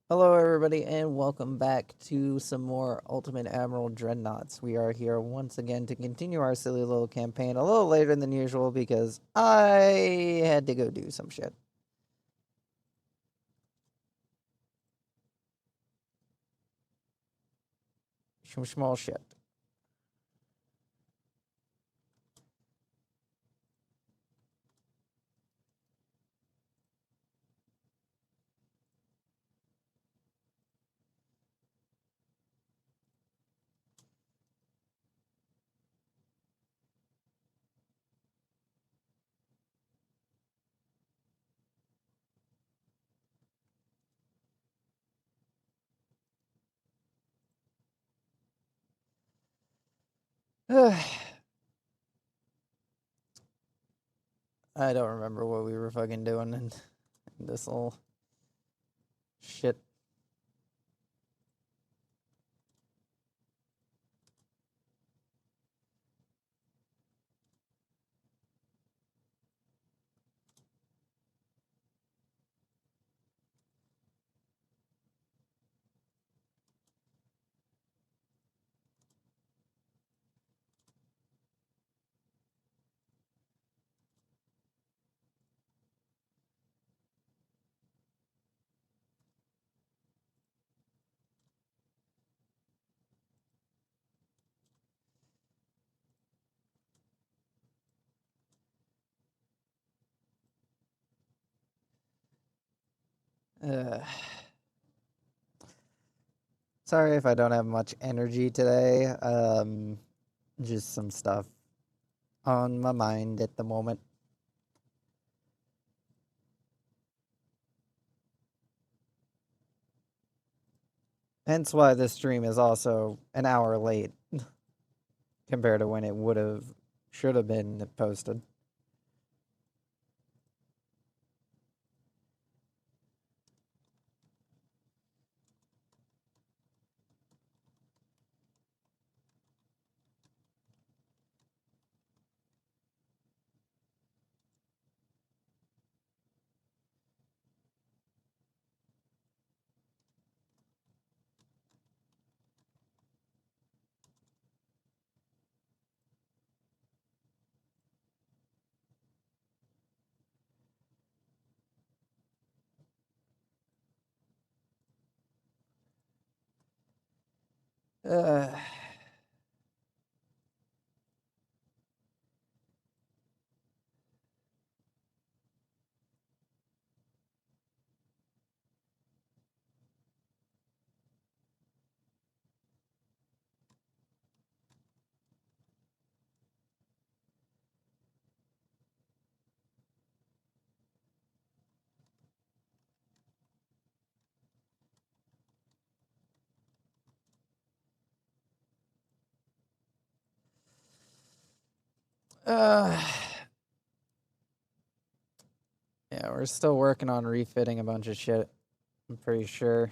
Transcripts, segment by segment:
Hello, everybody, and welcome back to some more Ultimate Admiral Dreadnoughts. We are here once again to continue our silly little campaign a little later than usual because I had to go do some shit. Some small shit. I don't remember what we were fucking doing in this little shit. Uh, Sorry if I don't have much energy today. Just some stuff on my mind at the moment. Hence why this stream is also an hour late compared to when it should have been posted. Uh, uh, yeah, we're still working on refitting a bunch of shit. I'm pretty sure.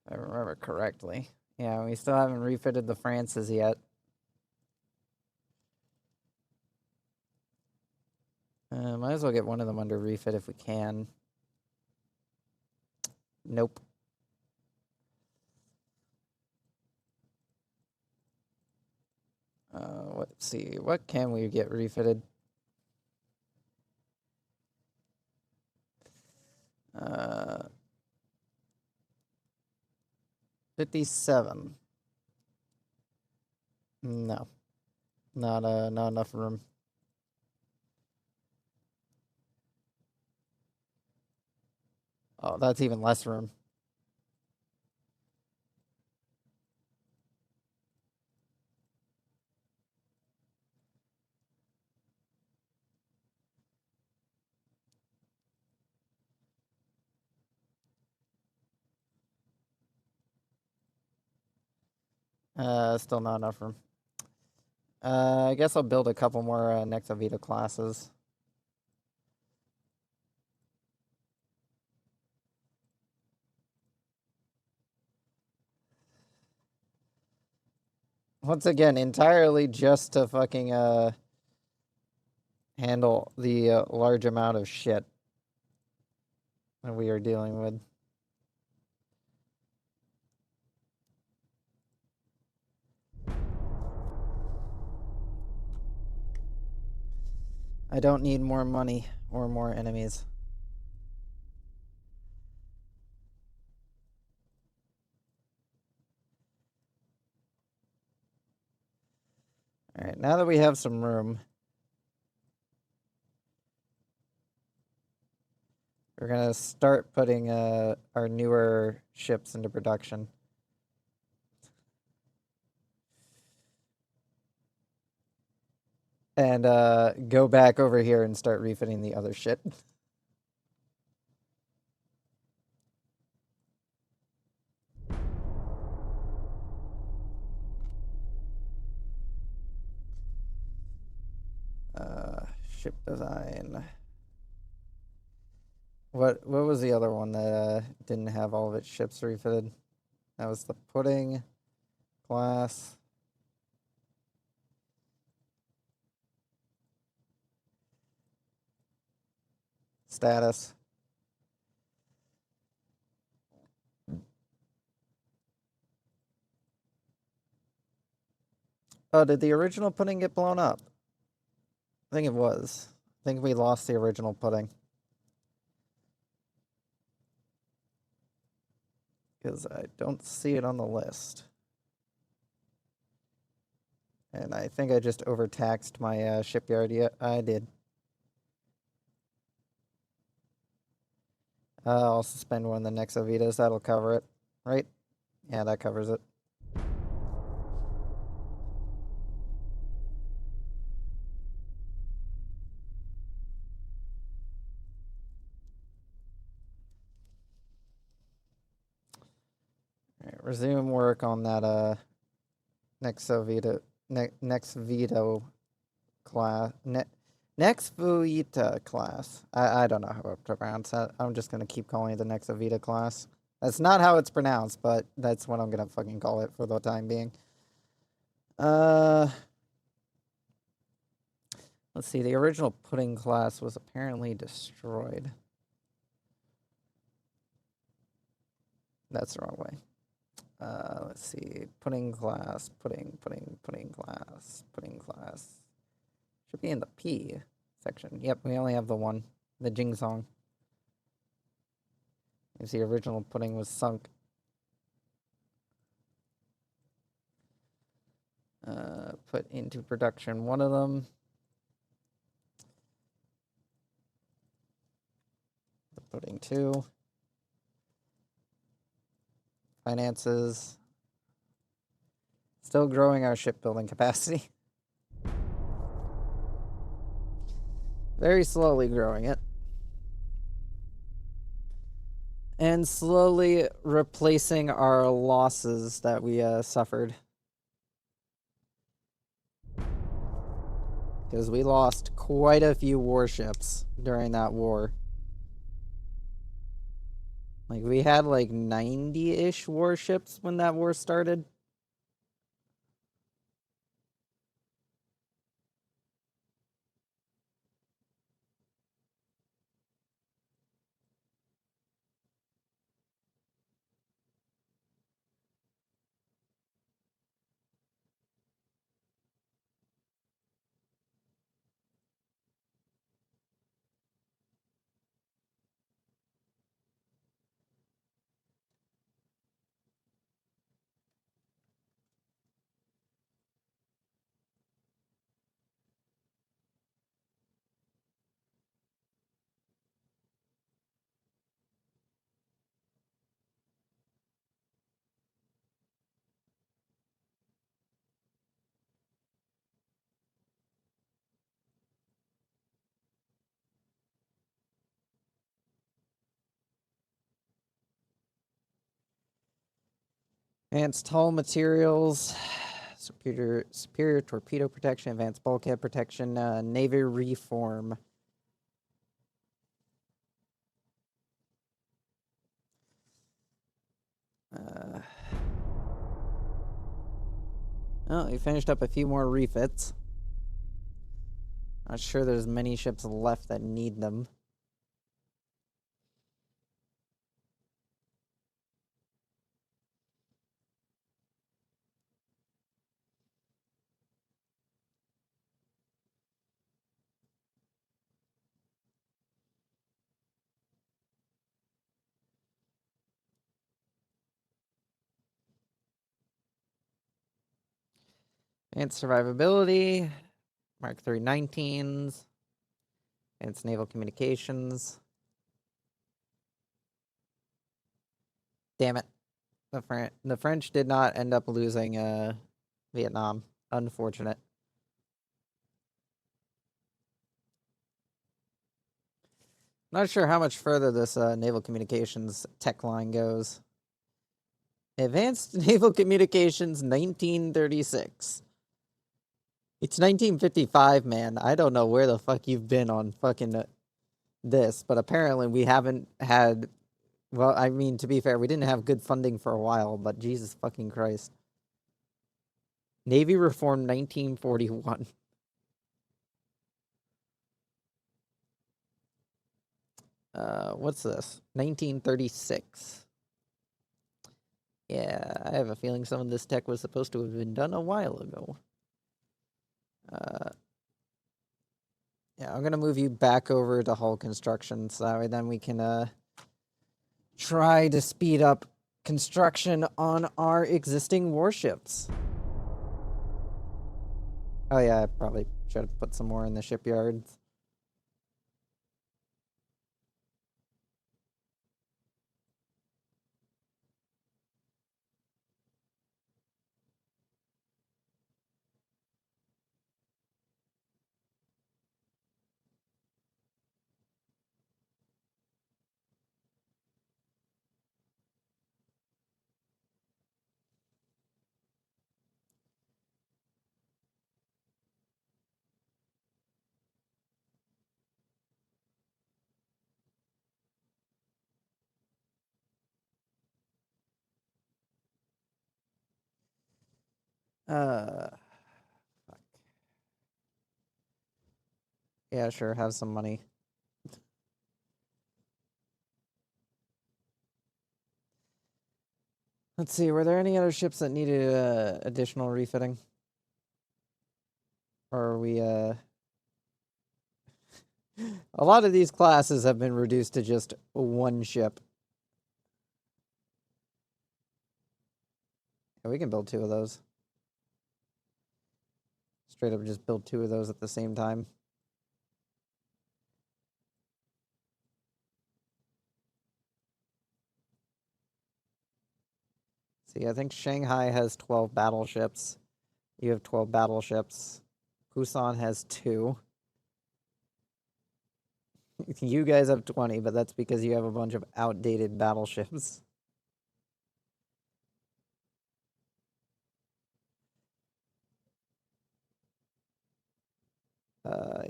If I remember correctly. Yeah, we still haven't refitted the Francis yet. Might as well get one of them under refit if we can. Nope. Let's see. What can we get refitted? 57. No. Not enough room. Oh, that's even less room. Still not enough room. I guess I'll build a couple more XII classes. Once again, entirely just to fucking handle the large amount of shit that we are dealing with. I don't need more money or more enemies. Alright, now that we have some room, we're gonna start putting our newer ships into production. And go back over here and start refitting the other shit. Ship design. What was the other one that didn't have all of its ships refitted? That was the pudding class. Status. Oh, did the original pudding get blown up? I think it was. I think we lost the original pudding. Because I don't see it on the list. And I think I just overtaxed my shipyard. Yeah, I did. I'll suspend one of the next Ovitas. That'll cover it, right? Yeah, that covers it. Alright, resume work on that next Ovita next veto class next Vuita class. I don't know how to pronounce that. I'm just gonna keep calling it the next Ovita class. That's not how it's pronounced, but that's what I'm gonna fucking call it for the time being. Let's see, the original pudding class was apparently destroyed. That's the wrong way. Let's see, pudding class. Should be in the P section. Yep, we only have the one, the Jing song. As the original pudding was sunk. Put into production one of them. The pudding 2. Finances. Still growing our shipbuilding capacity. Very slowly growing it. And slowly replacing our losses that we suffered. Because we lost quite a few warships during that war. Like, we had like 90-ish warships when that war started. Advanced hull materials, superior torpedo protection, advanced bulkhead protection, navy reform. Oh, we finished up a few more refits. Not sure there's many ships left that need them. Advanced survivability, Mark III 19s, advanced naval communications. Damn it. The French did not end up losing Vietnam. Unfortunate. Not sure how much further this naval communications tech line goes. Advanced Naval Communications 1936. It's 1955, man. I don't know where the fuck you've been on fucking this, but apparently we haven't had... Well, I mean, to be fair, we didn't have good funding for a while, but Jesus fucking Christ. Navy Reform 1941. What's this? 1936. Yeah, I have a feeling some of this tech was supposed to have been done a while ago. Yeah, I'm gonna move you back over to hull construction, so that way then we can try to speed up construction on our existing warships. Oh yeah, I probably should have put some more in the shipyards. Fuck. Yeah, sure, have some money. Let's see, were there any other ships that needed additional refitting? Or are we, a lot of these classes have been reduced to just one ship. Yeah, we can build 2 of those. Straight up just build 2 of those at the same time. See, I think Shanghai has 12 battleships. You have 12 battleships. Busan has 2. You guys have 20, but that's because you have a bunch of outdated battleships.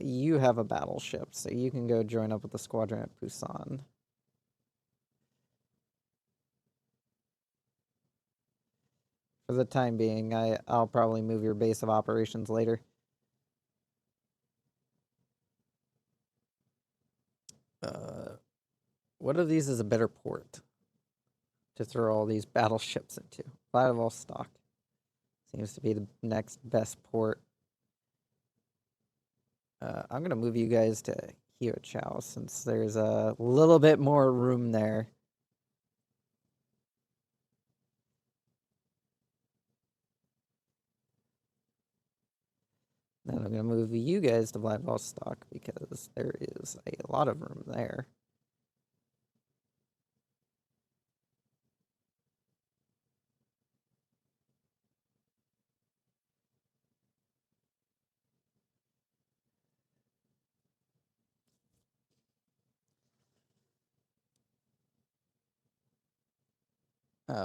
You have a battleship, so you can go join up with the squadron at Busan. For the time being, I'll probably move your base of operations later. What of these is a better port to throw all these battleships into? Vladivostok seems to be the next best port. I'm gonna move you guys to Hiochao since there's a little bit more room there. Then I'm gonna move you guys to Vladivostok because there is a lot of room there.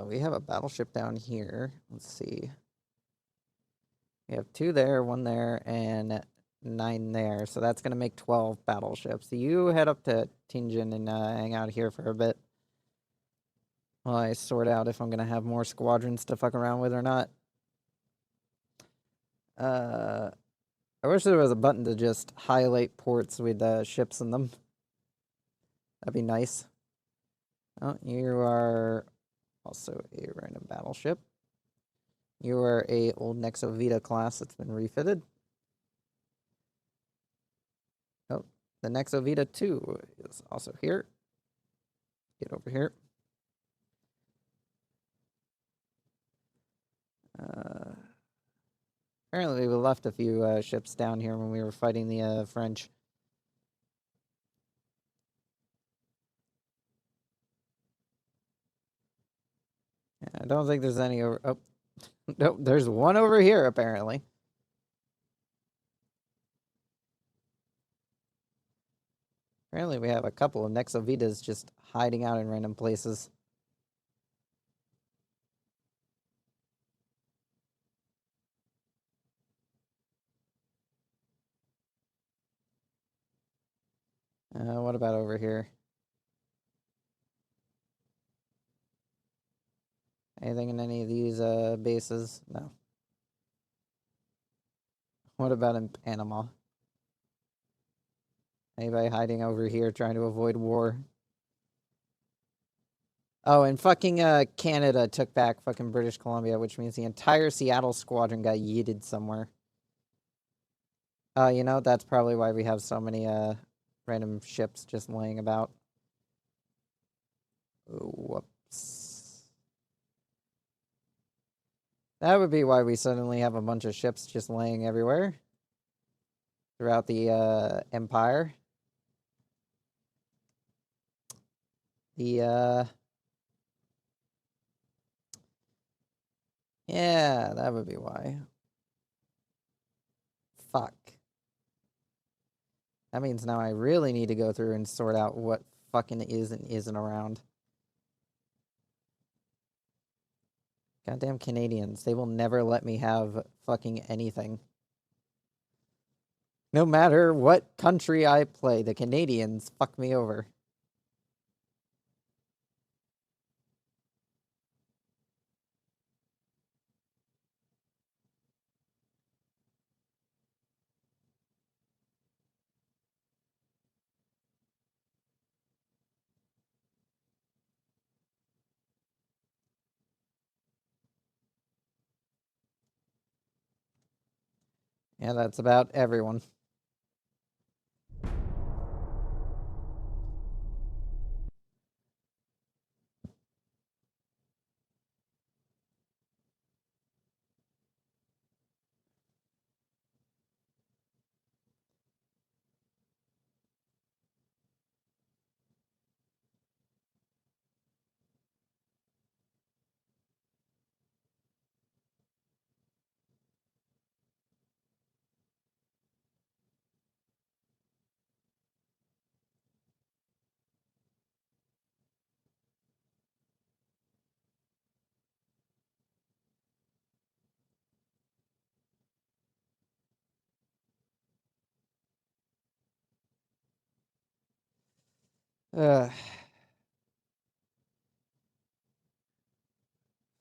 We have a battleship down here. Let's see. We have 2 there, 1 there, and 9 there. So that's going to make 12 battleships. So you head up to Tianjin and hang out here for a bit while I sort out if I'm going to have more squadrons to fuck around with or not. I wish there was a button to just highlight ports with ships in them. That'd be nice. Oh, you are also a random battleship. You are a old Nexovita class that's been refitted. Oh, the Nexovita 2 is also here. Get over here. Apparently we left a few ships down here when we were fighting the French. I don't think there's any over... Oh, nope, there's one over here, apparently. Apparently we have a couple of Nexovitas just hiding out in random places. What about over here? Anything in any of these bases? No. What about in Panama? Anybody hiding over here trying to avoid war? Oh, and fucking Canada took back fucking British Columbia, which means the entire Seattle squadron got yeeted somewhere. You know, that's probably why we have so many random ships just laying about. Whoops. That would be why we suddenly have a bunch of ships just laying everywhere throughout the empire. Yeah, that would be why. Fuck. That means now I really need to go through and sort out what fucking is and isn't around. Goddamn Canadians. They will never let me have fucking anything. No matter what country I play, the Canadians fuck me over. Yeah, that's about everyone.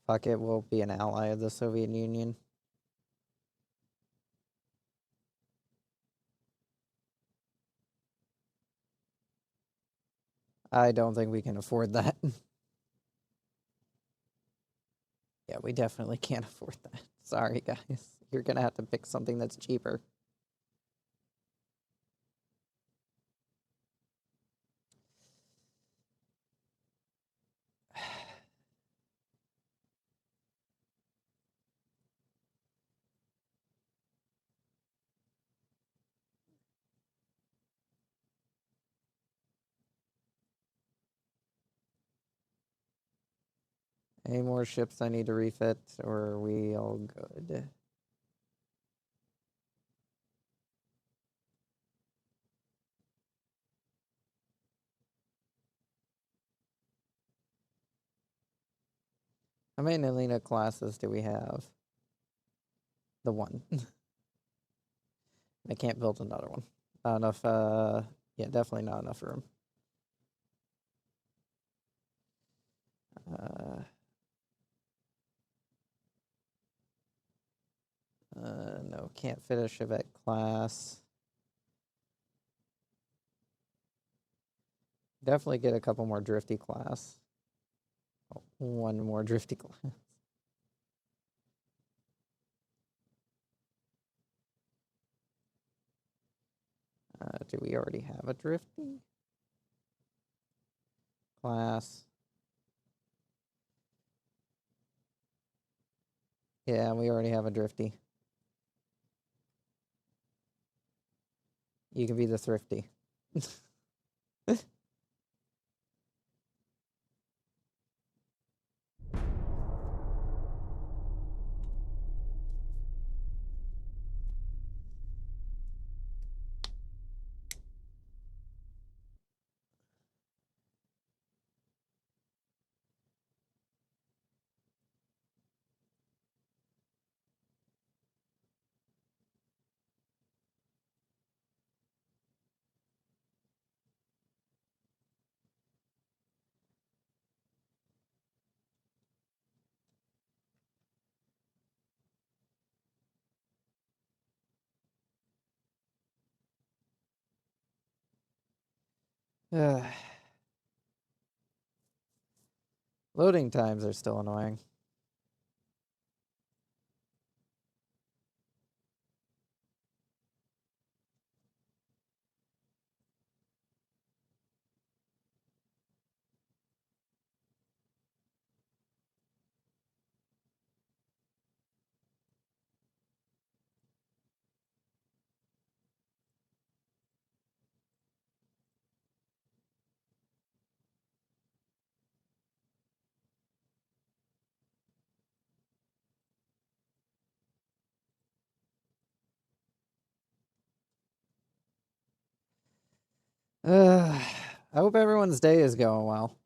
Fuck it, we'll be an ally of the Soviet Union. I don't think we can afford that. Yeah, we definitely can't afford that. Sorry, guys. You're gonna have to pick something that's cheaper. Any more ships I need to refit, or are we all good? How many Nalina classes do we have? The one. I can't build another one. Not enough, yeah, definitely not enough room. No, can't fit a Chevette class. Definitely get a couple more drifty class. Oh, one more drifty class. Do we already have a drifty class? Yeah, we already have a drifty. You can be the thrifty. Loading times are still annoying. I hope everyone's day is going well.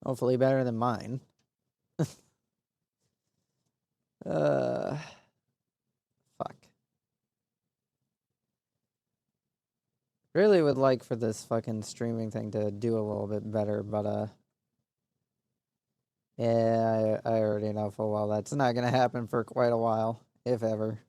Hopefully better than mine. Uh, Fuck. Really would like for this fucking streaming thing to do a little bit better, but yeah, I already know full well that's not gonna happen for quite a while, if ever.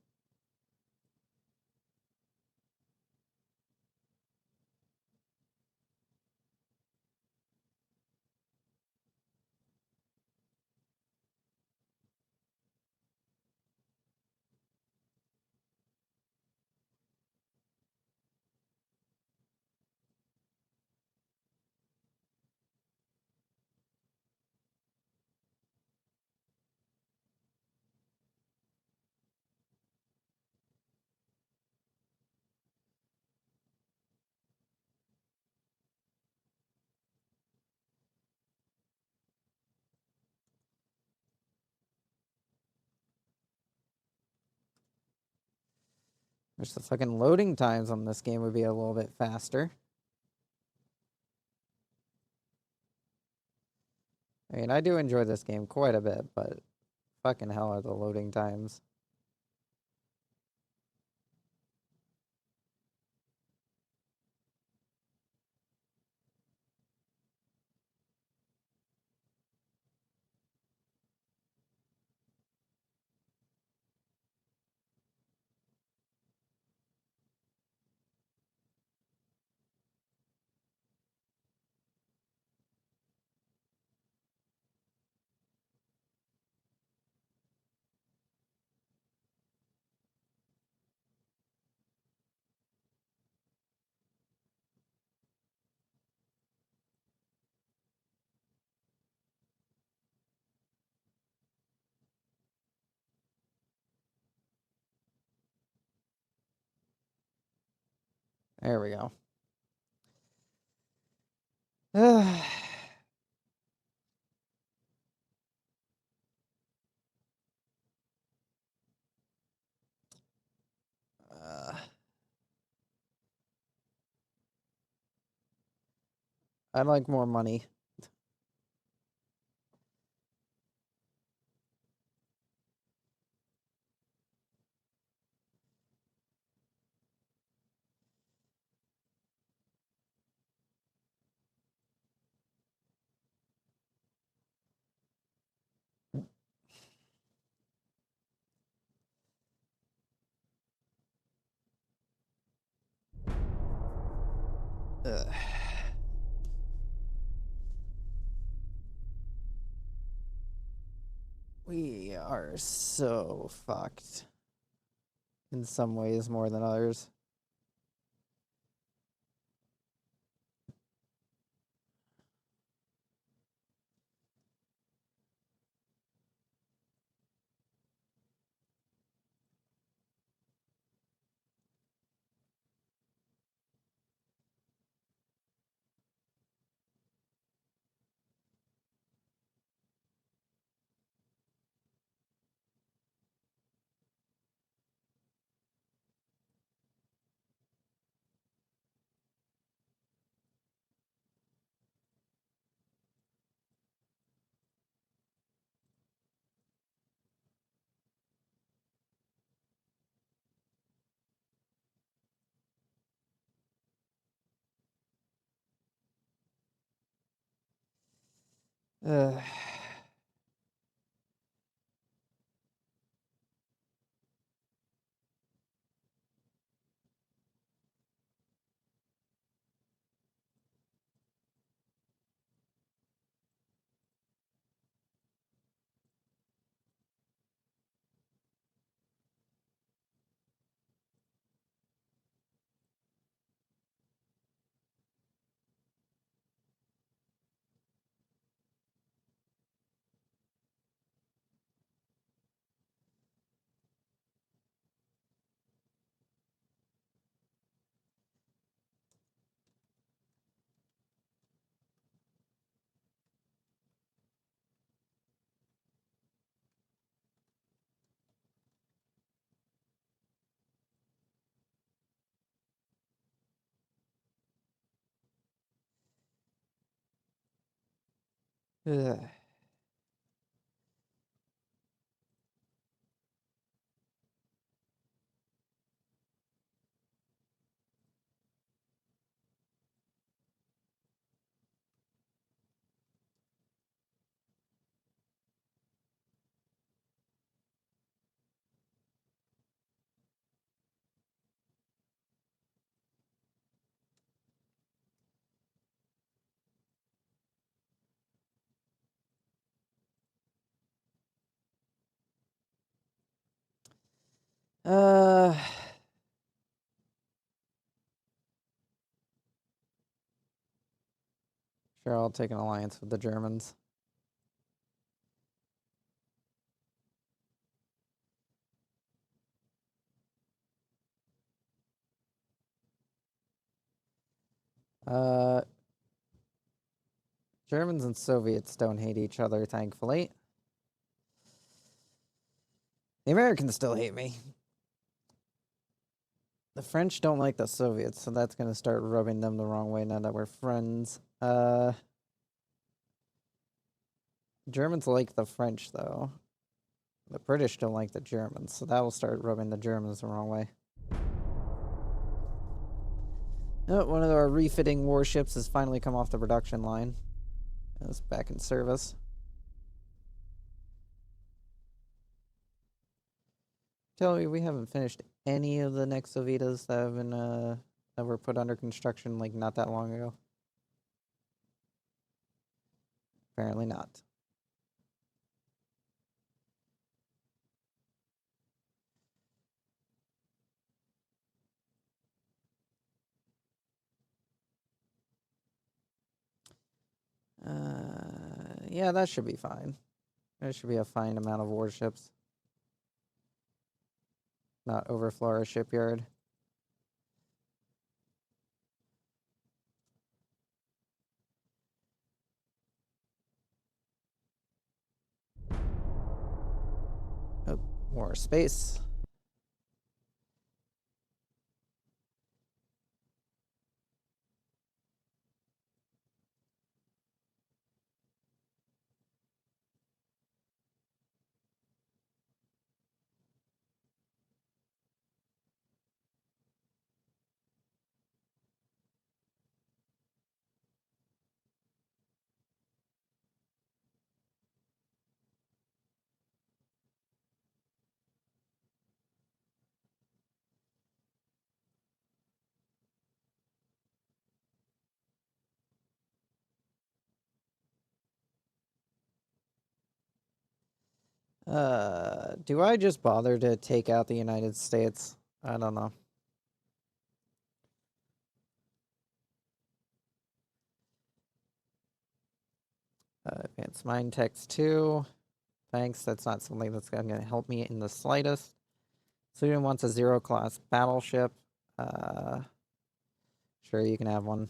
Wish the fucking loading times on this game would be a little bit faster. I mean, I do enjoy this game quite a bit, but fucking hell are the loading times. There we go. Uh, I'd like more money. Ugh. We are so fucked. In some ways more than others. Ugh. Ugh. Uh, sure, I'll take an alliance with the Germans. Uh, Germans and Soviets don't hate each other, thankfully. The Americans still hate me. The French don't like the Soviets, so that's gonna start rubbing them the wrong way now that we're friends. Germans like the French, though. The British don't like the Germans, so that will start rubbing the Germans the wrong way. Oh, one of our refitting warships has finally come off the production line. It's back in service. Tell me, we haven't finished any of the next Sovitas that have been that were put under construction like not that long ago. Apparently not. Yeah, that should be fine. There should be a fine amount of warships. Not overflow our shipyard. Oh, more space. Do I just bother to take out the United States? I don't know. Advanced Mind Text 2. Thanks, that's not something that's going to help me in the slightest. Sweden wants a 0 class battleship. Sure, you can have one.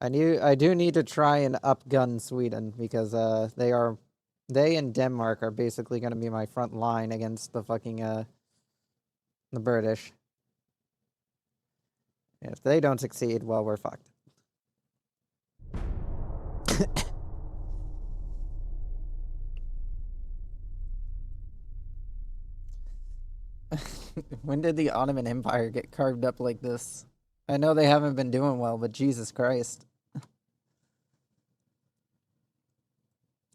I do need to try and upgun Sweden because they and Denmark are basically going to be my front line against the fucking the British. If they don't succeed, well, we're fucked. When did the Ottoman Empire get carved up like this? I know they haven't been doing well, but Jesus Christ.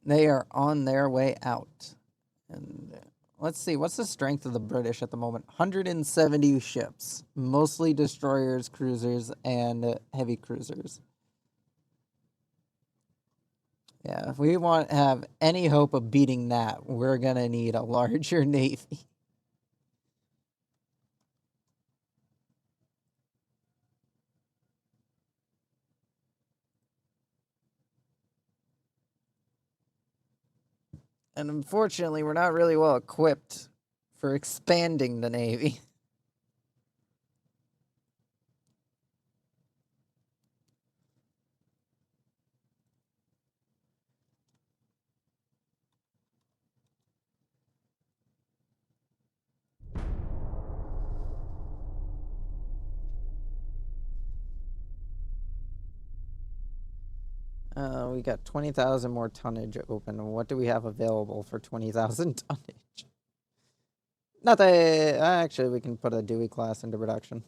They are on their way out. And let's see, what's the strength of the British at the moment? 170 ships, mostly destroyers, cruisers, and heavy cruisers. Yeah, if we want to have any hope of beating that, we're going to need a larger navy. And unfortunately, we're not really well equipped for expanding the navy. We got 20,000 more tonnage open. What do we have available for 20,000 tonnage? Nothing. Actually, we can put a Dewey class into production.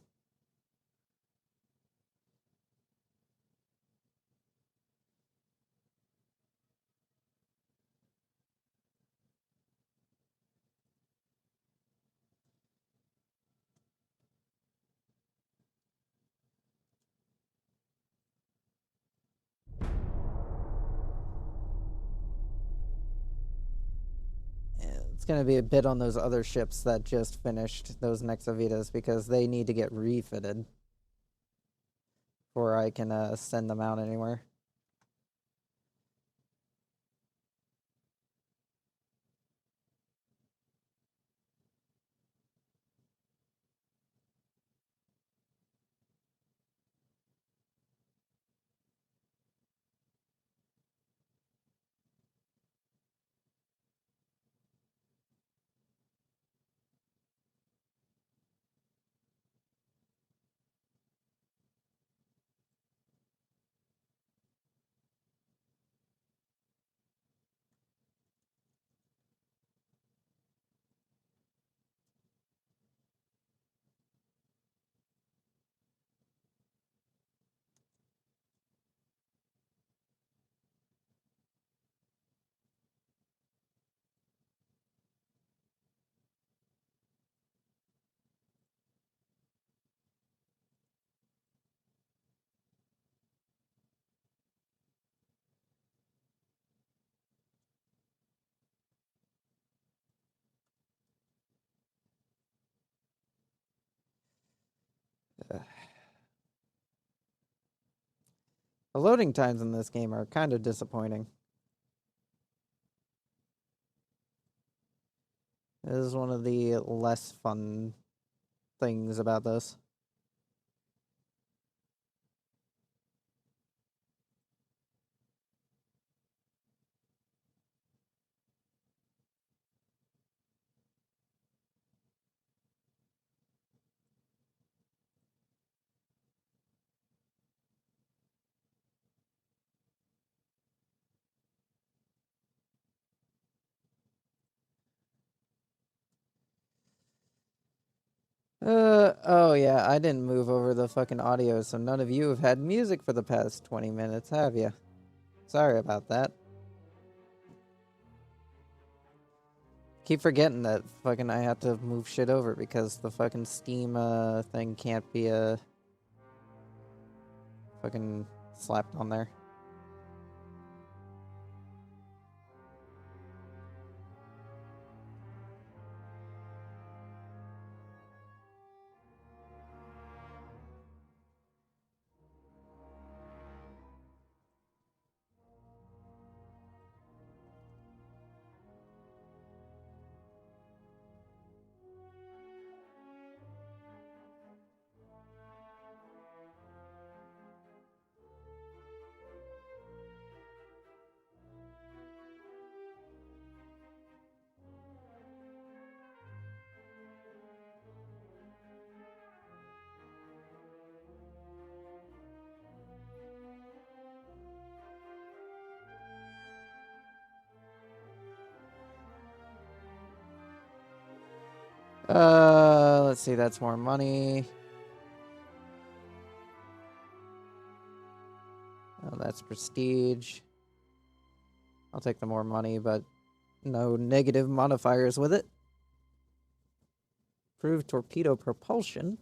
It's going to be a bit on those other ships that just finished, those Nexavitas, because they need to get refitted before I can send them out anywhere. The loading times in this game are kind of disappointing. This is one of the less fun things about this. Oh yeah, I didn't move over the fucking audio, so none of you have had music for the past 20 minutes, have you? Sorry about that. Keep forgetting that fucking I have to move shit over because the fucking Steam thing can't be fucking slapped on there. Let's see, that's more money. Oh, that's prestige. I'll take the more money, but no negative modifiers with it. Improved torpedo propulsion.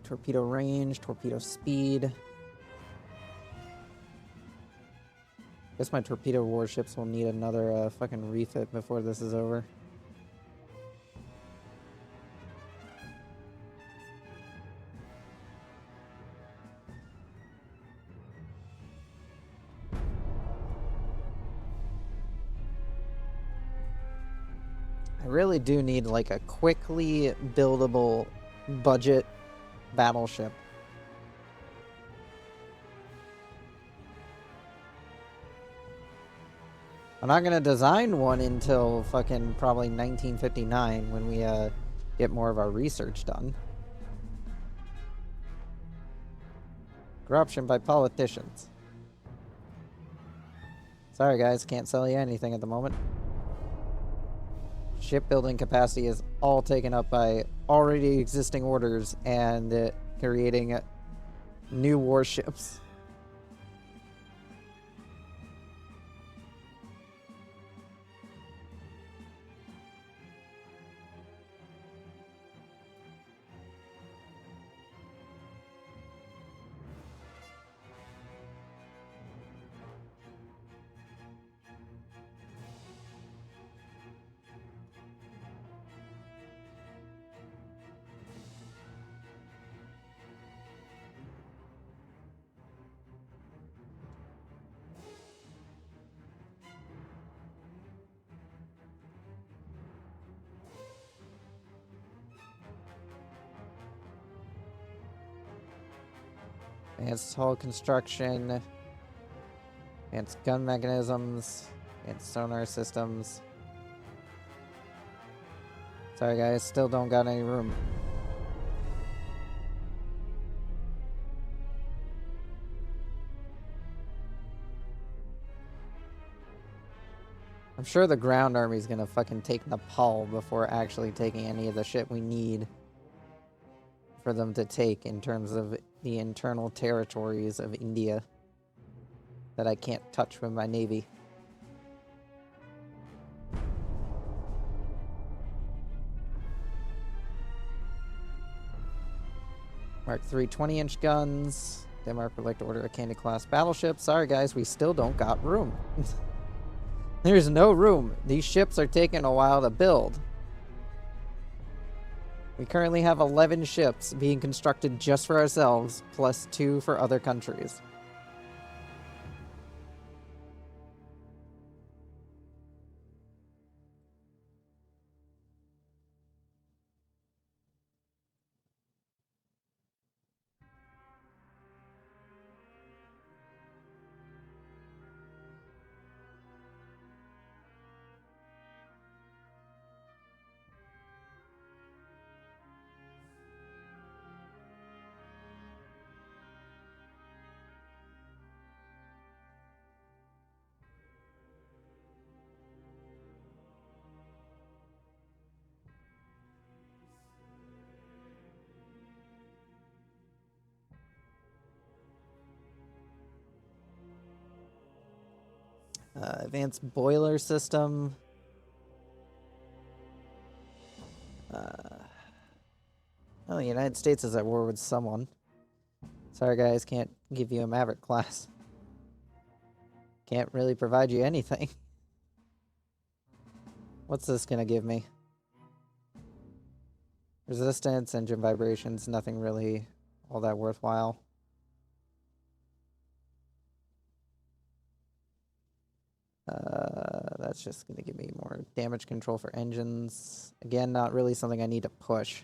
Torpedo range, torpedo speed. Guess my torpedo warships will need another fucking refit before this is over. I really do need like a quickly buildable budget battleship. I'm not gonna design one until fucking probably 1959 when we get more of our research done. Corruption by politicians. Sorry guys, can't sell you anything at the moment. Shipbuilding capacity is all taken up by already existing orders and creating new warships. Advanced hull construction, advanced gun mechanisms, advanced sonar systems. Sorry guys, still don't got any room. I'm sure the ground army's gonna fucking take Nepal before actually taking any of the shit we need for them to take in terms of the internal territories of India that I can't touch with my navy. Mark III 20-inch guns. Denmark would like to order a Candy-class battleship. Sorry guys, we still don't got room. There's no room. These ships are taking a while to build. We currently have 11 ships being constructed just for ourselves, plus 2 for other countries. Advanced boiler system. Oh, the United States is at war with someone. Sorry guys, can't give you a Maverick class. Can't really provide you anything. What's this gonna give me? Resistance, engine vibrations, nothing really all that worthwhile. That's just gonna give me more damage control for engines. Again, not really something I need to push.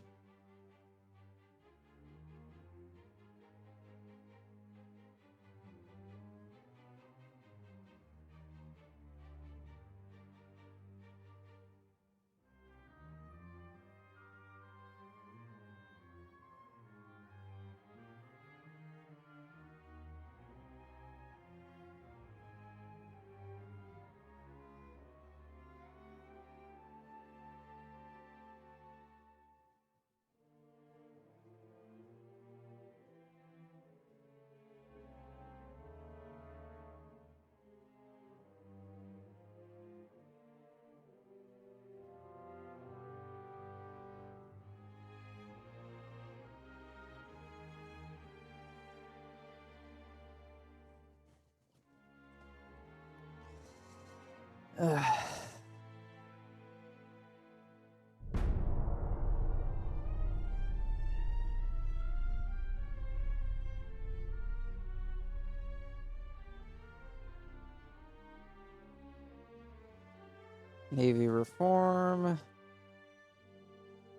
Navy reform.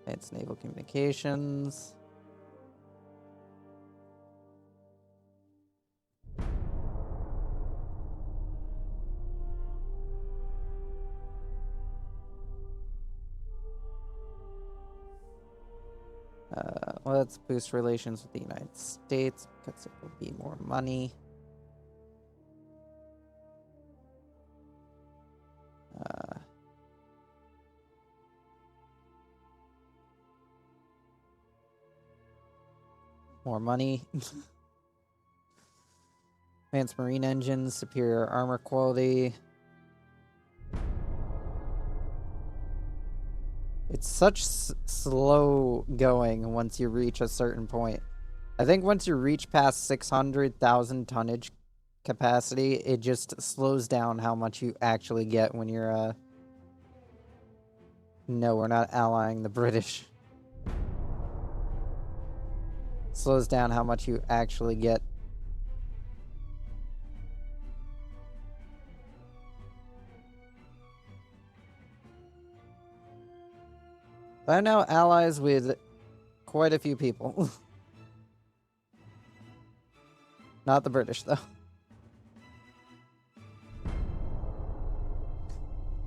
Advanced naval communications. Let's boost relations with the United States because it will be more money. More money. Advanced marine engines, superior armor quality. It's such slow going once you reach a certain point. I think once you reach past 600,000 tonnage capacity, it just slows down how much you actually get when you're, No, we're not allying the British. Slows down how much you actually get. I'm now allies with quite a few people. Not the British, though.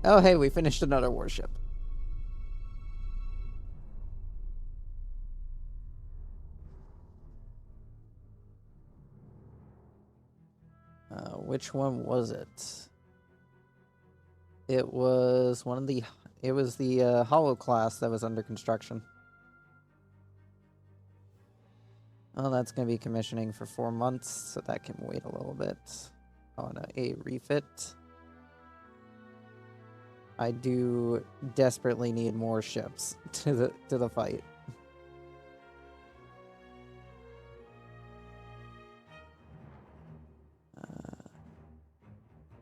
Oh, hey, we finished another warship. Which one was it? It was one of the... It was the Hollow class that was under construction. Well, that's going to be commissioning for 4 months, so that can wait a little bit. On a refit. I do desperately need more ships to the fight.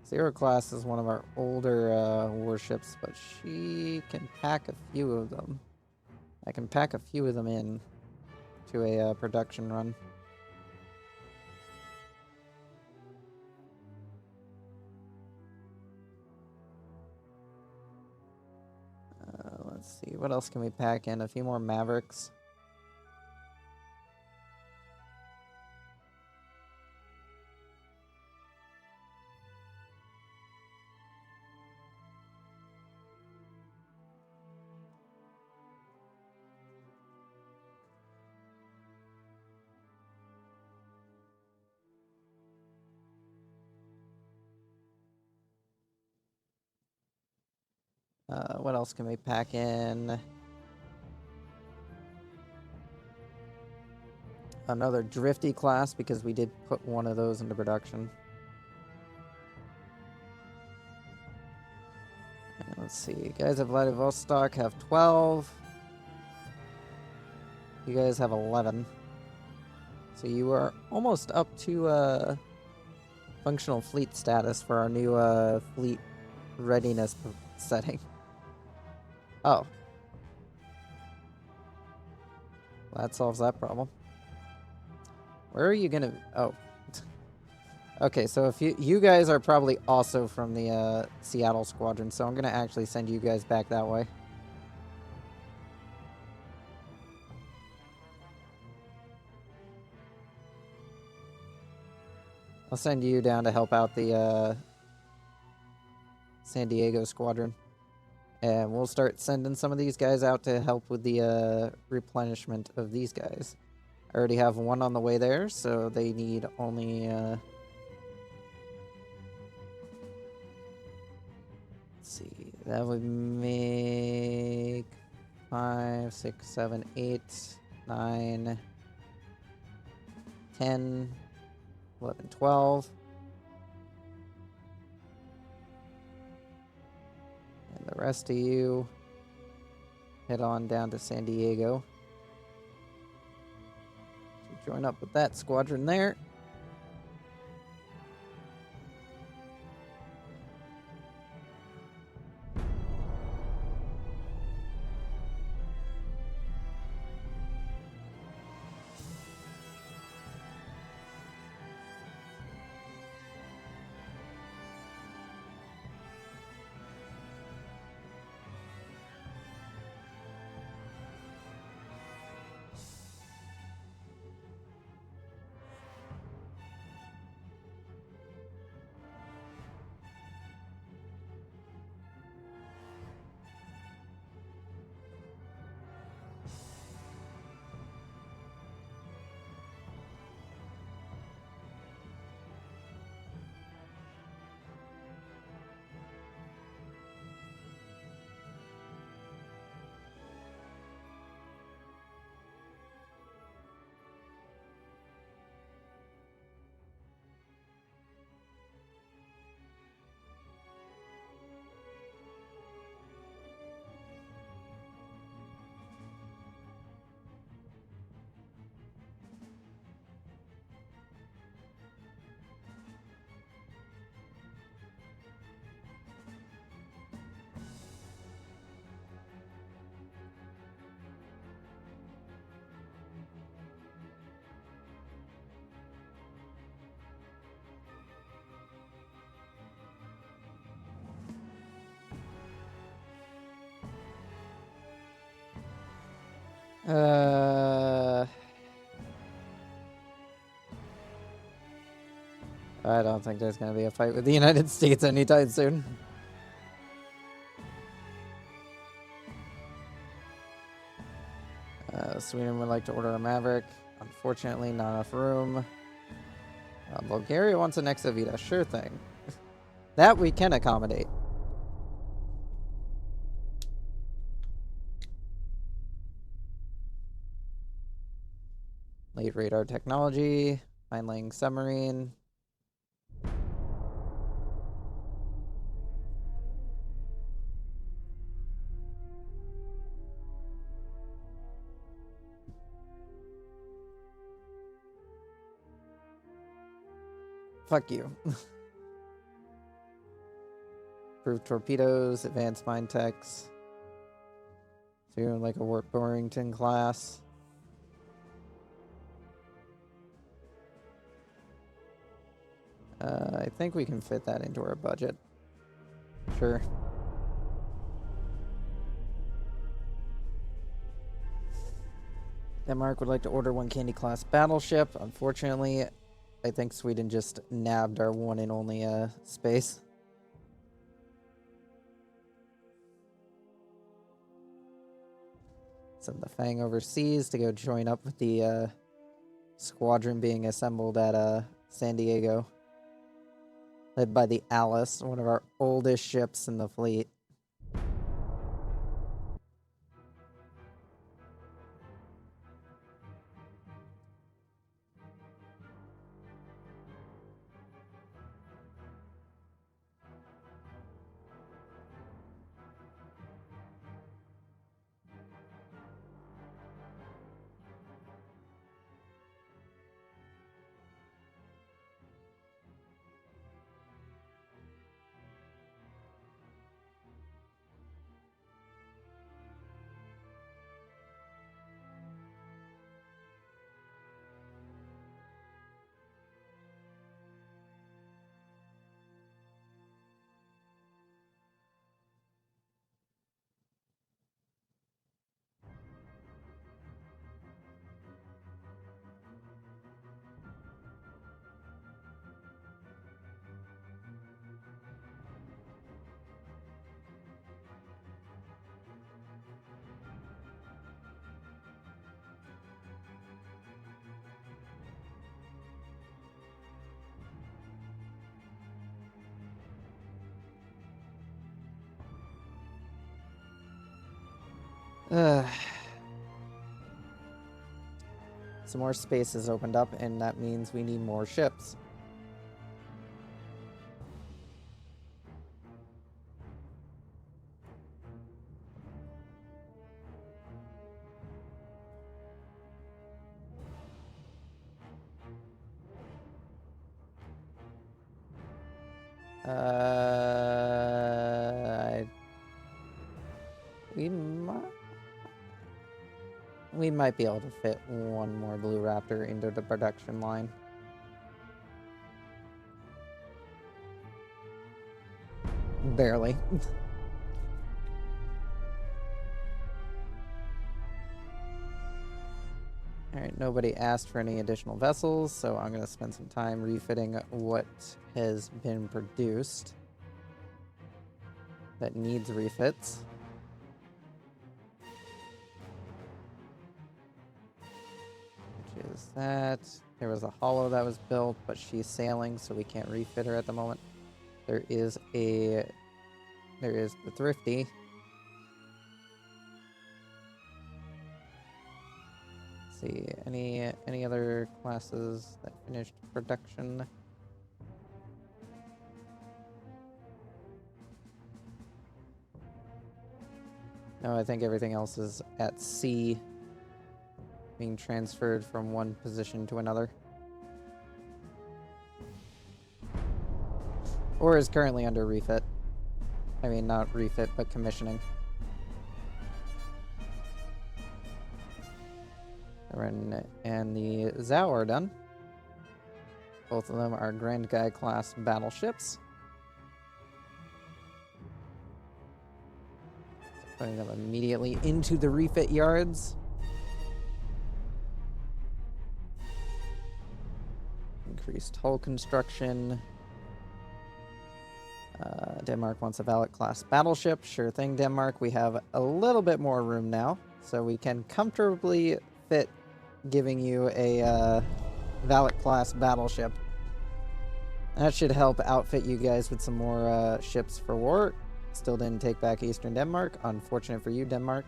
Zero class is one of our older warships, but she can pack a few of them. I can pack a few of them in to a production run. Let's see, what else can we pack in? A few more Mavericks. What else can we pack in? Another Drifty class, because we did put one of those into production. And let's see, you guys of Vladivostok have 12. You guys have 11. So you are almost up to functional fleet status for our new fleet readiness setting. Oh. Well, that solves that problem. Where are you gonna... Oh. Okay, so if you guys are probably also from the Seattle squadron, so I'm gonna actually send you guys back that way. I'll send you down to help out the San Diego squadron. And we'll start sending some of these guys out to help with the replenishment of these guys. I already have one on the way there, so they need only... let's see, that would make 5, 6, 7, 8, 9, 10, 11, 12. And the rest of you head on down to San Diego. So join up with that squadron there. I don't think there's going to be a fight with the United States anytime soon. Sweden would like to order a Maverick. Unfortunately, not enough room. Bulgaria wants an XII. Sure thing. That we can accommodate. Late radar technology. Fine-laying submarine. Fuck you. Improved torpedoes, advanced mine techs. So you're like a Warp Borrington class. I think we can fit that into our budget. Sure. Denmark would like to order one Candy-class battleship. Unfortunately, I think Sweden just nabbed our one and only space. Send the Fang overseas to go join up with the squadron being assembled at San Diego. Led by the Alice, one of our oldest ships in the fleet. Some more space has opened up, and that means we need more ships. We might be able to fit one more Blue Raptor into the production line. Barely. Alright, nobody asked for any additional vessels, so I'm going to spend some time refitting what has been produced that needs refits. Which is that. There was a Hollow that was built, but she's sailing, so we can't refit her at the moment. There is the Thrifty. Let's see, any other classes that finished production? No, I think everything else is at sea, being transferred from one position to another. Or is currently under refit. I mean, not refit, but commissioning. And the Zhao are done. Both of them are Grand Guy class battleships. So putting them immediately into the refit yards. Increased hull construction. Denmark wants a Valet-class battleship. Sure thing, Denmark. We have a little bit more room now, so we can comfortably fit giving you a Valet-class battleship. That should help outfit you guys with some more ships for war. Still didn't take back Eastern Denmark. Unfortunate for you, Denmark.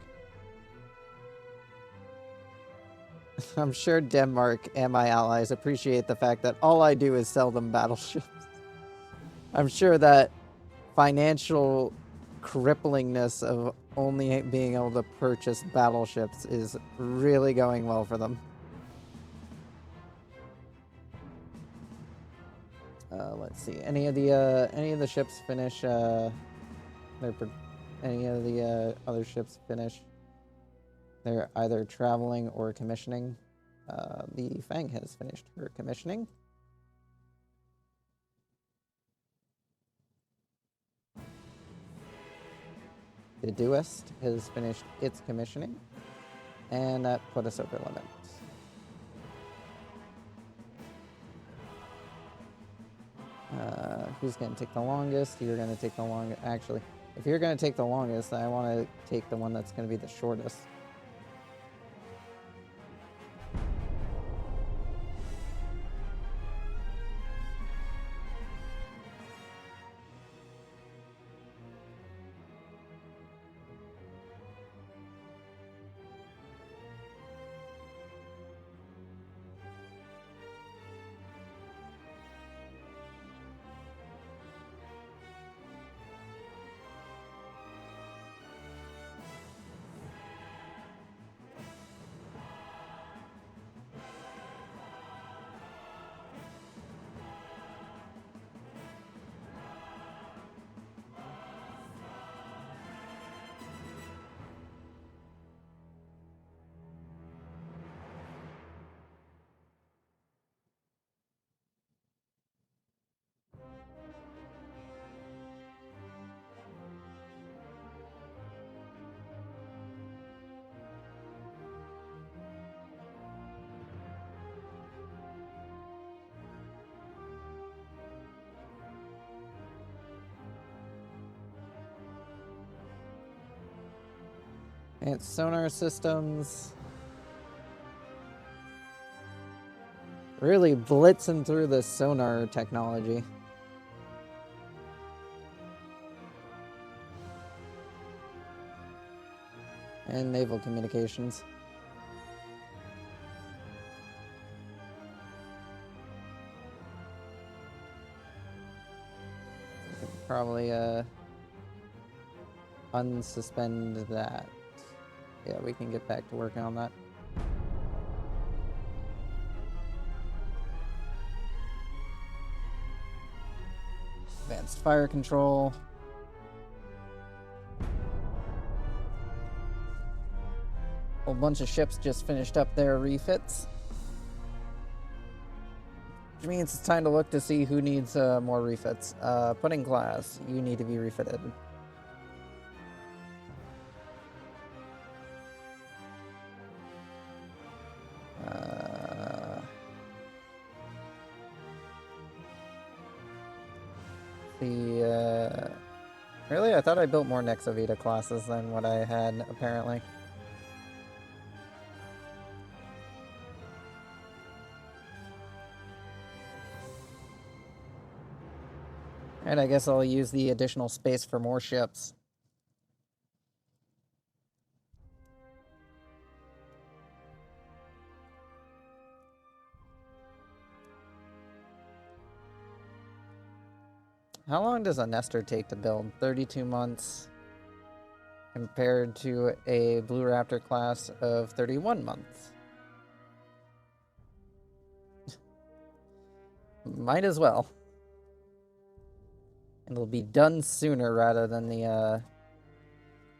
I'm sure Denmark and my allies appreciate the fact that all I do is sell them battleships. I'm sure that financial cripplingness of only being able to purchase battleships is really going well for them. Let's see. Any of the ships finish? Any of the other ships finish? They're either traveling or commissioning. The Fang has finished her commissioning. The Duist has finished its commissioning, and that put us over limit. Who's going to take the longest? You're going to take the longest. Actually, if you're going to take the longest, I want to take the one that's going to be the shortest. And sonar systems. Really blitzing through the sonar technology. And naval communications. We could probably unsuspend that. Yeah, we can get back to working on that. Advanced fire control. A whole bunch of ships just finished up their refits. Which means it's time to look to see who needs more refits. Pudding glass, you need to be refitted. Really? I thought I built more Nexovita classes than what I had, apparently. And I guess I'll use the additional space for more ships. How long does a Nestor take to build? 32 months compared to a Blue Raptor class of 31 months. Might as well. It'll be done sooner rather than the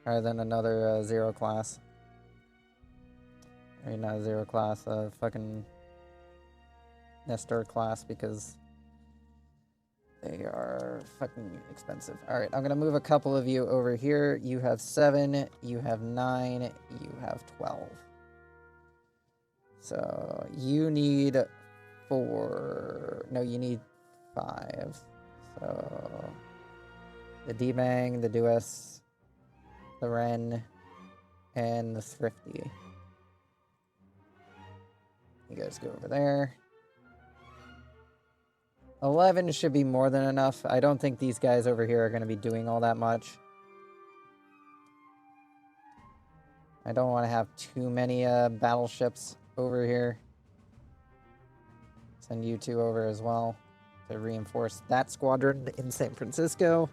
another zero class. I mean, not a zero class, fucking Nestor class, because they are fucking expensive. Alright, I'm gonna move a couple of you over here. You have 7, you have 9, you have 12. So, you need 4. No, you need 5. So the D-Bang, the Duos, the Ren, and the Thrifty. You guys go over there. 11 should be more than enough. I don't think these guys over here are going to be doing all that much. I don't want to have too many battleships over here. Send you two over as well to reinforce that squadron in San Francisco.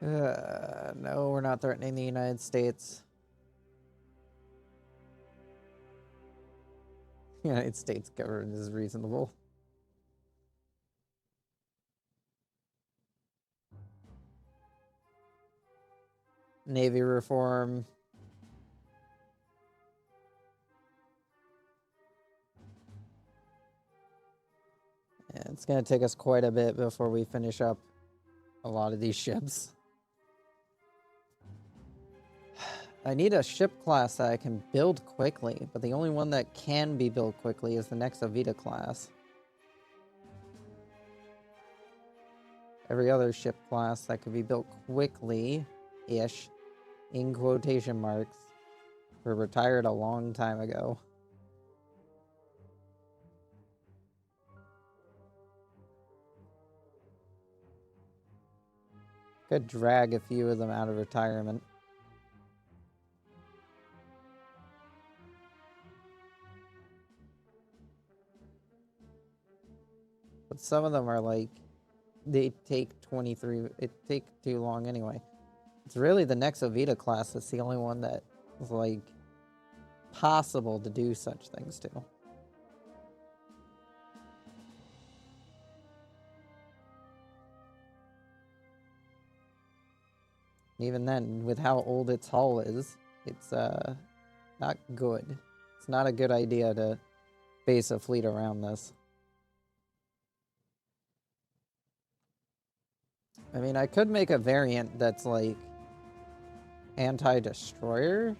No, we're not threatening the United States. The United States government is reasonable. Navy reform. Yeah, it's going to take us quite a bit before we finish up a lot of these ships. I need a ship class that I can build quickly, but the only one that can be built quickly is the XII class. Every other ship class that could be built quickly-ish, in quotation marks, were retired a long time ago. Could drag a few of them out of retirement. But some of them are like, they take 23, it take too long anyway. It's really the XII class that's the only one that is like possible to do such things to. Even then, with how old its hull is, it's not good. It's not a good idea to base a fleet around this. I mean, I could make a variant that's like anti-destroyer.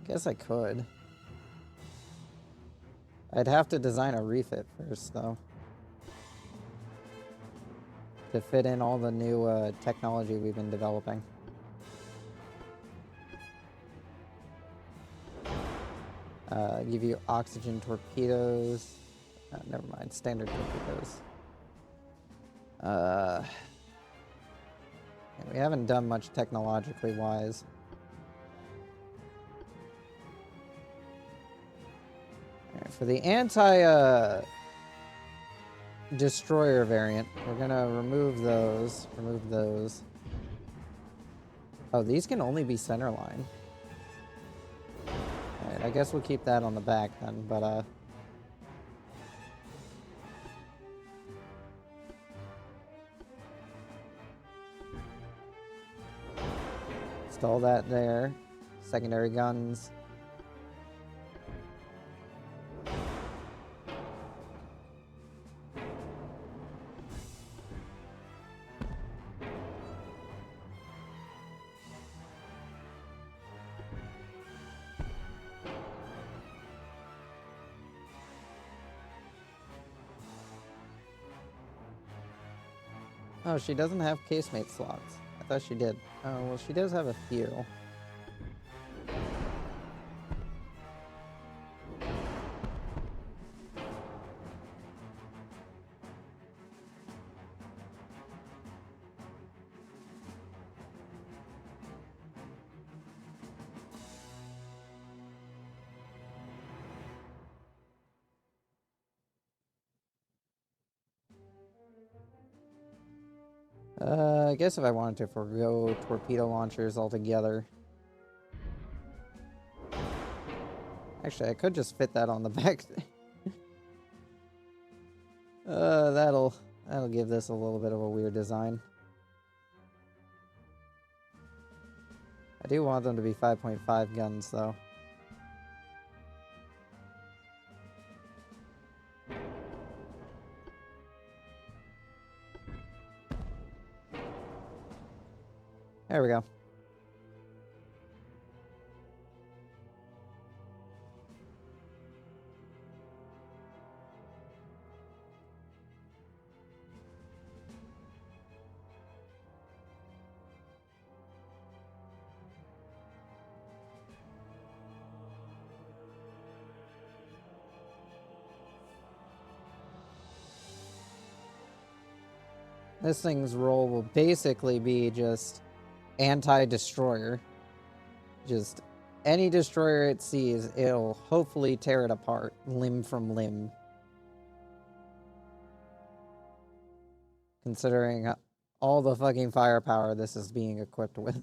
Guess I could. I'd have to design a refit first, though, to fit in all the new technology we've been developing. Give you oxygen torpedoes. Never mind, standard torpedoes. We haven't done much technologically wise. For the anti-destroyer variant, we're gonna remove those. Remove those. Oh, these can only be centerline. Alright, I guess we'll keep that on the back then, but with all that there. Secondary guns. Oh, she doesn't have casemate slots. I thought she did. Oh, well, she does have a few. I guess if I wanted to forgo torpedo launchers altogether. Actually, I could just fit that on the back. That'll give this a little bit of a weird design. I do want them to be 5.5 guns, though. There we go. This thing's role will basically be just anti-destroyer. Just any destroyer it sees, it'll hopefully tear it apart, limb from limb. Considering all the fucking firepower this is being equipped with.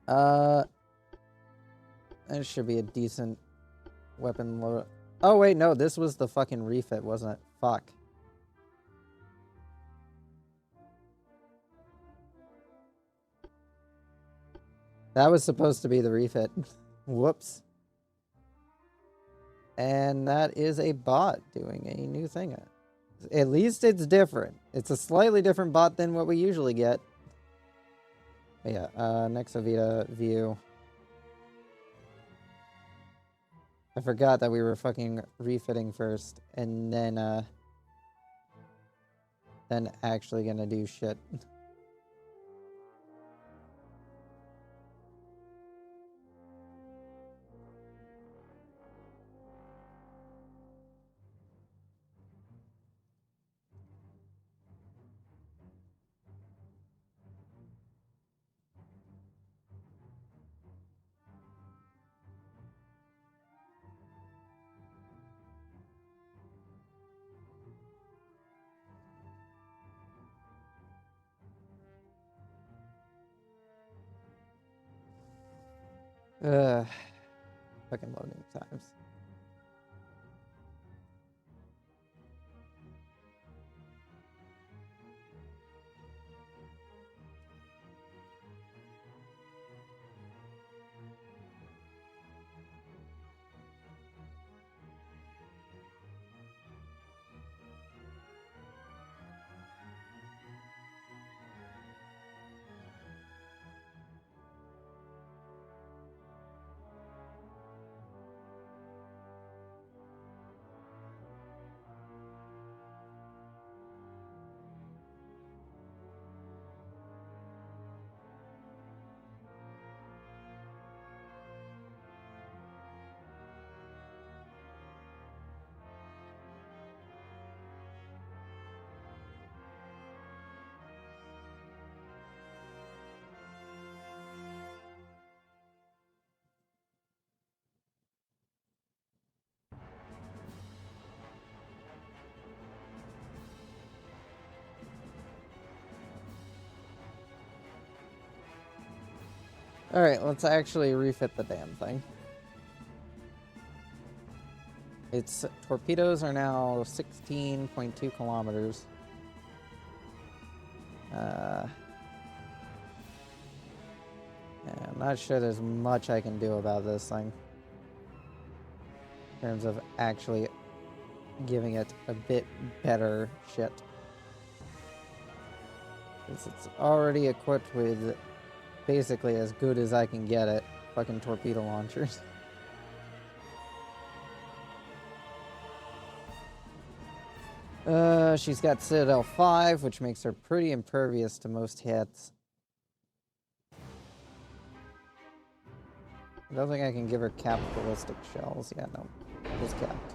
That should be a decent weapon load. Oh wait, no, this was the fucking refit, wasn't it? Fuck. That was supposed to be the refit. Whoops. And that is a bot doing a new thing. At least it's different. It's a slightly different bot than what we usually get. But yeah, next Avita view. I forgot that we were fucking refitting first, and then actually gonna do shit. Fucking loading times. Alright, let's actually refit the damn thing. Its torpedoes are now 16.2 kilometers. Yeah, I'm not sure there's much I can do about this thing in terms of actually giving it a bit better shit. Because it's already equipped with basically as good as I can get it. Fucking torpedo launchers. She's got Citadel 5, which makes her pretty impervious to most hits. I don't think I can give her capped ballistic shells. Yeah, no. Just capped.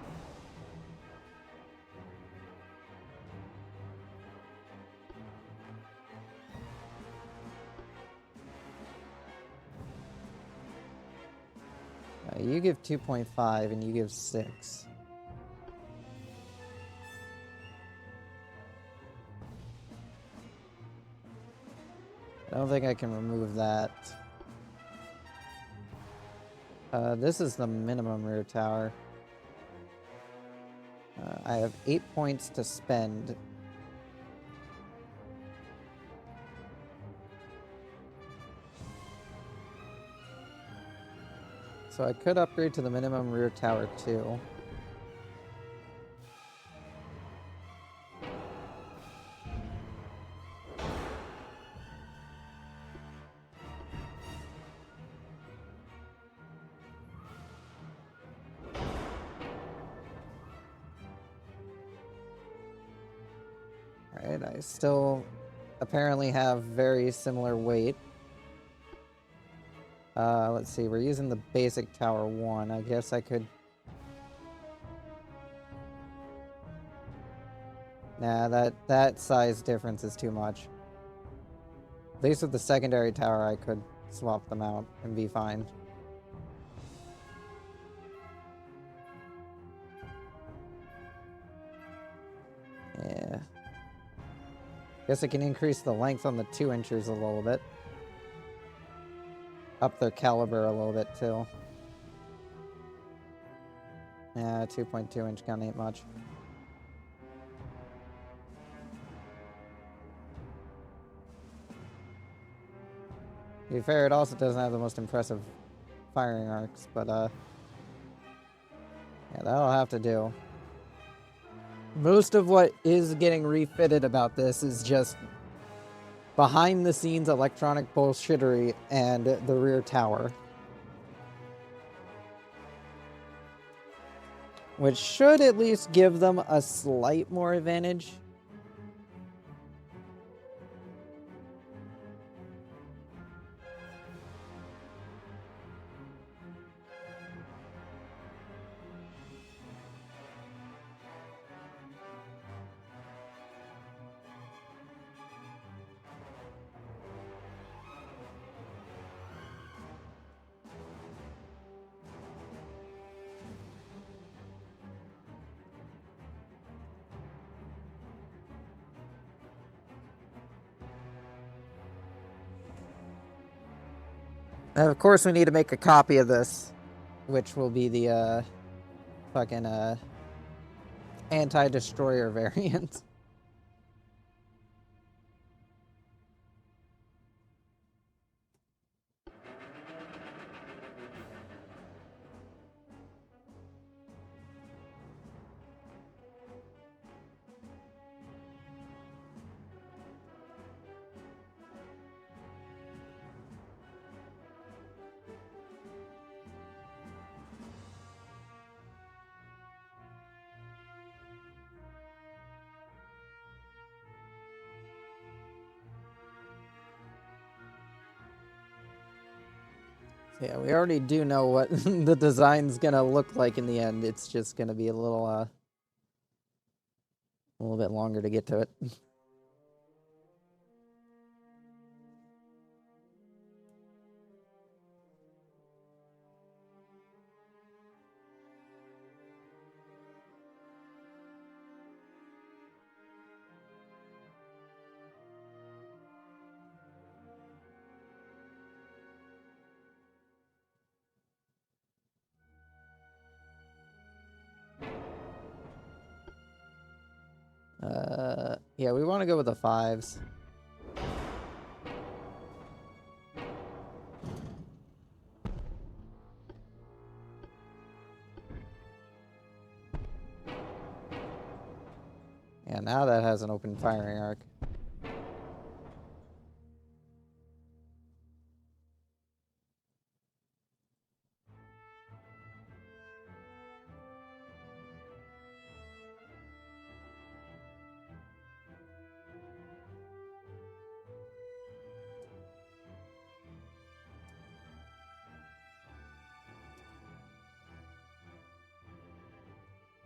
You give 2.5 and you give 6. I don't think I can remove that. This is the minimum rear tower. I have 8 points to spend. So I could upgrade to the minimum rear tower too. Alright, I still apparently have very similar weight. Let's see, we're using the basic tower 1. I guess I could... Nah, that size difference is too much. At least with the secondary tower, I could swap them out and be fine. Yeah. Guess I can increase the length on the 2 inchers a little bit. Up their caliber a little bit, too. Yeah, 2.2 inch gun ain't much. To be fair, it also doesn't have the most impressive firing arcs, but, yeah, that'll have to do. Most of what is getting refitted about this is just behind-the-scenes electronic bullshittery and the rear tower. Which should at least give them a slight more advantage. And of course, we need to make a copy of this, which will be the fucking anti-destroyer variant. Yeah, we already do know what the design's gonna look like in the end. It's just gonna be a little bit longer to get to it. Yeah, we want to go with the 5s. Yeah, now that has an open firing arc.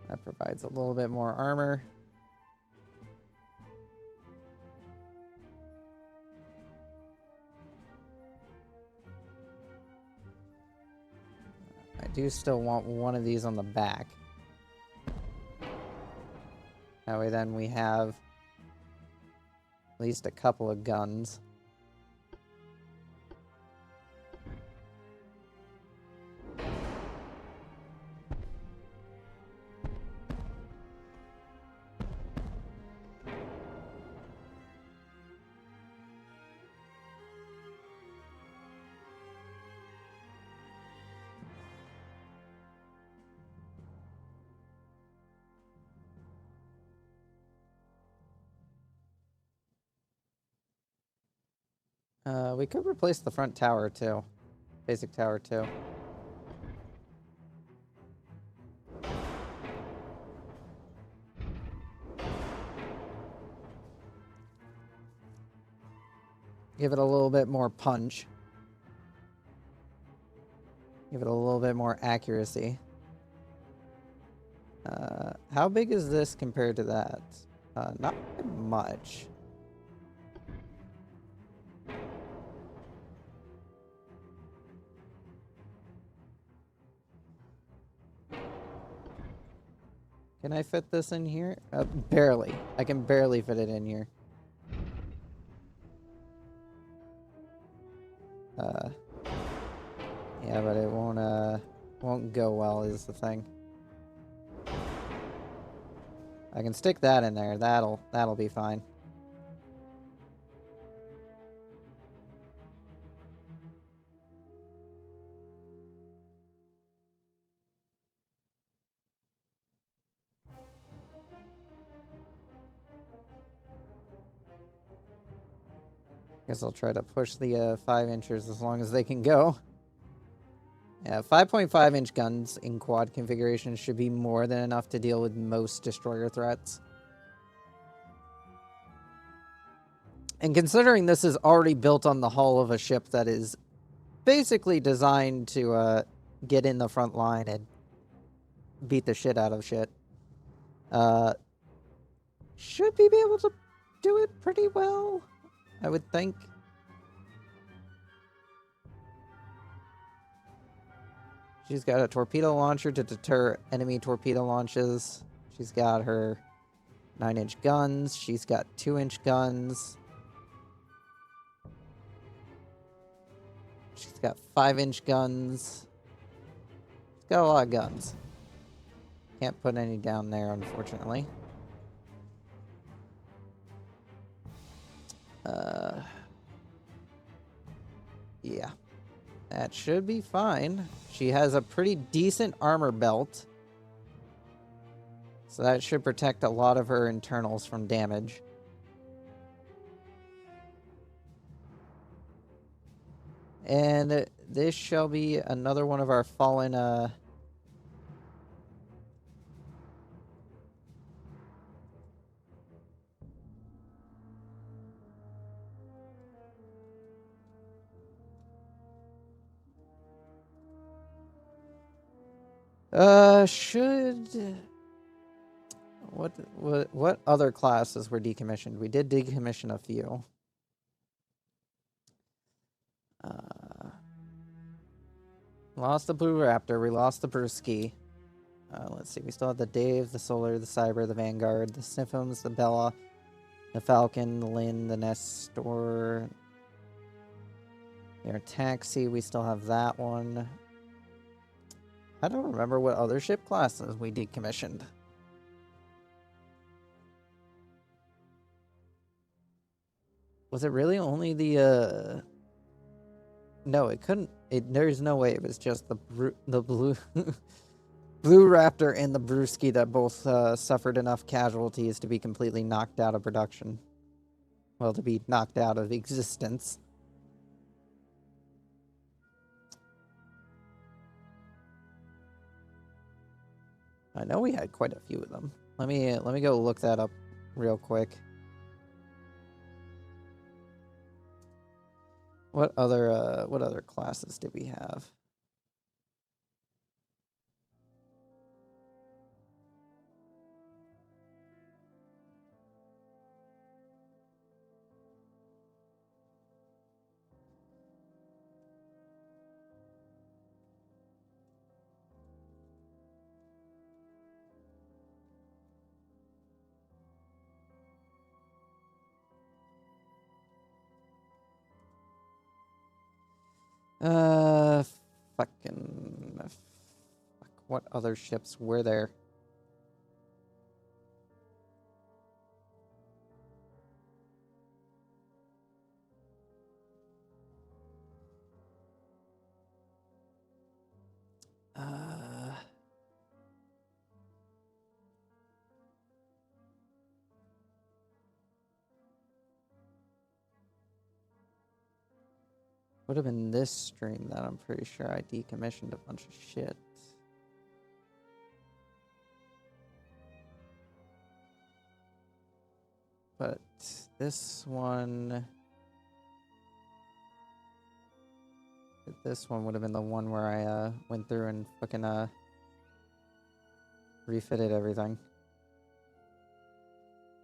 That provides a little bit more armor. I do still want one of these on the back. That way then we have at least a couple of guns. We could replace the front tower too. Basic tower too. Give it a little bit more punch. Give it a little bit more accuracy. How big is this compared to that? Not much. Can I fit this in here? Barely. I can barely fit it in here. Yeah, but it won't go well is the thing. I can stick that in there. That'll be fine. Guess I'll try to push the 5 inches as long as they can go. Yeah, 5.5 inch guns in quad configuration should be more than enough to deal with most destroyer threats. And considering this is already built on the hull of a ship that is basically designed to get in the front line and beat the shit out of shit, should be able to do it pretty well, I would think. She's got a torpedo launcher to deter enemy torpedo launches. She's got her 9-inch guns. She's got 2-inch guns. She's got 5-inch guns. She's got a lot of guns. Can't put any down there, unfortunately. Yeah. That should be fine. She has a pretty decent armor belt. So that should protect a lot of her internals from damage. And this shall be another one of our fallen, what other classes were decommissioned? We did decommission a few. Lost the Blue Raptor. We lost the Brewski. Let's see. We still have the Dave, the Solar, the Cyber, the Vanguard, the Sniffums, the Bella, the Falcon, the Lynn, the Nestor. Their Taxi. We still have that one. I don't remember what other ship classes we decommissioned. Was it really only the, No, it couldn't. There's no way it was just the blue. Blue Raptor and the Brewski that both suffered enough casualties to be completely knocked out of production. Well, to be knocked out of existence. I know we had quite a few of them. Let me go look that up real quick. What other classes did we have? Fucking... Fuck, what other ships were there? Would have been this stream that I'm pretty sure I decommissioned a bunch of shit. But this one would have been the one where I went through and fucking refitted everything.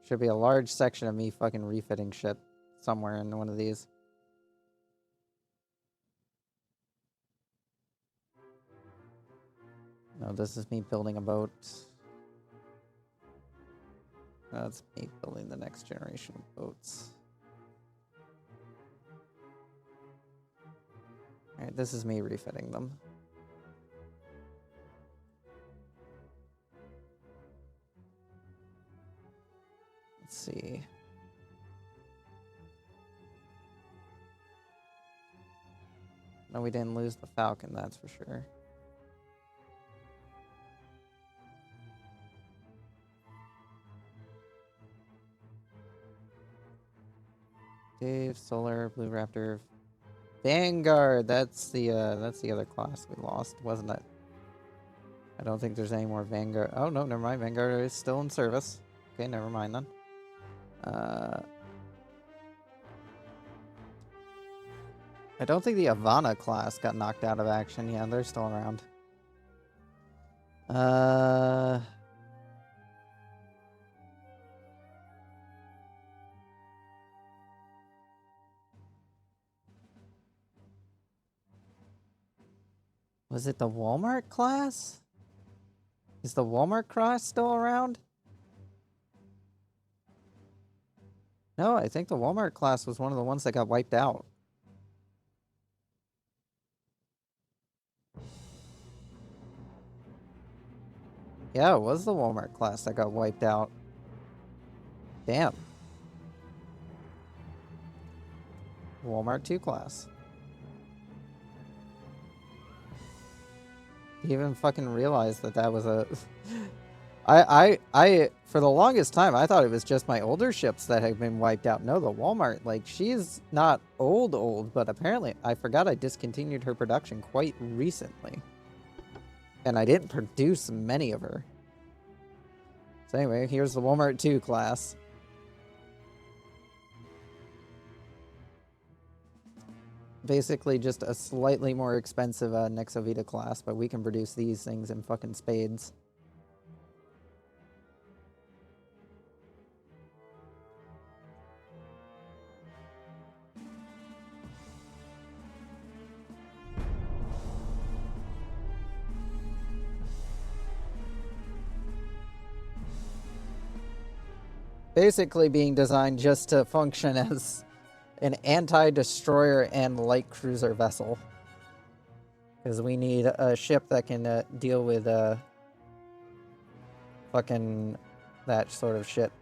Should be a large section of me fucking refitting shit somewhere in one of these. No, this is me building a boat. That's me building the next generation of boats. Alright, this is me refitting them. Let's see. No, we didn't lose the Falcon, that's for sure. Dave, Solar, Blue Raptor, Vanguard. That's the other class we lost, wasn't it? I don't think there's any more Vanguard. Oh no, never mind. Vanguard is still in service. Okay, never mind then. I don't think the Ivana class got knocked out of action. Yeah, they're still around. Was it the Walmart class? Is the Walmart class still around? No, I think the Walmart class was one of the ones that got wiped out. Yeah, it was the Walmart class that got wiped out. Damn. Walmart 2 class. You even fucking realized that was a... I, for the longest time, I thought it was just my older ships that had been wiped out. No, the Walmart, like, she's not old, but apparently, I forgot I discontinued her production quite recently. And I didn't produce many of her. So anyway, here's the Walmart 2 class. Basically just a slightly more expensive Nexovita class, but we can produce these things in fucking spades. Basically being designed just to function as an anti-destroyer and light cruiser vessel. Because we need a ship that can deal with fucking that sort of shit.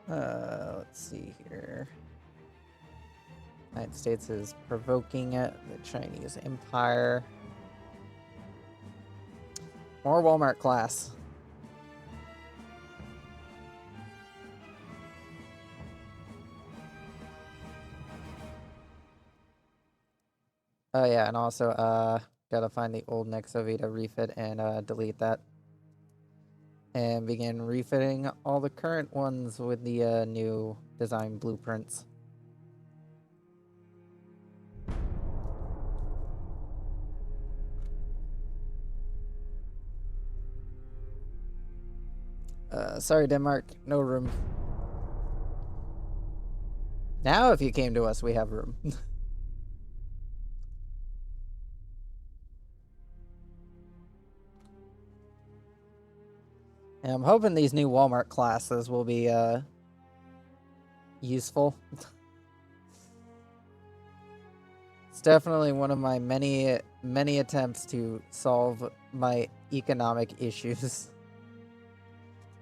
Let's see here. United States is provoking the Chinese Empire. More Walmart class. Oh yeah, and also gotta find the old XII to refit and delete that. And begin refitting all the current ones with the new design blueprints. Sorry, Denmark, no room. Now, if you came to us, we have room. And I'm hoping these new Walmart classes will be useful. It's definitely one of my many attempts to solve my economic issues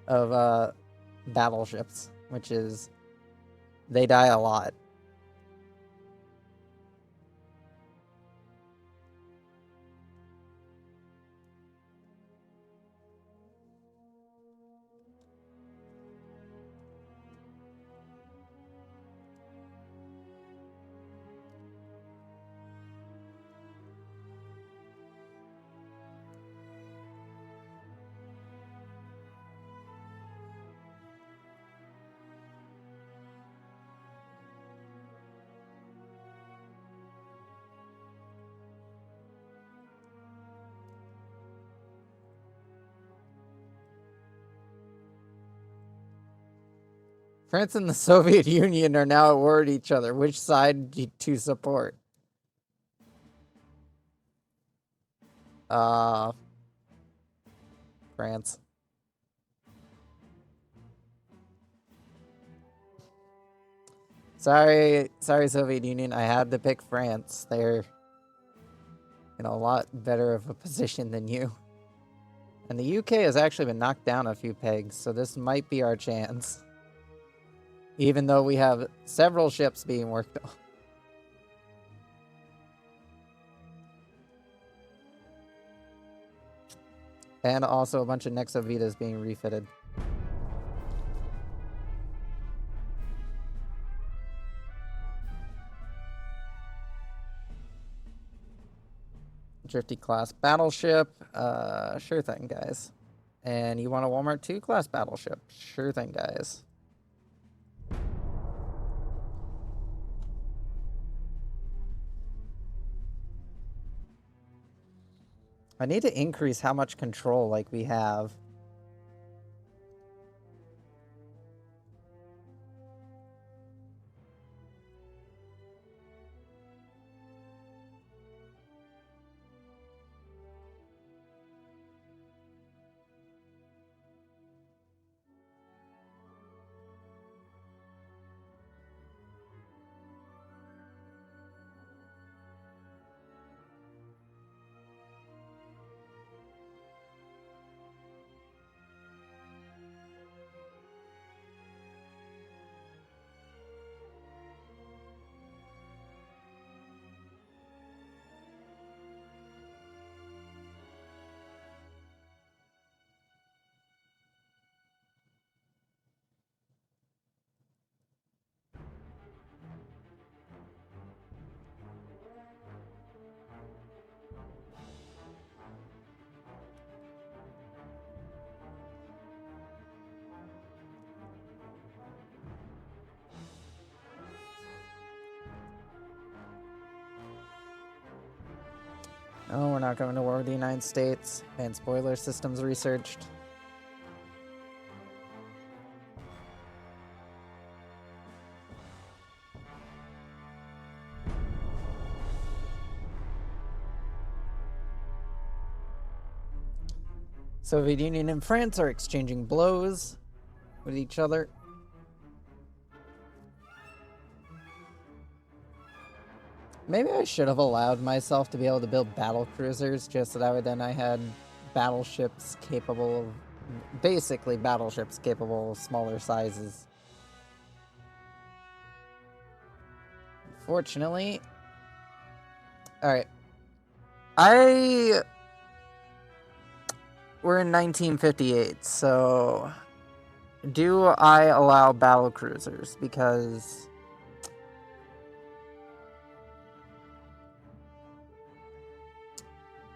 of battleships, which is they die a lot. France and the Soviet Union are now at war with each other. Which side to support? France. Sorry, Soviet Union. I had to pick France. They're in a lot better of a position than you. And the UK has actually been knocked down a few pegs, so this might be our chance. Even though we have several ships being worked on. And also a bunch of Nexovitas being refitted. Drifty class battleship. Sure thing, guys. And you want a Walmart 2 class battleship? Sure thing, guys. I need to increase how much control like we have. No, we're not going to war with the United States. And spoiler systems researched. Soviet Union and France are exchanging blows with each other. Maybe I should have allowed myself to be able to build battle cruisers just so that way then I had battleships capable of, basically battleships capable of smaller sizes. Unfortunately. Alright. We're in 1958, so do I allow battle cruisers? Because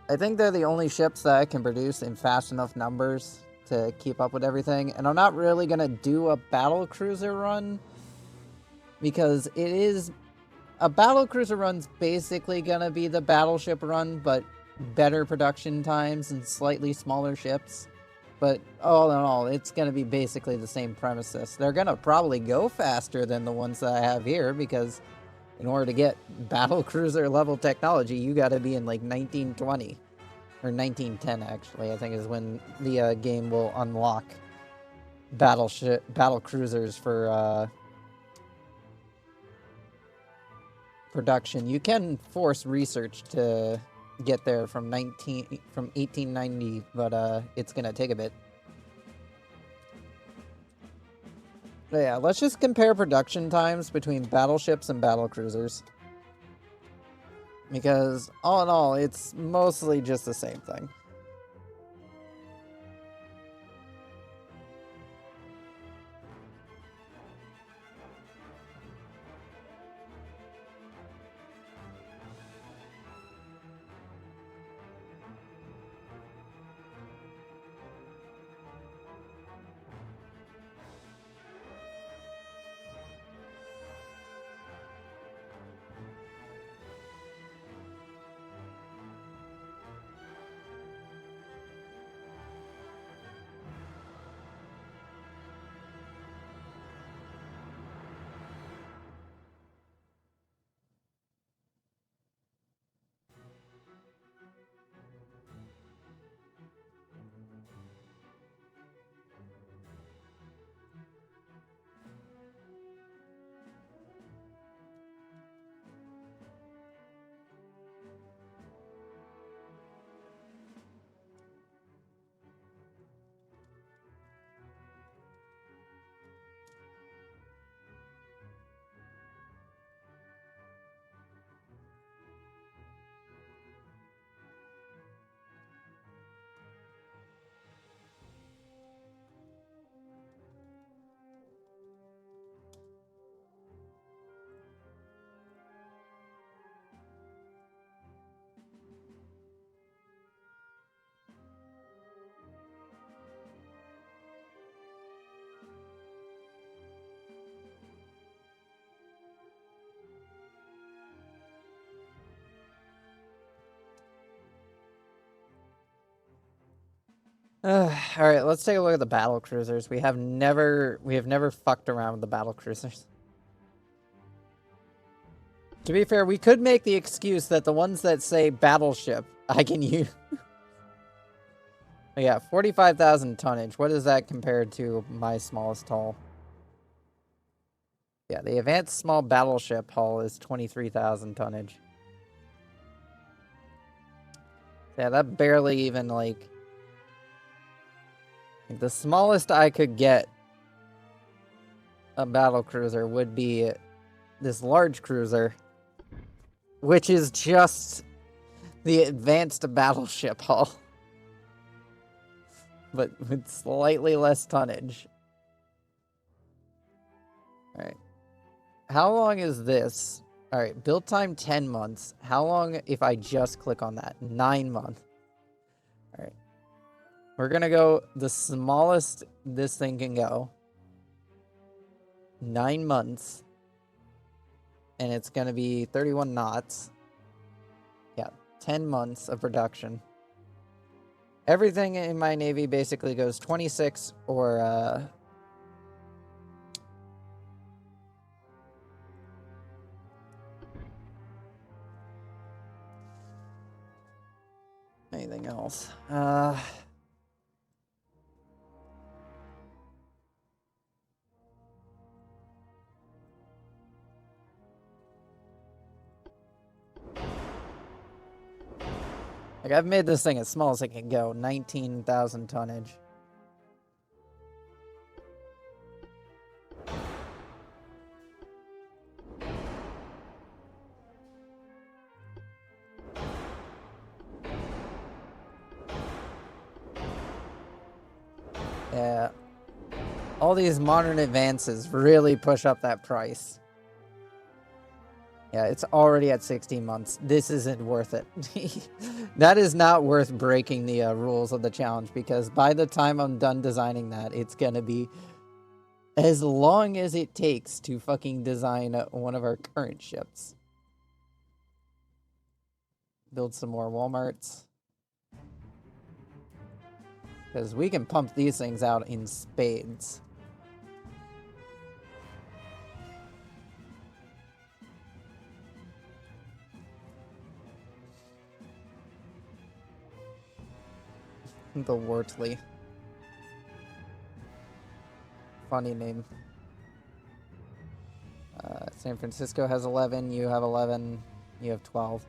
I think they're the only ships that I can produce in fast enough numbers to keep up with everything. And I'm not really going to do a battle cruiser run because a battle cruiser run's basically going to be the battleship run, but better production times and slightly smaller ships. But all in all, it's going to be basically the same premises. They're going to probably go faster than the ones that I have here because in order to get battle cruiser level technology, you got to be in like 1920 or 1910 actually. I think is when the game will unlock battle cruisers for production. You can force research to get there from 1890, but it's gonna take a bit. But yeah, let's just compare production times between battleships and battle cruisers. Because all in all, it's mostly just the same thing. Alright, let's take a look at the battle cruisers. We have never fucked around with the battle cruisers. To be fair, we could make the excuse that the ones that say battleship, I can use. Yeah, 45,000 tonnage. What is that compared to my smallest hull? Yeah, the advanced small battleship hull is 23,000 tonnage. Yeah, that barely even, like, the smallest I could get a battle cruiser would be this large cruiser, which is just the advanced battleship hull, but with slightly less tonnage. Alright. How long is this? Alright, build time 10 months. How long if I just click on that? 9 months. Alright. We're gonna go the smallest this thing can go. 9 months. And it's gonna be 31 knots. Yeah, 10 months of production. Everything in my Navy basically goes 26 or anything else. Like, I've made this thing as small as it can go. 19,000 tonnage. Yeah. All these modern advances really push up that price. Yeah, it's already at 16 months. This isn't worth it. That is not worth breaking the rules of the challenge, because by the time I'm done designing that, it's gonna be as long as it takes to fucking design one of our current ships. Build some more Walmarts. Because we can pump these things out in spades. The Wortley. Funny name. San Francisco has 11, you have 11, you have 12.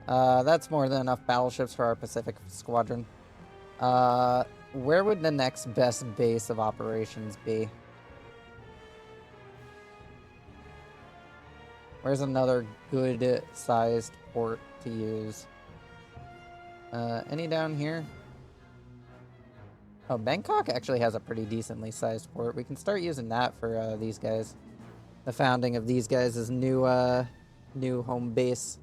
That's more than enough battleships for our Pacific Squadron. Where would the next best base of operations be? Where's another good-sized port to use? Any down here? Oh, Bangkok actually has a pretty decently sized port. We can start using that for these guys. The founding of these guys' new home base.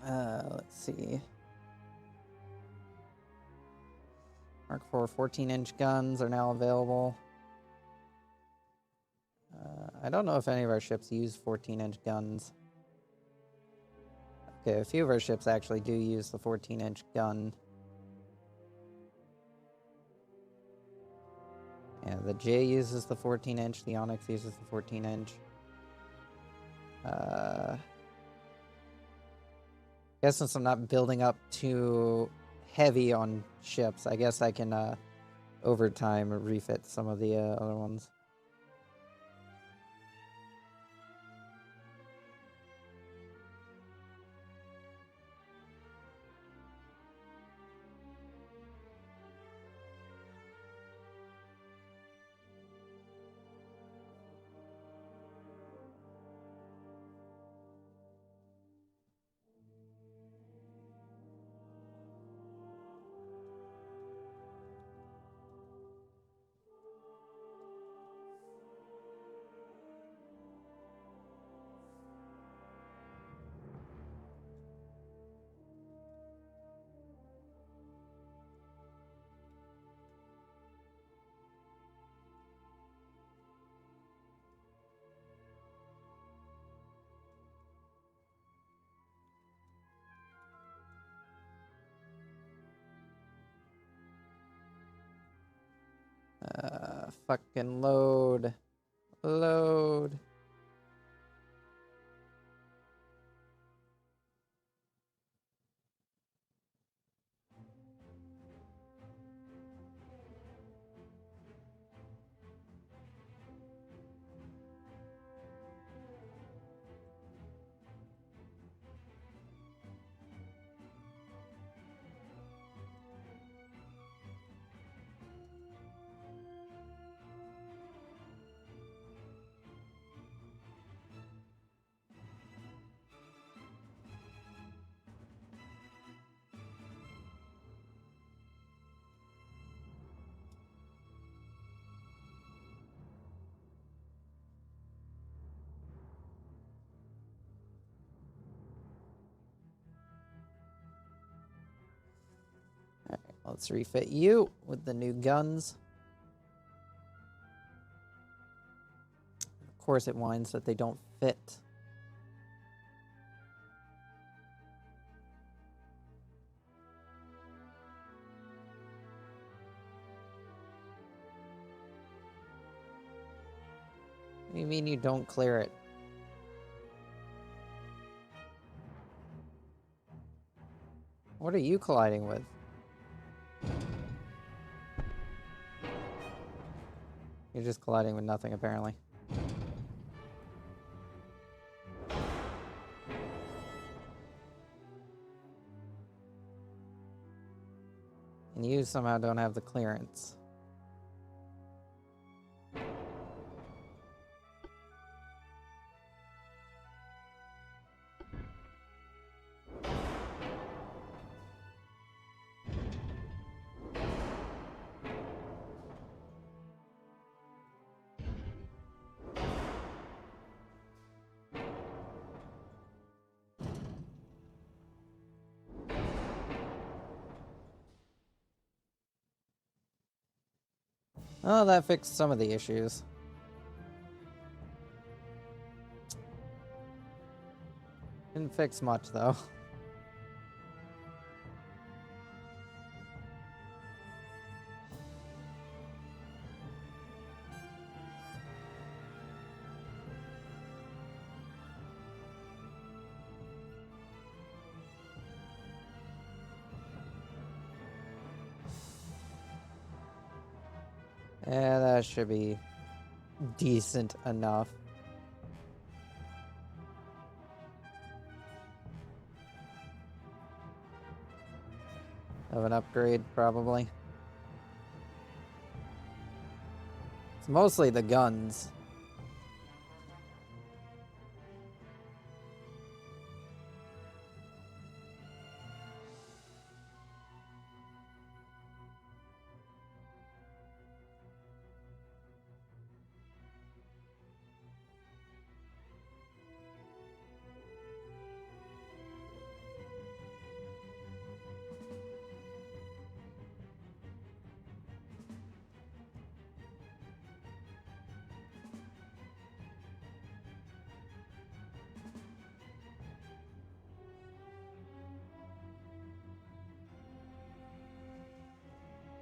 Let's see. Mark IV 14-inch guns are now available. I don't know if any of our ships use 14-inch guns. Okay, a few of our ships actually do use the 14-inch gun. Yeah, the J uses the 14-inch, the Onyx uses the 14-inch. Guess since I'm not building up too heavy on ships, I guess I can, over time, refit some of the other ones. Fucking load. Load. Alright, let's refit you with the new guns. Of course it whines that they don't fit. What do you mean you don't clear it? What are you colliding with? You're just colliding with nothing, apparently. And you somehow don't have the clearance. Oh, that fixed some of the issues. Didn't fix much, though. Yeah, that should be decent enough. Of an upgrade, probably. It's mostly the guns.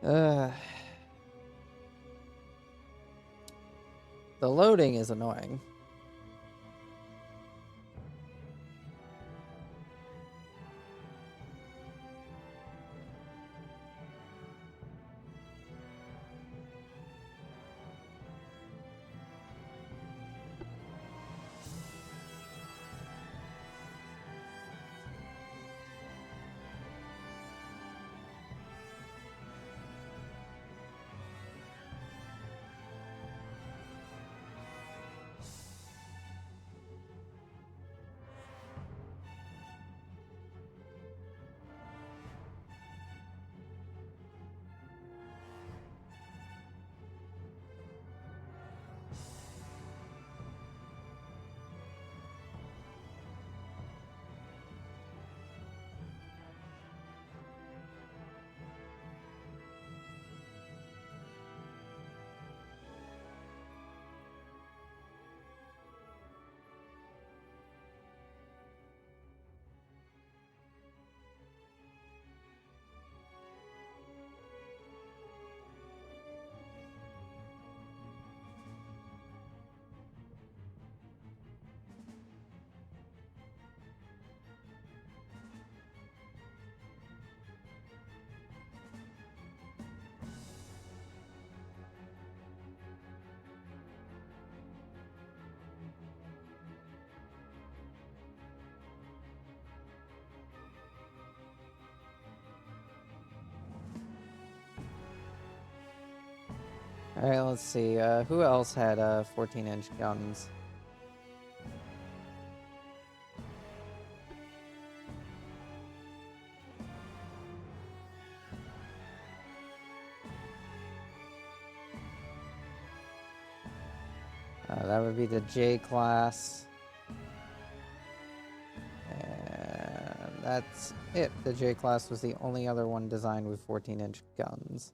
Uh, the loading is annoying. Alright, let's see. Who else had 14-inch guns? That would be the J class. And that's it. The J class was the only other one designed with 14-inch guns.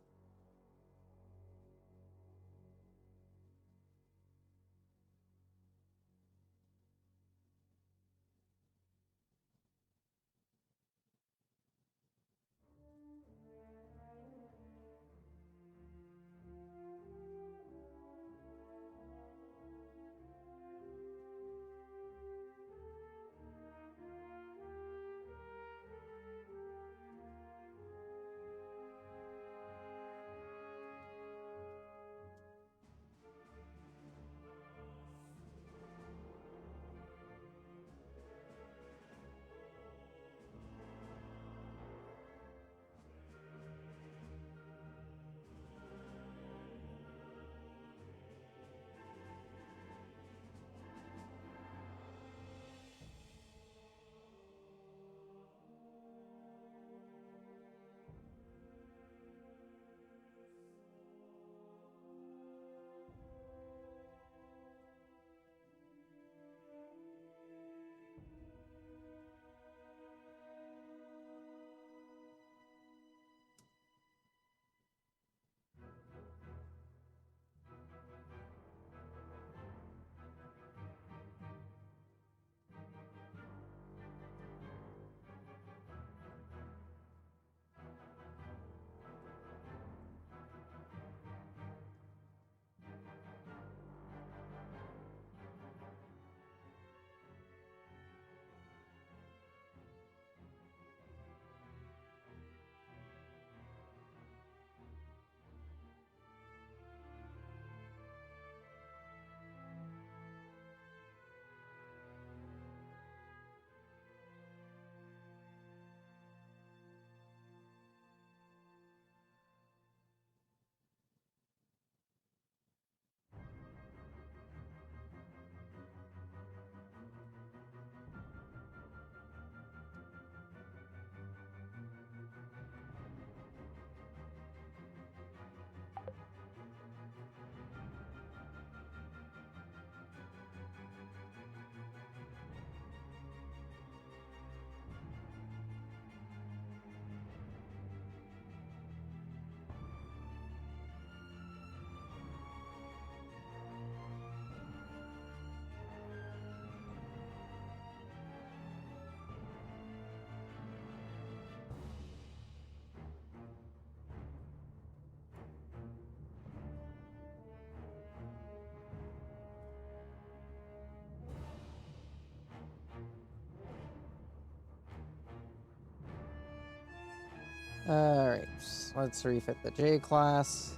Alright, let's refit the J class.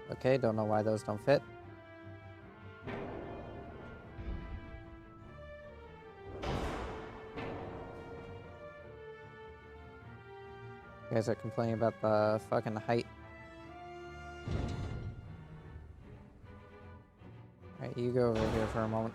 Okay, don't know why those don't fit. You guys are complaining about the fucking height. Alright, you go over here for a moment.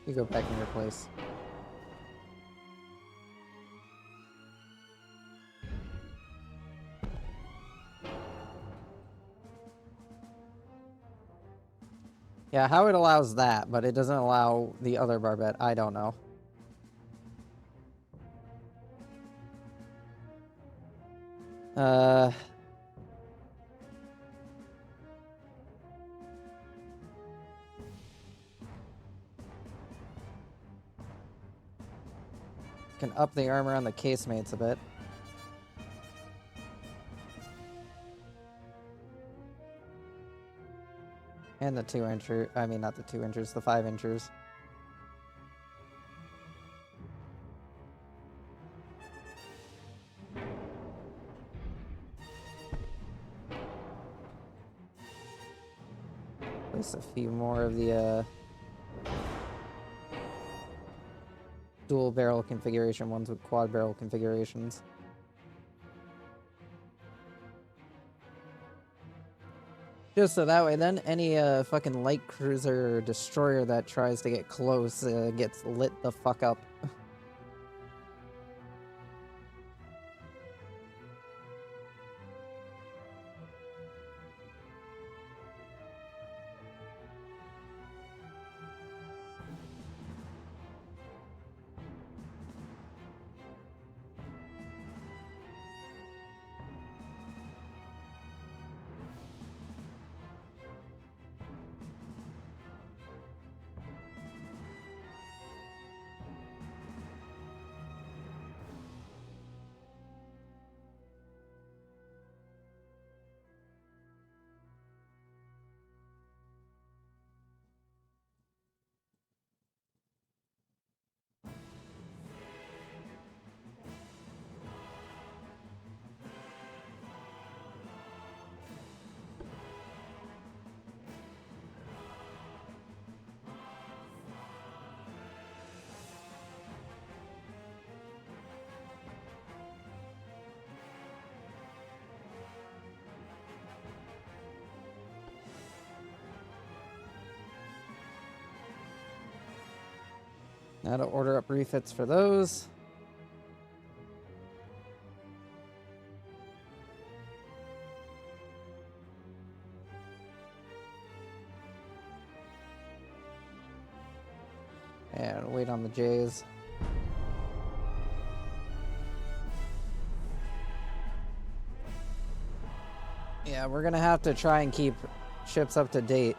You go back in your place. Yeah, how it allows that, but it doesn't allow the other barbette, I don't know. Can up the armor on the casemates a bit. And the 2-incher, I mean not the 2-inchers, the 5-inchers. Place a few more of the dual barrel configuration ones with quad barrel configurations. Just so that way, then any fucking light cruiser or destroyer that tries to get close gets lit the fuck up. Now to order up refits for those. And wait on the J's. Yeah, we're gonna have to try and keep ships up to date.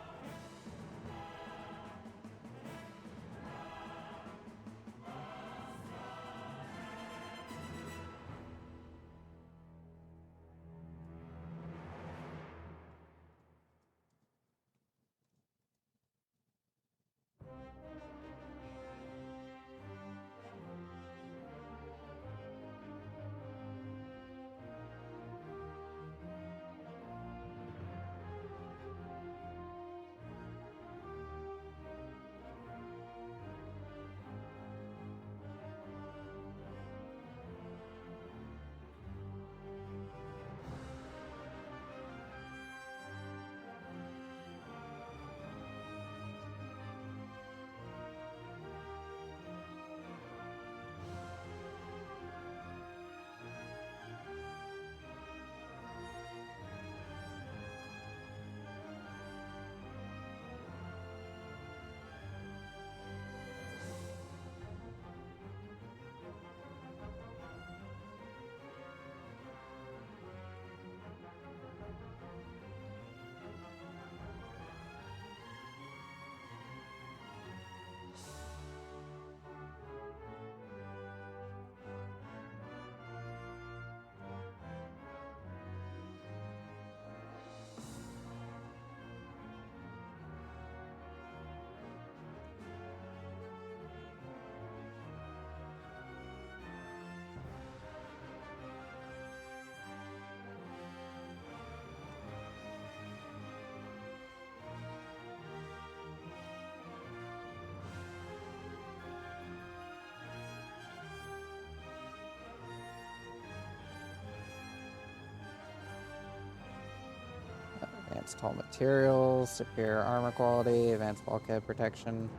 Advanced hull materials, superior armor quality, advanced bulkhead protection.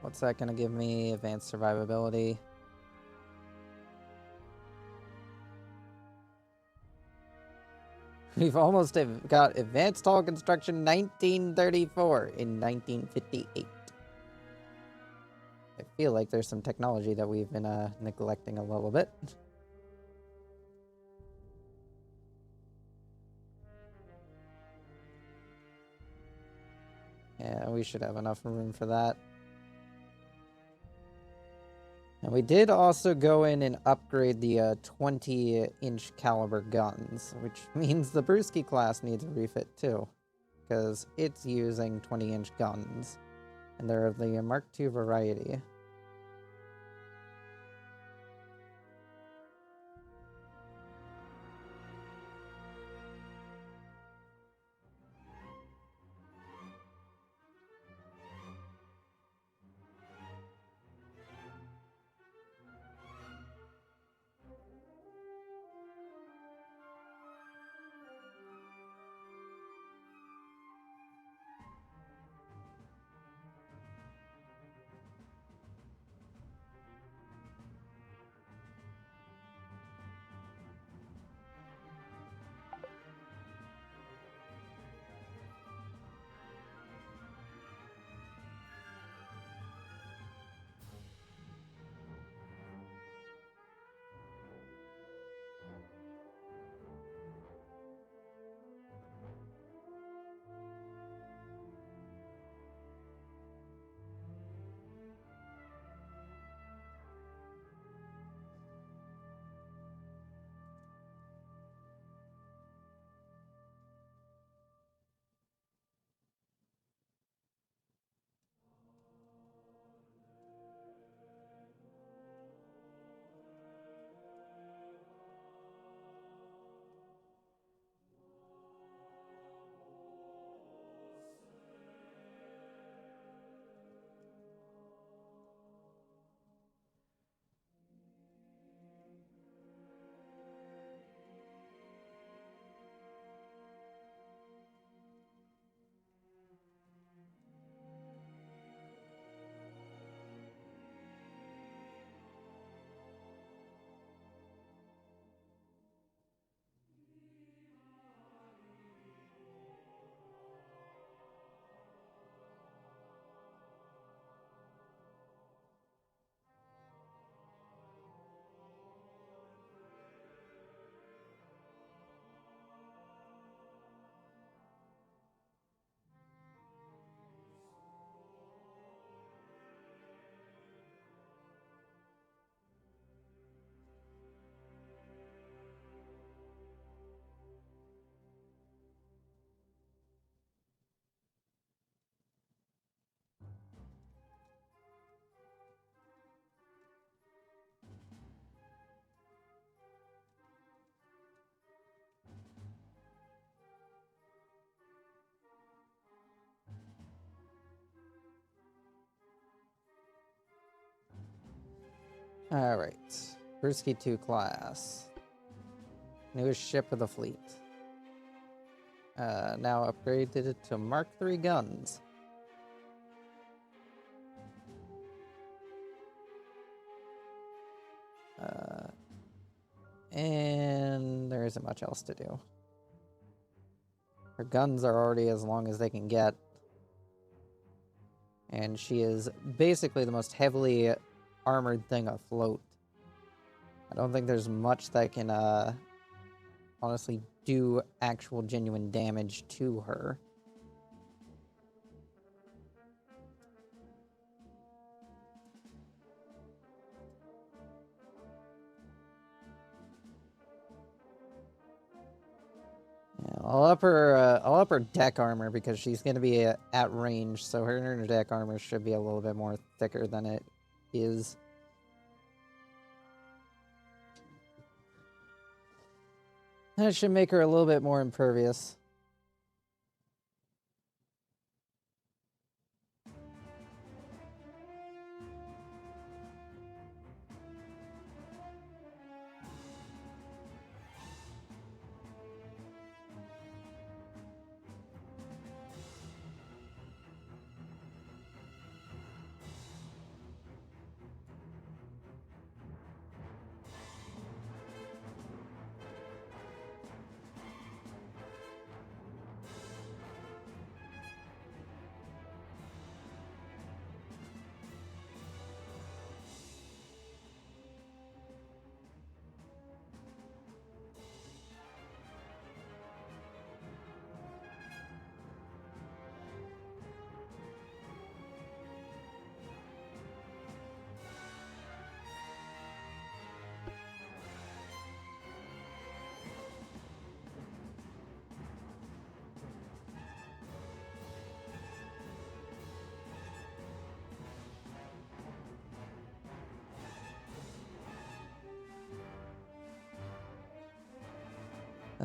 What's that going to give me? Advanced survivability. We've almost got advanced hull construction 1934 in 1958. I feel like there's some technology that we've been neglecting a little bit. Yeah, we should have enough room for that. And we did also go in and upgrade the 20-inch caliber guns, which means the Brewski class needs a refit too, because it's using 20-inch guns, and they're of the Mark II variety. Alright. Brewski 2 class. Newest ship of the fleet. Now upgraded to Mark III guns. And there isn't much else to do. Her guns are already as long as they can get. And she is basically the most heavily armored thing afloat. I don't think there's much that can honestly do actual genuine damage to her. Yeah, I'll up her deck armor because she's going to be at range, so her deck armor should be a little bit more thicker than it is. That should make her a little bit more impervious.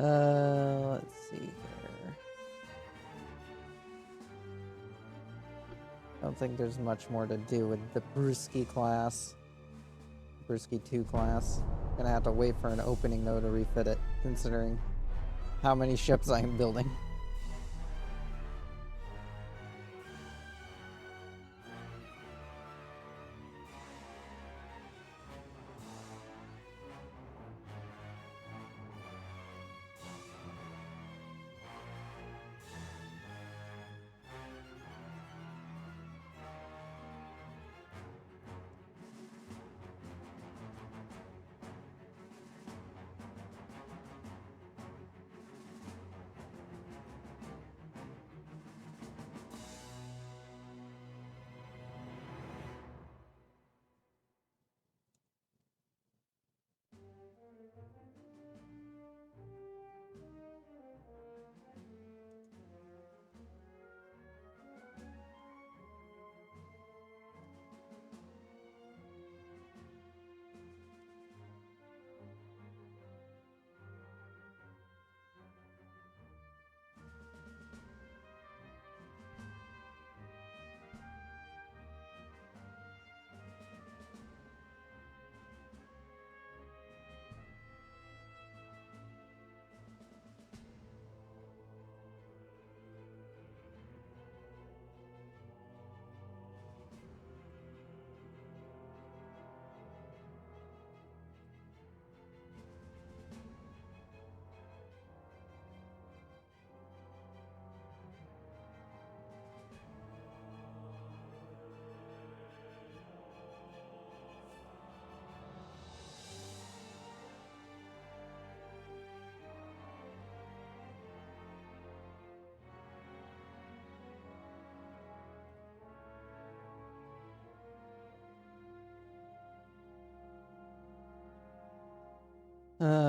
Let's see here. I don't think there's much more to do with the Brewski class. Brewski 2 class. Gonna have to wait for an opening though to refit it, considering how many ships I am building.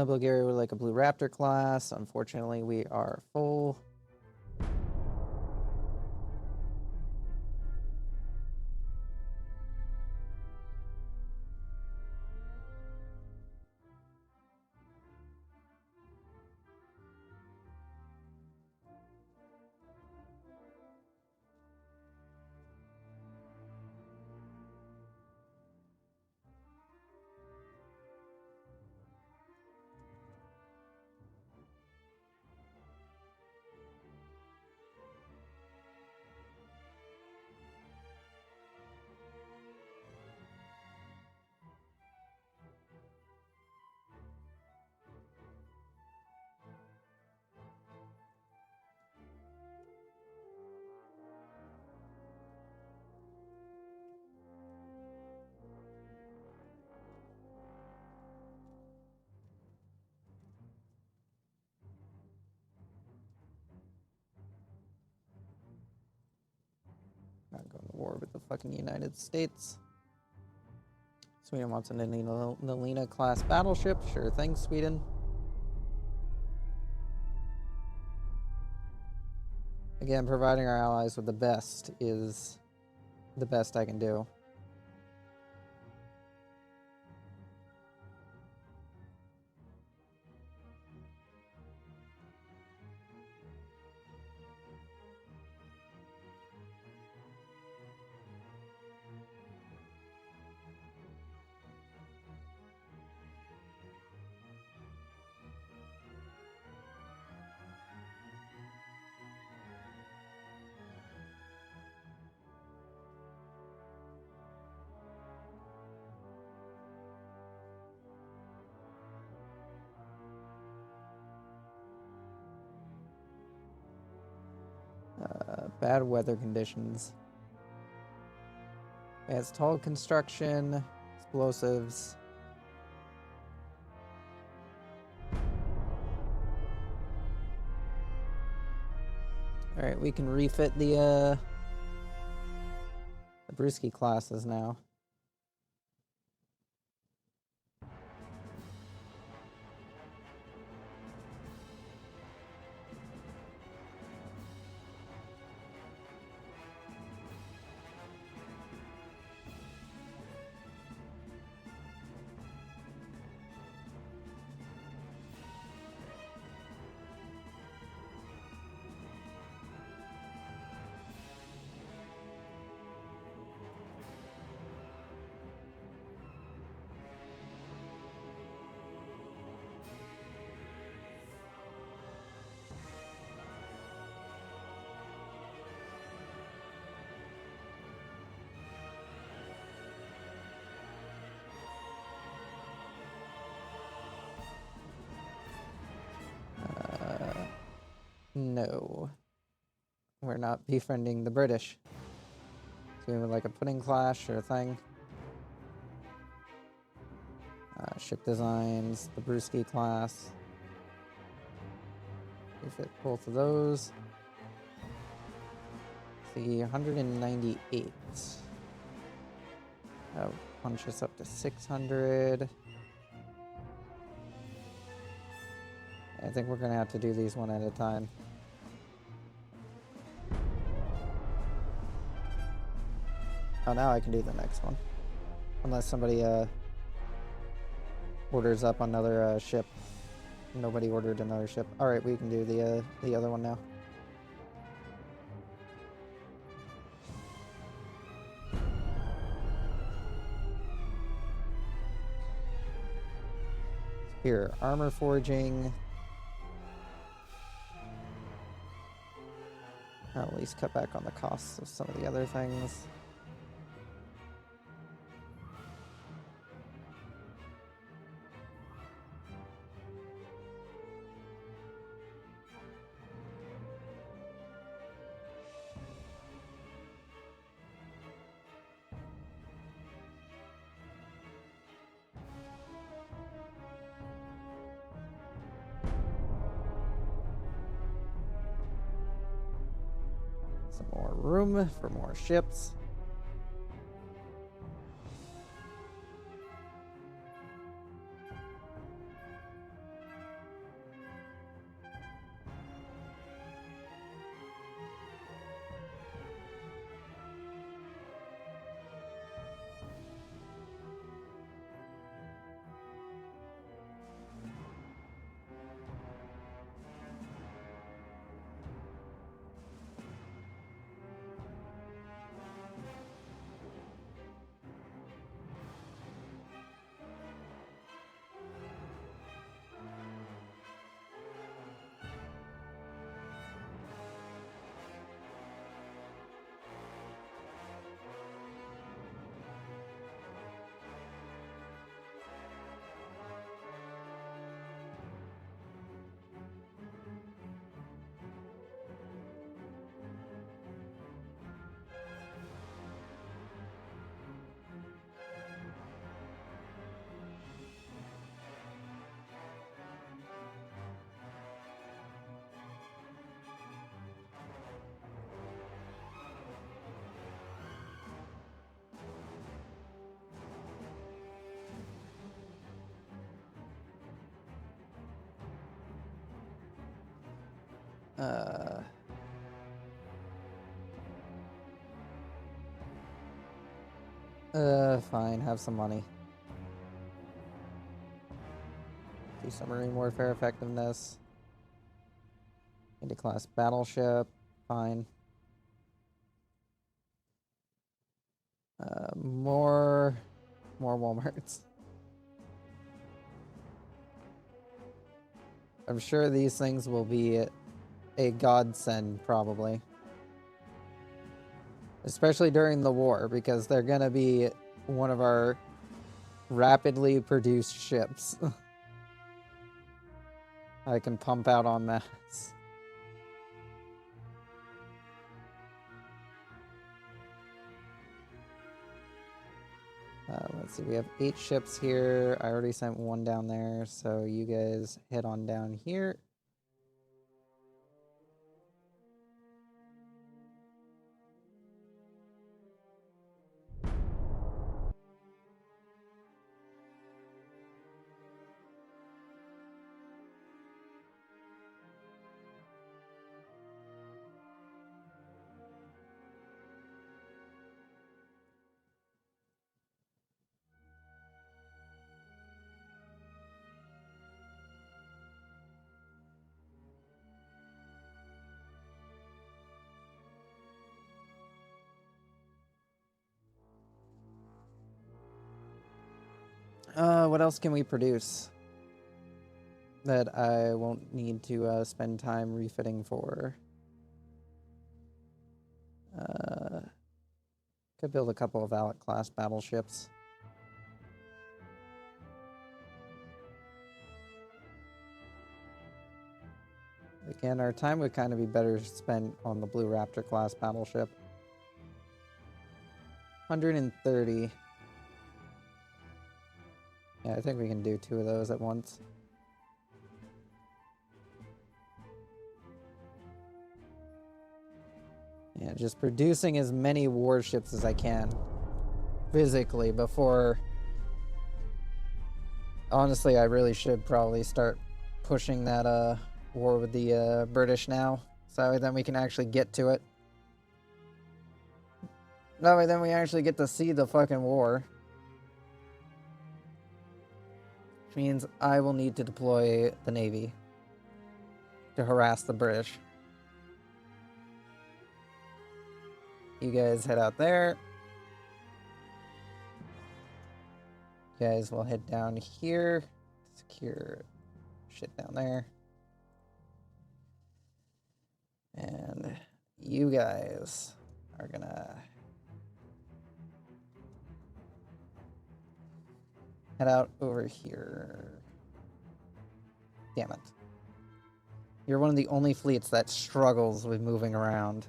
Bulgaria would like a Blue Raptor class. Unfortunately, we are full. Not going to war with the fucking United States. Sweden wants an Nalina class battleship. Sure thing, Sweden. Again, providing our allies with the best is the best I can do. Bad weather conditions. It has tall construction, explosives. All right, we can refit the Brewski classes now. No. We're not befriending the British. So we would like a pudding clash or a thing. Ship designs, the Brewski class. We fit both of those. See, 198. That'll punch us up to 600. I think we're gonna have to do these one at a time. Oh, now I can do the next one. Unless somebody orders up another ship. Nobody ordered another ship. Alright, we can do the other one now. Here, armor forging. I'll at least cut back on the costs of some of the other things. Some more room for more ships. Fine, have some money. Do some marine warfare effectiveness. Into class battleship, fine. More Walmarts. I'm sure these things will be a godsend, probably. Especially during the war, because they're gonna be one of our rapidly produced ships. I can pump out en masse. Let's see, we have 8 ships here. I already sent one down there, so you guys head on down here. What else can we produce that I won't need to spend time refitting for? Could build a couple of Valet-class battleships. We And our time would kind of be better spent on the Blue Raptor class battleship. 130. Yeah, I think we can do 2 of those at once. Yeah, just producing as many warships as I can physically before... Honestly, I really should probably start pushing that war with the British now, so then we can actually get to it. That way then we actually get to see the fucking war. Which means I will need to deploy the Navy to harass the British. You guys head out there. You guys will head down here. Secure shit down there. And you guys are gonna head out over here. Damn it. You're one of the only fleets that struggles with moving around.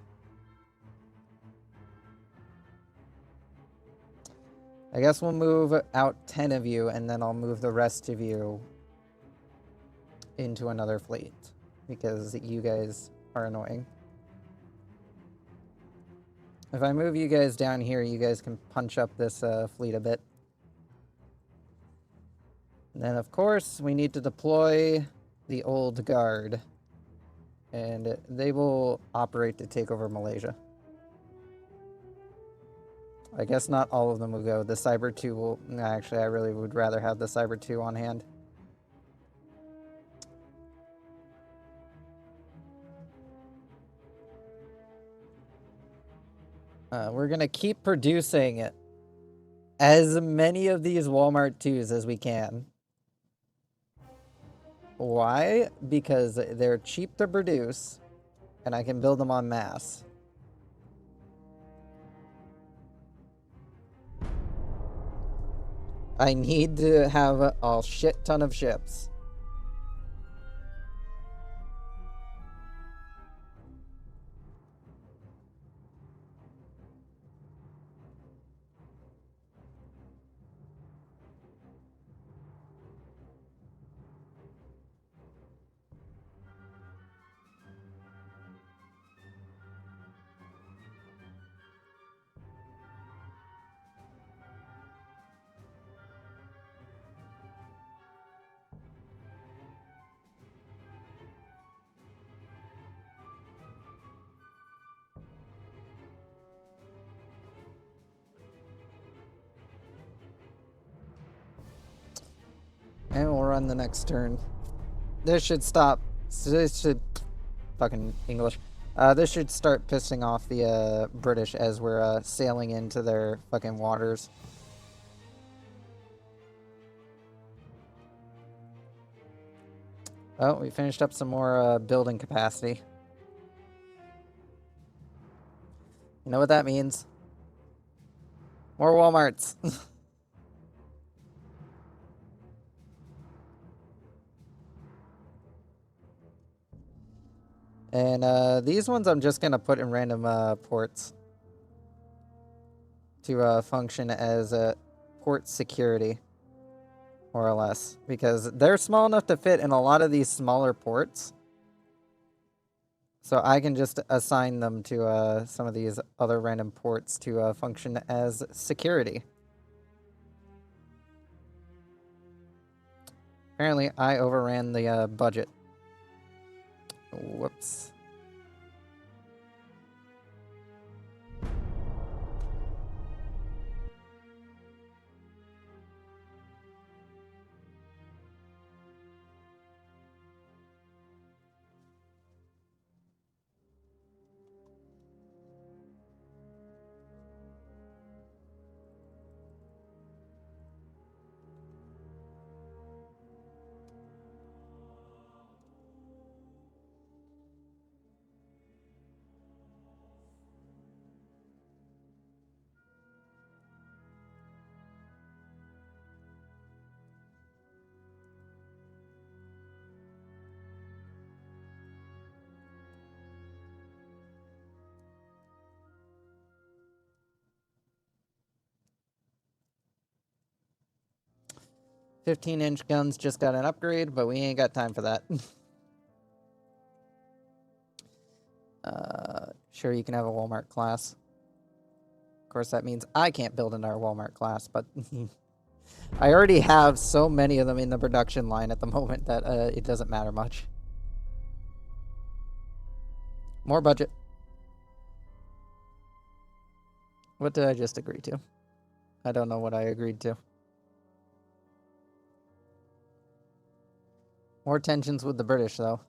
I guess we'll move out 10 of you, and then I'll move the rest of you into another fleet, because you guys are annoying. If I move you guys down here, you guys can punch up this fleet a bit. And then, of course, we need to deploy the Old Guard, and they will operate to take over Malaysia. I guess not all of them will go. The Cyber 2 will... Actually, I really would rather have the Cyber 2 on hand. We're going to keep producing as many of these Walmart 2s as we can. Why? Because they're cheap to produce, and I can build them en masse. I need to have a shit ton of ships. And we'll run the next turn. This should stop. This should... Fucking English. This should start pissing off the British as we're sailing into their fucking waters. Oh, we finished up some more building capacity. You know what that means? More Walmarts. And these ones I'm just gonna put in random ports to function as port security, more or less, because they're small enough to fit in a lot of these smaller ports. So I can just assign them to some of these other random ports to function as security. Apparently, I overran the budget. Whoops. 15-inch guns just got an upgrade, but we ain't got time for that. Sure, you can have a Walmart class. Of course, that means I can't build another Walmart class, but I already have so many of them in the production line at the moment that it doesn't matter much. More budget. What did I just agree to? I don't know what I agreed to. More tensions with the British, though.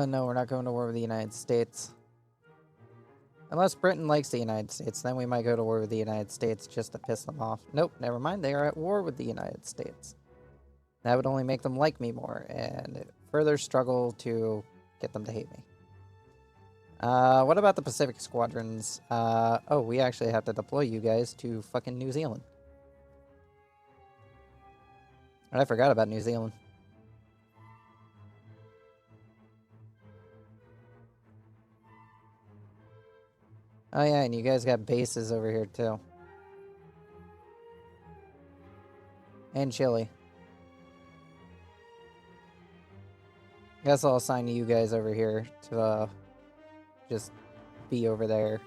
No, we're not going to war with the United States. Unless Britain likes the United States, then we might go to war with the United States just to piss them off. Nope, never mind, they are at war with the United States. That would only make them like me more, and further struggle to get them to hate me. What about the Pacific Squadrons? Oh, we actually have to deploy you guys to fucking New Zealand. I forgot about New Zealand. Oh yeah, and you guys got bases over here too. And Chile. Guess I'll assign you guys over here to just be over there.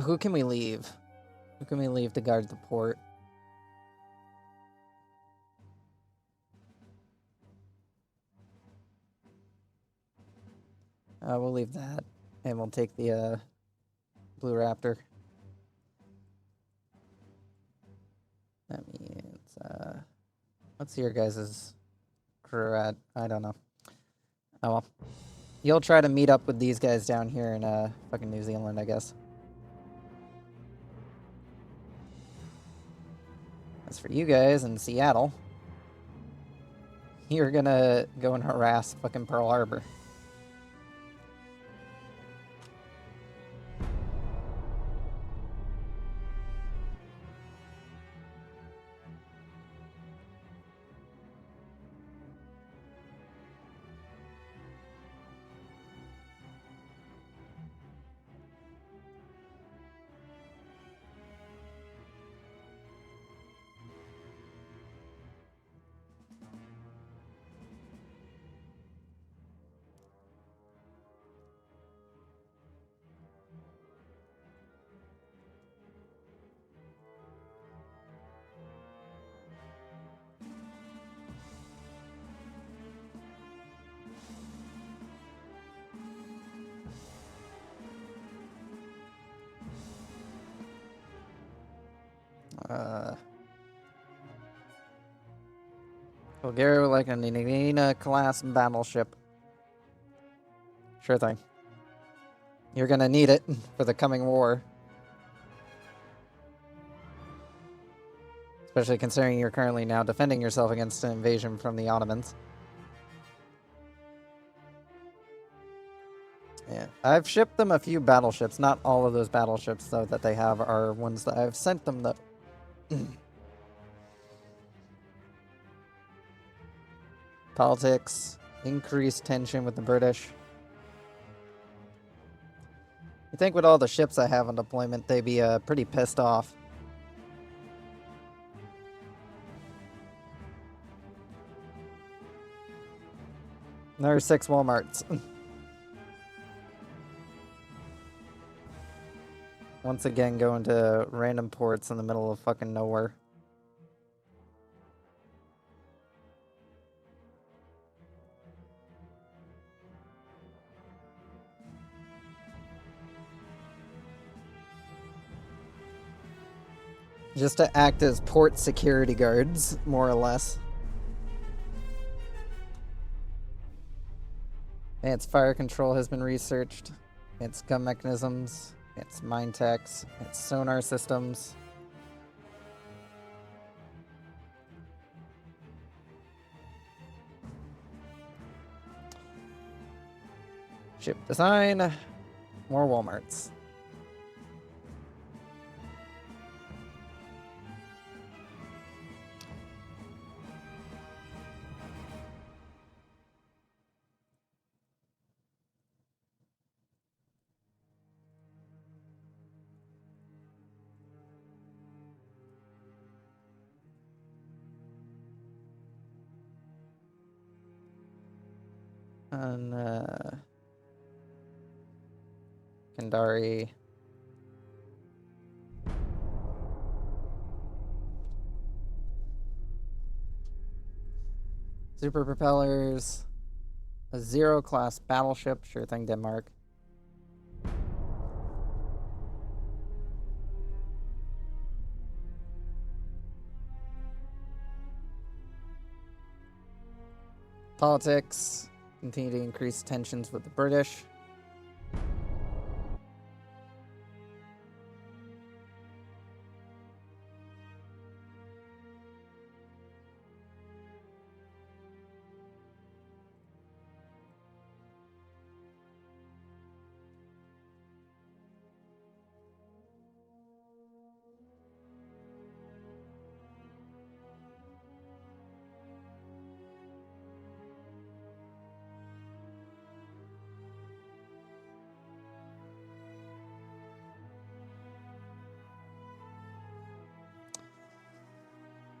Who can we leave? Who can we leave to guard the port? We'll leave that, and we'll take the Blue Raptor. That means, what's your guys' crew at? I don't know. Oh well. You'll try to meet up with these guys down here in fucking New Zealand, I guess. As for you guys in Seattle, you're gonna go and harass fucking Pearl Harbor. Bulgaria would like a Nina class battleship. Sure thing. You're gonna need it for the coming war. Especially considering you're currently now defending yourself against an invasion from the Ottomans. Yeah, I've shipped them a few battleships. Not all of those battleships, though, that they have are ones that I've sent them, though. Politics, increased tension with the British. You think with all the ships I have on deployment, they'd be pretty pissed off. There are 6 Walmarts. Once again, going to random ports in the middle of fucking nowhere. Just to act as port security guards, more or less. Its fire control has been researched. Its gun mechanisms. Its mine techs. Its sonar systems. Ship design. More Walmarts. And Kandari. Super propellers. A Zero class battleship. Sure thing, Denmark. Politics. Continue to increase tensions with the British.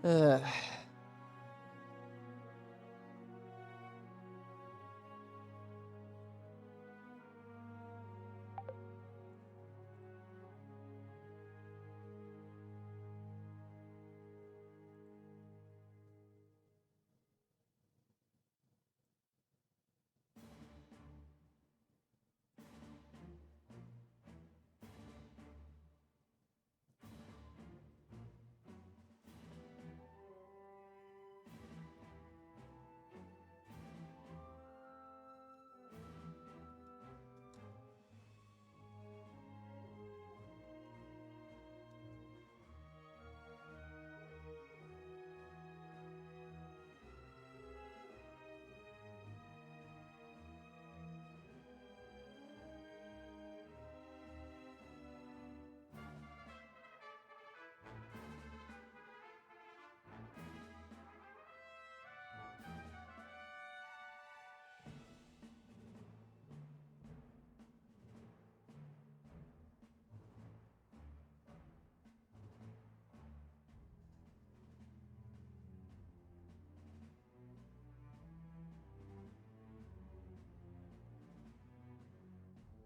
Ugh.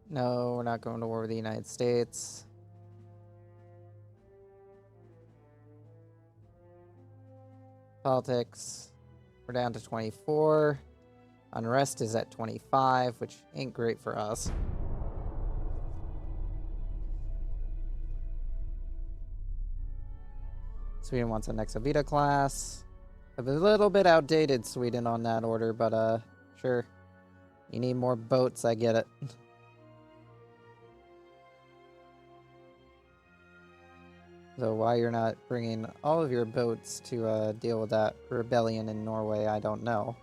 No, we're not going to war with the United States. Politics. We're down to 24. Unrest is at 25, which ain't great for us. Sweden wants an XII class. A little bit outdated, Sweden, on that order, but sure. You need more boats, I get it. So why you're not bringing all of your boats to deal with that rebellion in Norway, I don't know.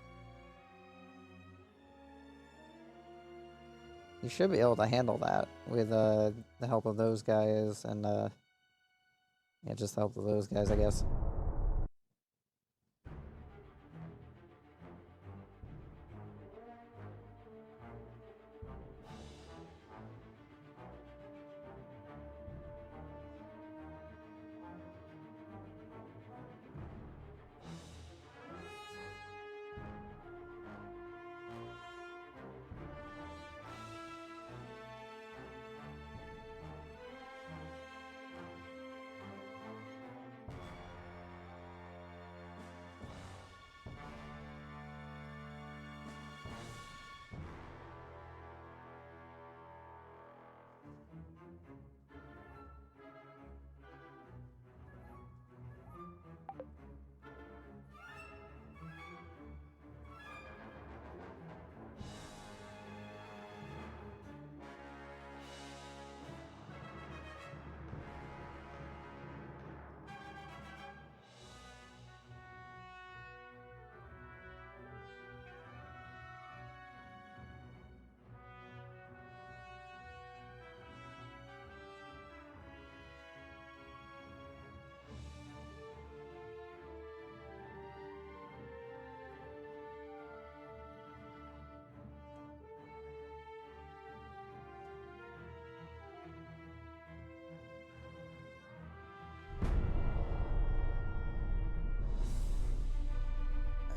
You should be able to handle that with the help of those guys and yeah, just the help of those guys, I guess.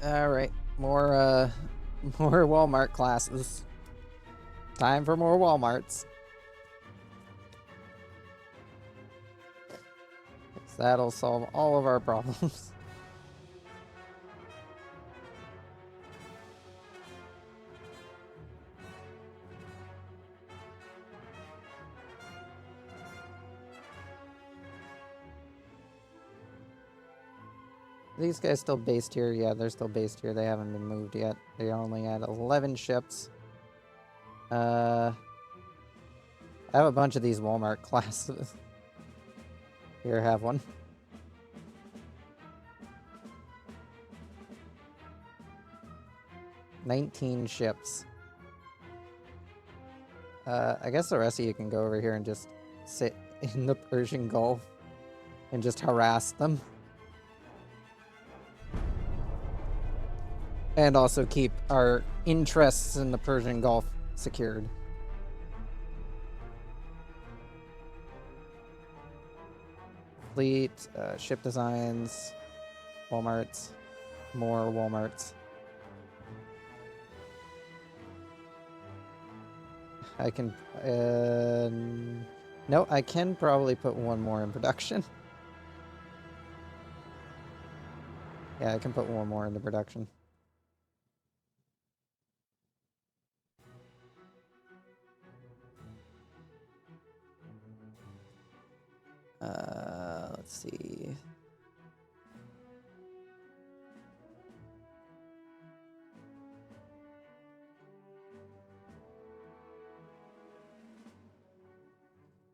Alright, more, more Walmart classes. Time for more Walmarts. That'll solve all of our problems. These guys still based here? Yeah, they're still based here. They haven't been moved yet. They only had 11 ships. I have a bunch of these Walmart classes. Here, have one. $19 ships. I guess the rest of you can go over here and just sit in the Persian Gulf and just harass them. And also keep our interests in the Persian Gulf secured. Fleet, ship designs, Walmarts, more Walmarts. I can, no, I can probably put one more in production. Yeah, I can put one more into production. Let's see.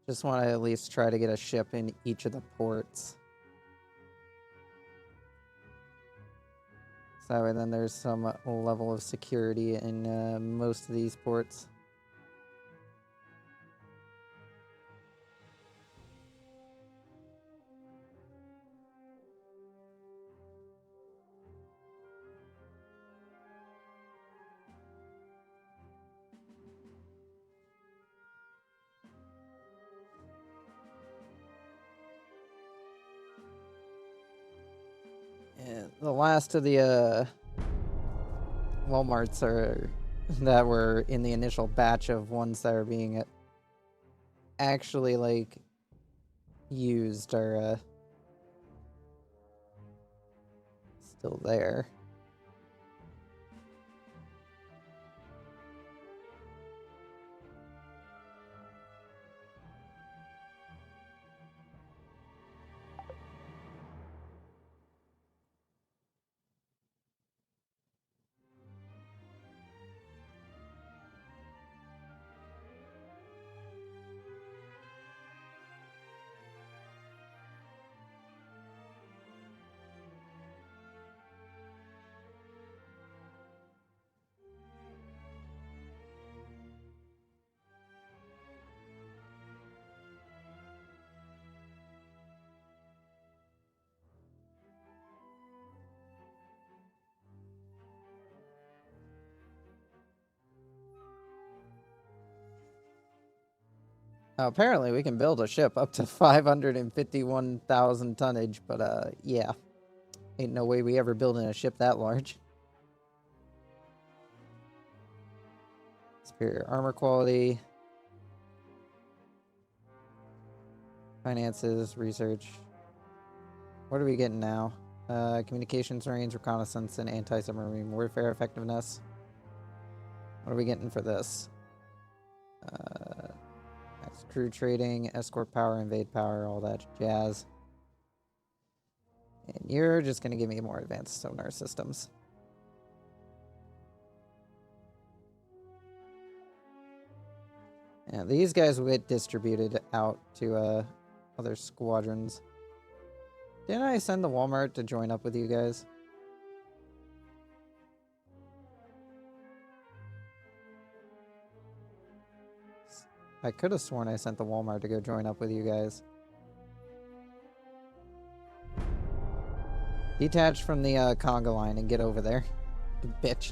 Just want to at least try to get a ship in each of the ports. So then there's some level of security in most of these ports. And the last of the Walmarts are that were in the initial batch of ones that are being actually like used are still there. Now, apparently we can build a ship up to 551,000 tonnage, but yeah. Ain't no way we ever building a ship that large. Superior armor quality. Finances, research. What are we getting now? Communications range, reconnaissance, and anti-submarine warfare effectiveness. What are we getting for this? Max crew trading, escort power, invade power, all that jazz. And you're just going to give me more advanced sonar systems. Yeah, these guys will get distributed out to other squadrons. Didn't I send the Walmart to join up with you guys? I could have sworn I sent the Walmart to go join up with you guys. Detach from the conga line and get over there. You bitch.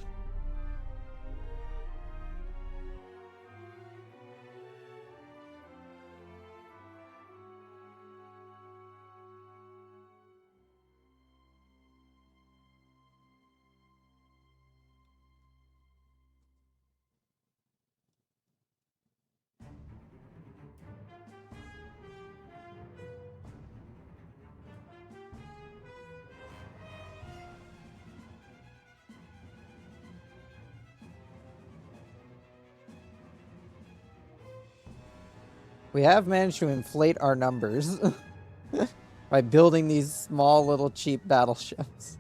We have managed to inflate our numbers by building these small little cheap battleships.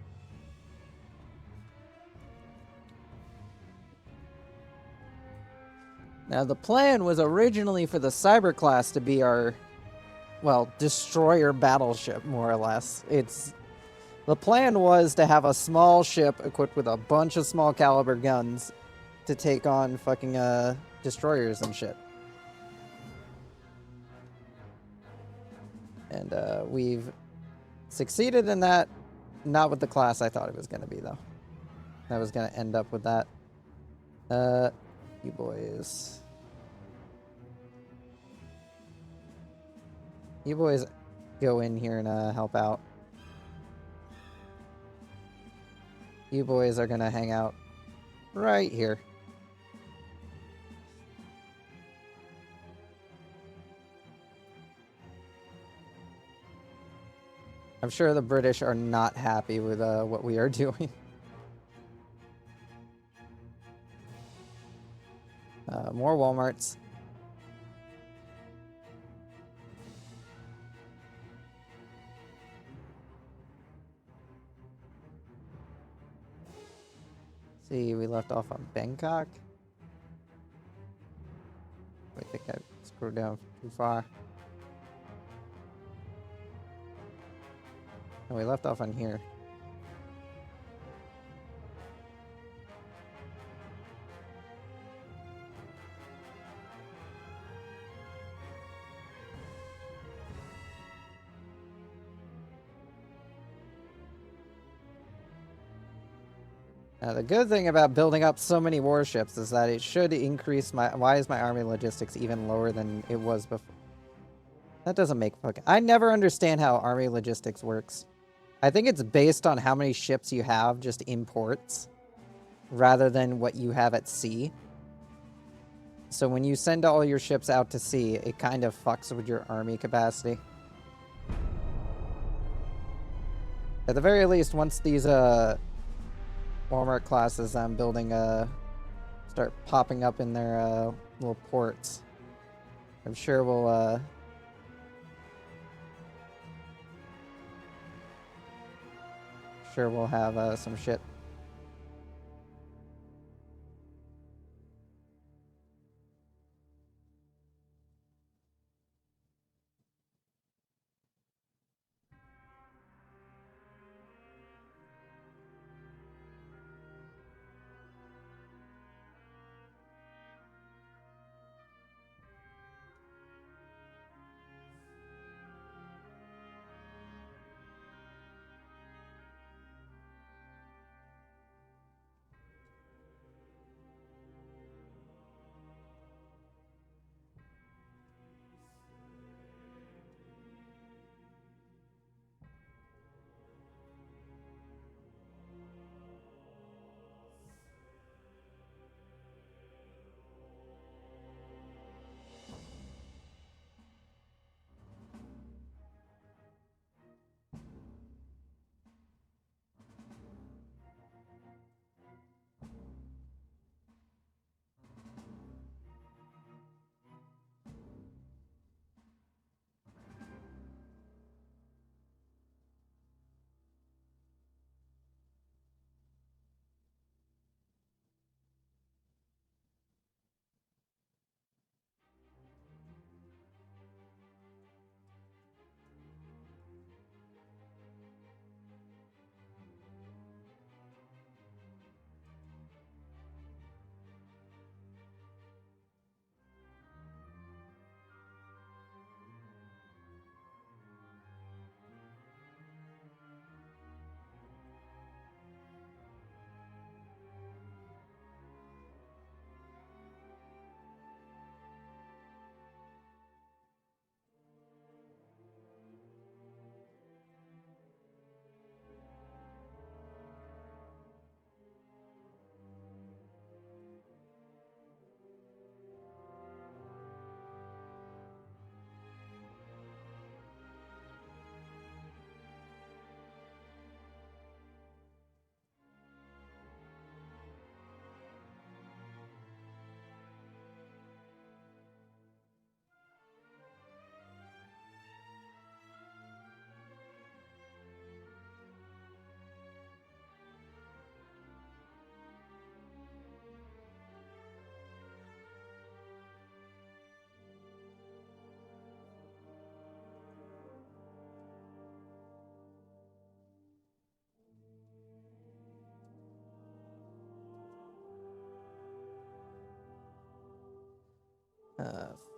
Now, the plan was originally for the Cyber class to be our, well, destroyer battleship, more or less. The plan was to have a small ship equipped with a bunch of small caliber guns to take on fucking destroyers and shit. And we've succeeded in that. Not with the class I thought it was going to be, though. I was going to end up with that. You boys. You boys go in here and help out. You boys are going to hang out right here. I'm sure the British are not happy with what we are doing. More Walmarts. See, we left off on Bangkok. I think I screwed down too far. And we left off on here. Now, the good thing about building up so many warships is that it should increase my... Why is my army logistics even lower than it was before? That doesn't make fucking... I never understand how army logistics works. I think it's based on how many ships you have, just imports, rather than what you have at sea. So when you send all your ships out to sea, it kind of fucks with your army capacity. At the very least, once these Walmart classes I'm building start popping up in their little ports, I'm sure we'll have some shit.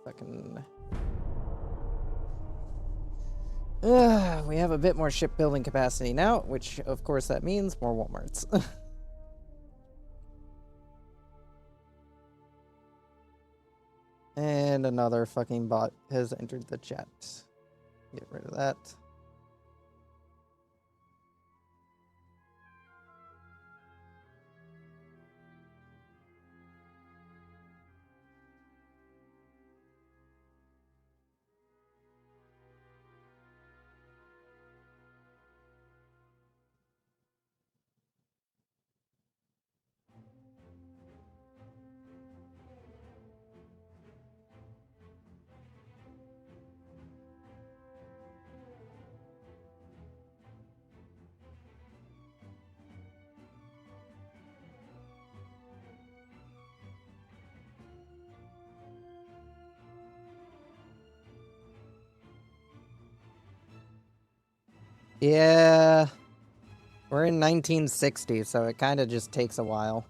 Fucking... we have a bit more shipbuilding capacity now, which, of course, that means more Walmarts. And another fucking bot has entered the chat. Get rid of that. Yeah, we're in 1960, so it kind of just takes a while.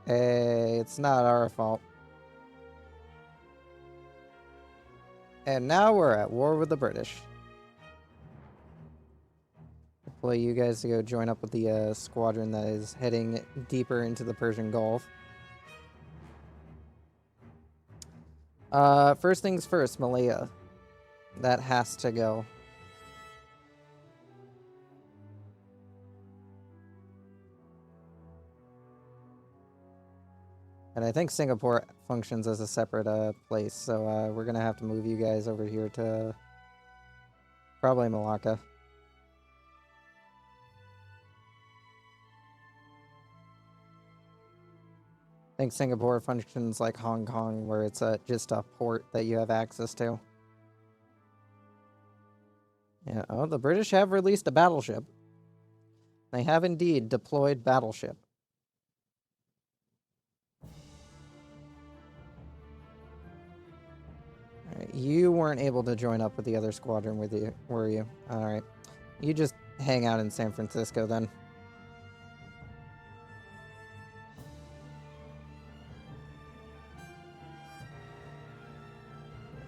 Hey, it's not our fault. And now we're at war with the British. Deploy you guys to go join up with the squadron that is heading deeper into the Persian Gulf. First things first, Malaya. That has to go. And I think Singapore functions as a separate place, so we're gonna have to move you guys over here to probably Malacca. I think Singapore functions like Hong Kong, where it's just a port that you have access to. Yeah, oh, the British have released a battleship. They have indeed deployed Battleship. Alright, you weren't able to join up with the other squadron with you, were you? Alright. You just hang out in San Francisco then.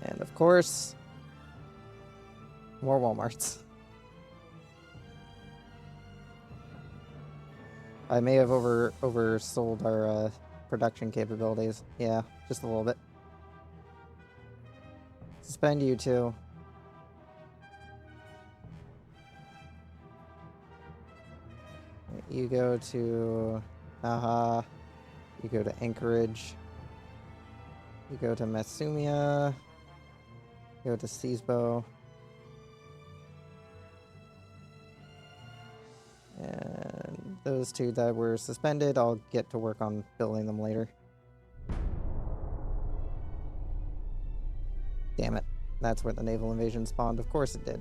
And of course, more Walmarts. I may have oversold our production capabilities. Yeah, just a little bit. Suspend you too. You go to Naha. You go to Anchorage. You go to Matsumia. You go to Seasbo. And those two that were suspended, I'll get to work on building them later. Damn it. That's where the naval invasion spawned. Of course it did.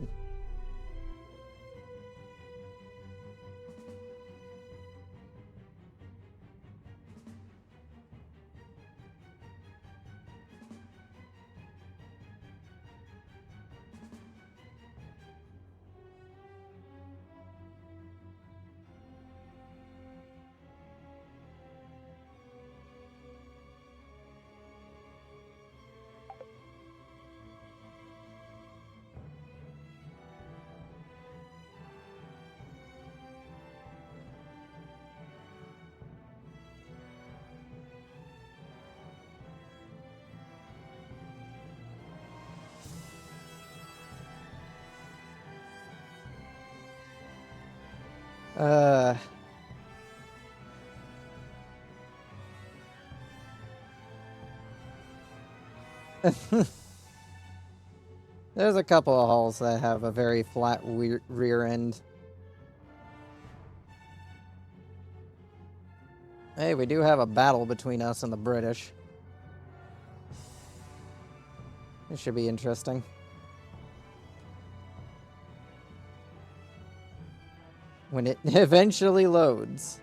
There's a couple of hulls that have a very flat rear end. Hey, we do have a battle between us and the British. It should be interesting. When it eventually loads.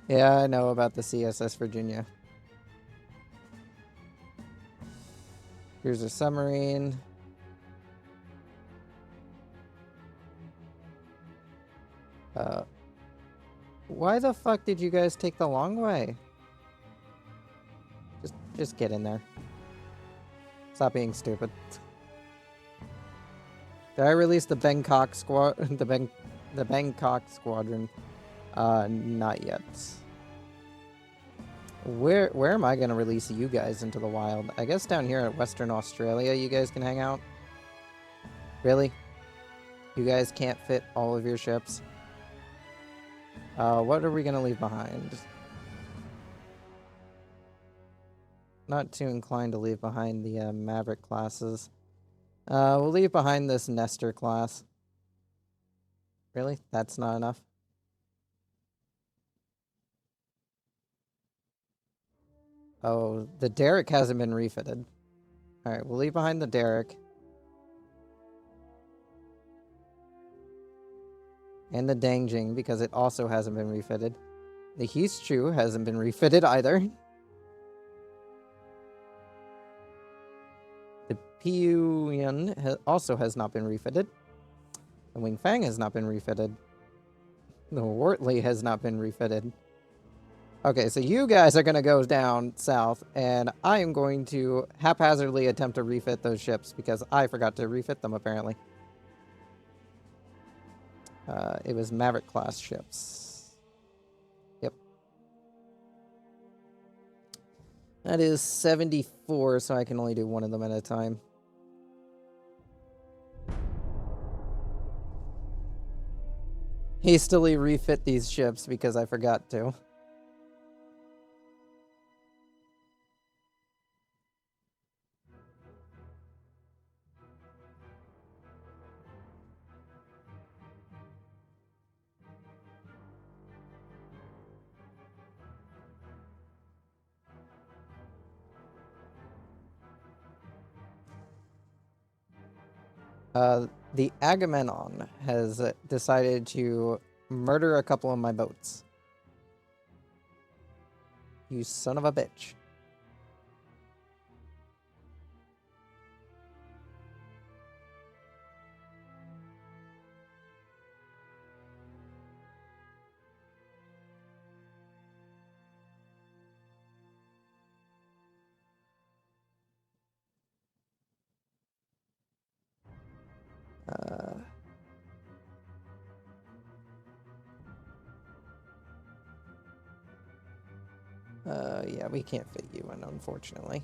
Yeah, I know about the CSS Virginia. Here's a submarine. Why the fuck did you guys take the long way? Just get in there. Stop being stupid. Did I release the Bangkok squad? the Bangkok squadron? Not yet. Where am I gonna release you guys into the wild? I guess down here at Western Australia, you guys can hang out. Really? You guys can't fit all of your ships? What are we gonna leave behind? Not too inclined to leave behind the Maverick classes. We'll leave behind this Nestor class. Really? That's not enough? Oh, the Derrick hasn't been refitted. Alright, we'll leave behind the Derrick. And the Dangjing, because it also hasn't been refitted. The Heathchu hasn't been refitted either. The Piyuan also has not been refitted. The Wingfang has not been refitted. The Wortley has not been refitted. Okay, so you guys are going to go down south, and I am going to haphazardly attempt to refit those ships, because I forgot to refit them, apparently. It was Maverick-class ships. Yep. That is 74, so I can only do one of them at a time. Hastily refit these ships because I forgot to. The Agamemnon has decided to murder a couple of my boats. You son of a bitch. Yeah, we can't fit you in, unfortunately.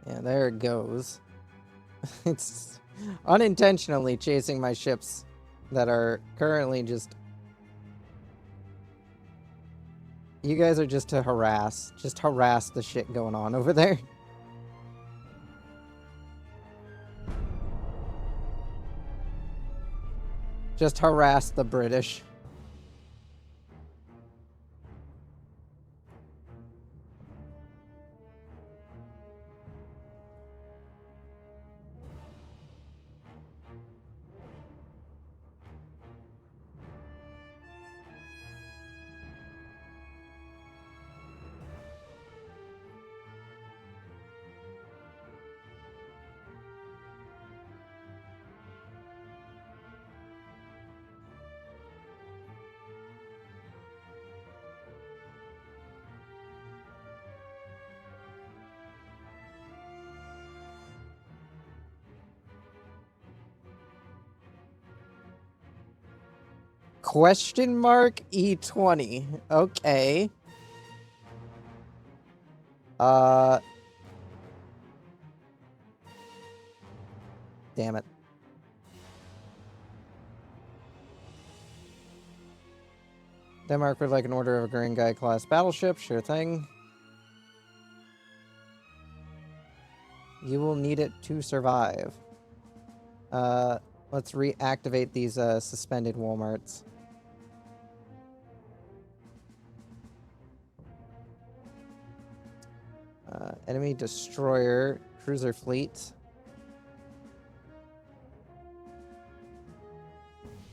Yeah, there it goes. It's unintentionally chasing my ships that are currently just... You guys are just to harass. Just harass the shit going on over there. Just harass the British. Question mark E20. Okay. Damn it. Denmark would like an Order of a Green Guy class battleship. Sure thing. You will need it to survive. Let's reactivate these suspended Walmarts. Enemy destroyer, cruiser fleet.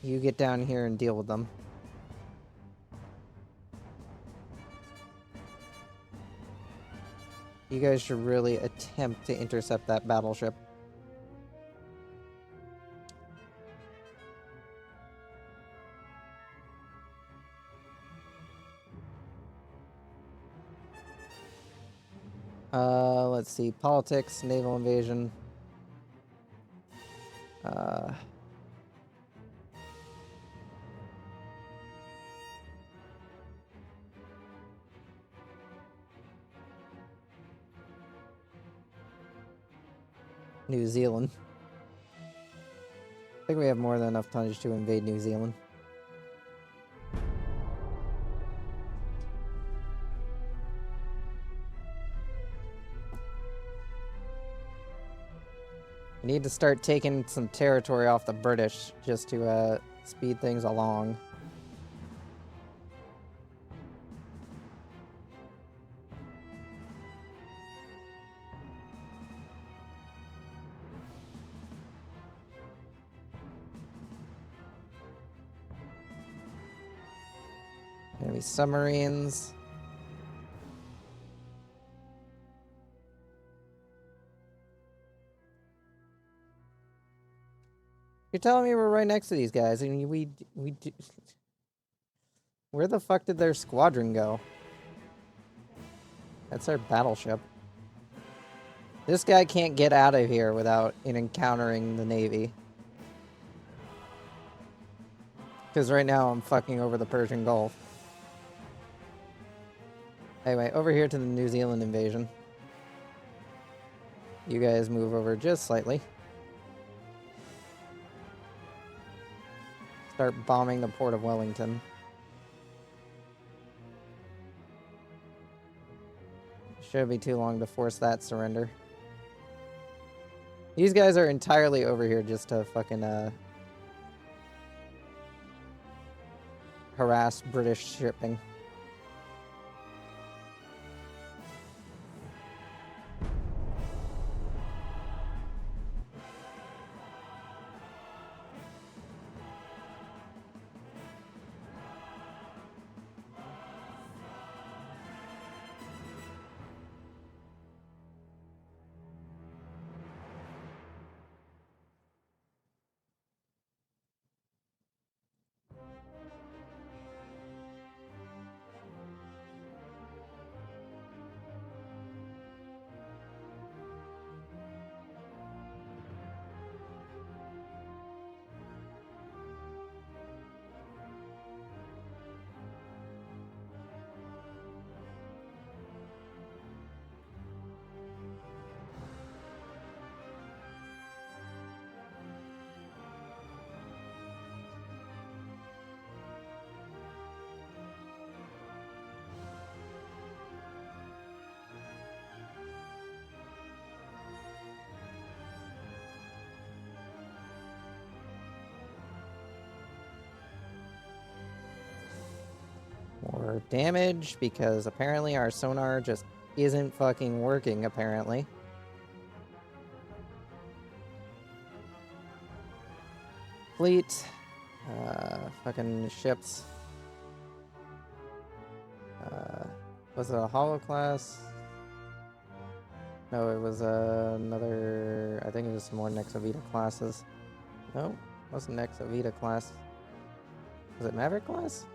You get down here and deal with them. You guys should really attempt to intercept that battleship. Let's see. Politics, naval invasion. New Zealand. I think we have more than enough tonnage to invade New Zealand. We need to start taking some territory off the British just to speed things along. Enemy submarines. You're telling me we're right next to these guys, and we do... Where the fuck did their squadron go? That's our battleship. This guy can't get out of here without encountering the Navy. Because right now I'm fucking over the Persian Gulf. Anyway, over here to the New Zealand invasion. You guys move over just slightly. Start bombing the port of Wellington. Shouldn't be too long to force that surrender. These guys are entirely over here just to fucking harass British shipping. More damage, because apparently our sonar just isn't fucking working, apparently. Fleet. Fucking ships. Was it a Hollow class? No, it was another... I think it was some more XII classes. No, it wasn't XII class. Was it Maverick class?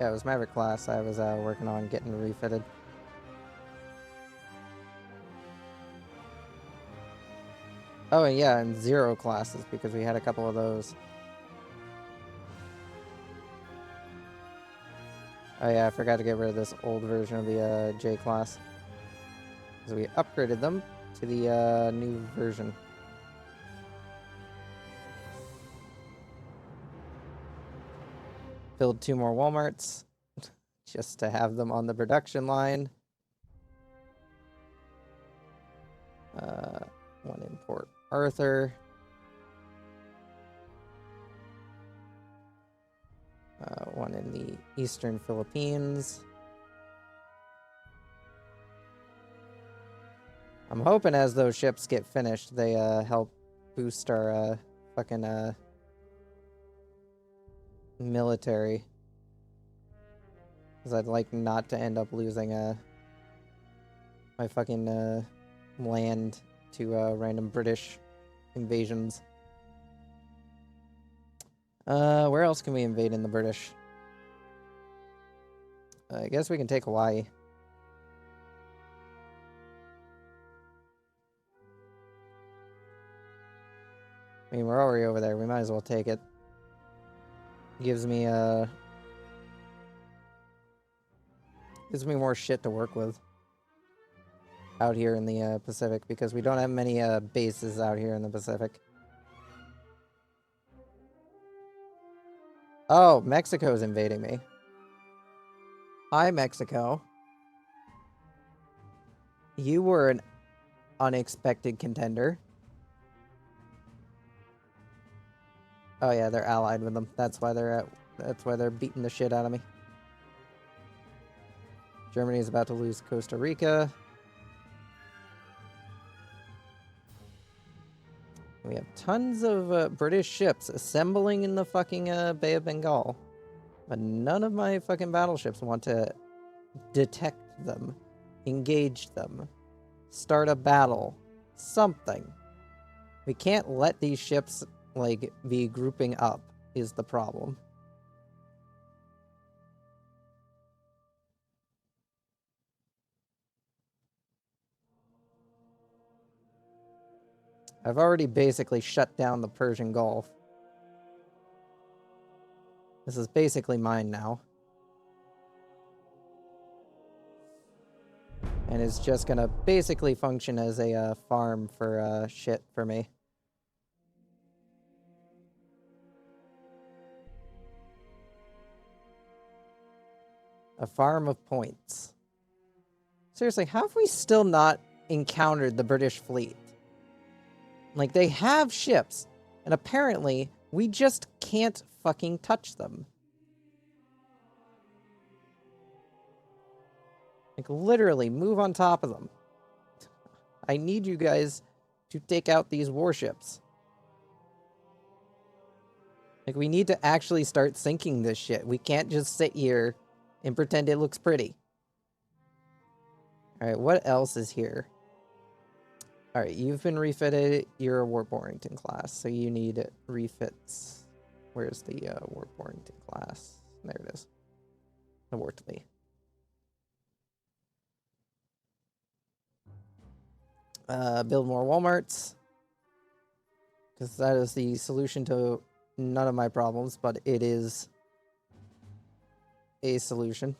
Yeah, it was Maverick class I was working on getting refitted. Oh, yeah, and Zero classes, because we had a couple of those. Oh yeah, I forgot to get rid of this old version of the J class. Because we upgraded them to the new version. Build 2 more Walmarts. Just to have them on the production line. One in Port Arthur. One in the Eastern Philippines. I'm hoping as those ships get finished, they help boost our fucking military. Because I'd like not to end up losing my fucking land to random British invasions. Where else can we invade in the British? I guess we can take Hawaii. I mean, we're already over there. We might as well take it. Gives me more shit to work with out here in the Pacific, because we don't have many bases out here in the Pacific. Oh, Mexico's invading me. Hi, Mexico. You were an unexpected contender. Oh yeah, they're allied with them. That's why they're beating the shit out of me. Germany is about to lose Costa Rica. We have tons of British ships assembling in the fucking Bay of Bengal. But none of my fucking battleships want to detect them, engage them, start a battle, something. We can't let these ships, like, be grouping up, is the problem. I've already basically shut down the Persian Gulf. This is basically mine now. And it's just gonna basically function as a farm for shit for me. A farm of points. Seriously, how have we still not encountered the British fleet? Like, they have ships, and apparently we just can't fucking touch them. Like, literally, move on top of them. I need you guys to take out these warships. Like, we need to actually start sinking this shit. We can't just sit here and pretend it looks pretty. Alright, what else is here? Alright, you've been refitted. You're a Warp Warrington class, so you need refits. Where's the Warp Warrington class? There it is. The Wortley. Build more Walmarts. Because that is the solution to none of my problems, but it is a solution.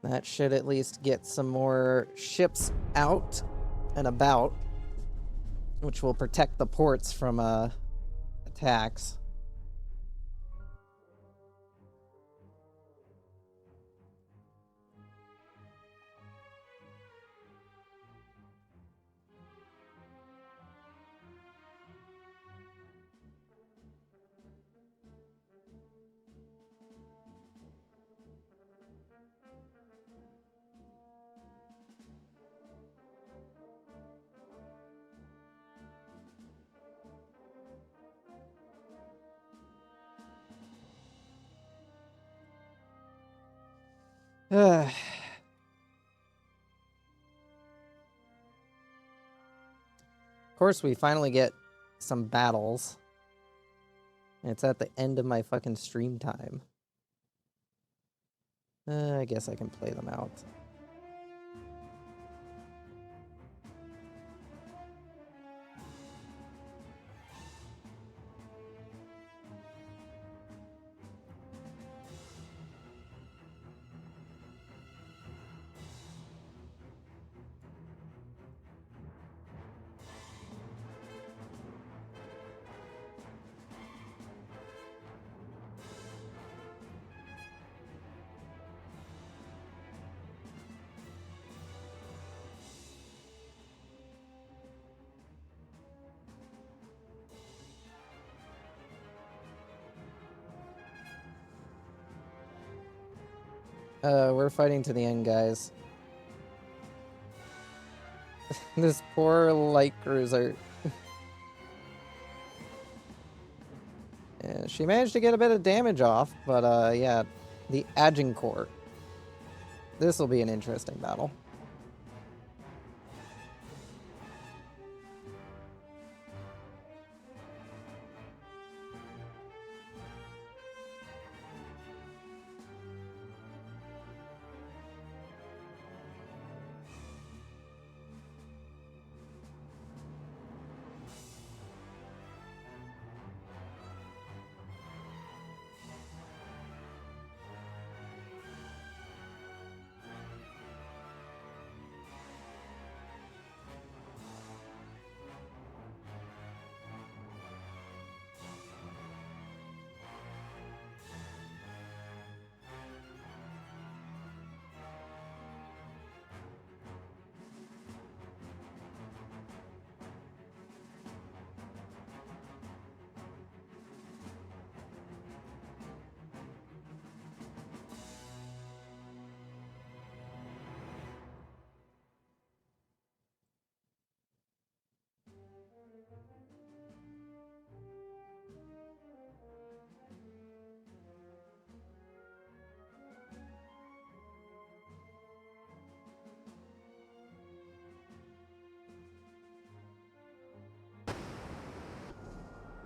That should at least get some more ships out and about, which will protect the ports from attacks. Of course, we finally get some battles. It's at the end of my fucking stream time. I guess I can play them out. We're fighting to the end, guys. This poor light cruiser. Yeah, she managed to get a bit of damage off, but yeah, the Agincourt. This will be an interesting battle.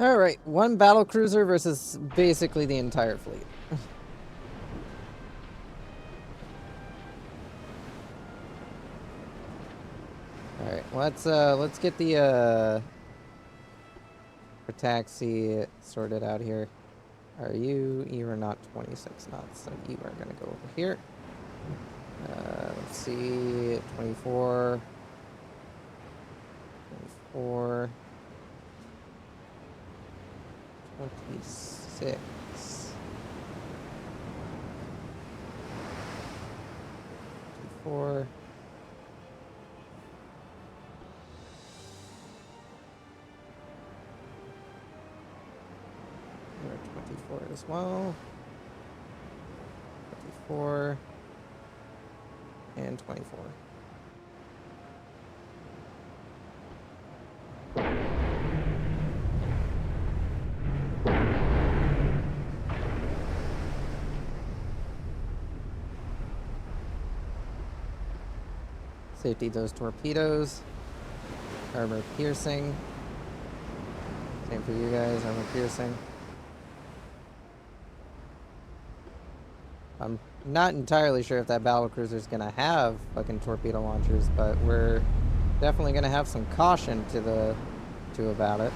Alright, one battle cruiser versus basically the entire fleet. Alright, let's get the taxi sorted out here. You are not 26 knots, so you are gonna go over here. Let's see, 24, 24, 26. 24. You're 24 as well. 24. And 24. Safety those torpedoes. Armor piercing. Same for you guys, armor piercing. I'm not entirely sure if that battlecruiser is gonna have fucking torpedo launchers, but we're definitely gonna have some caution to about it.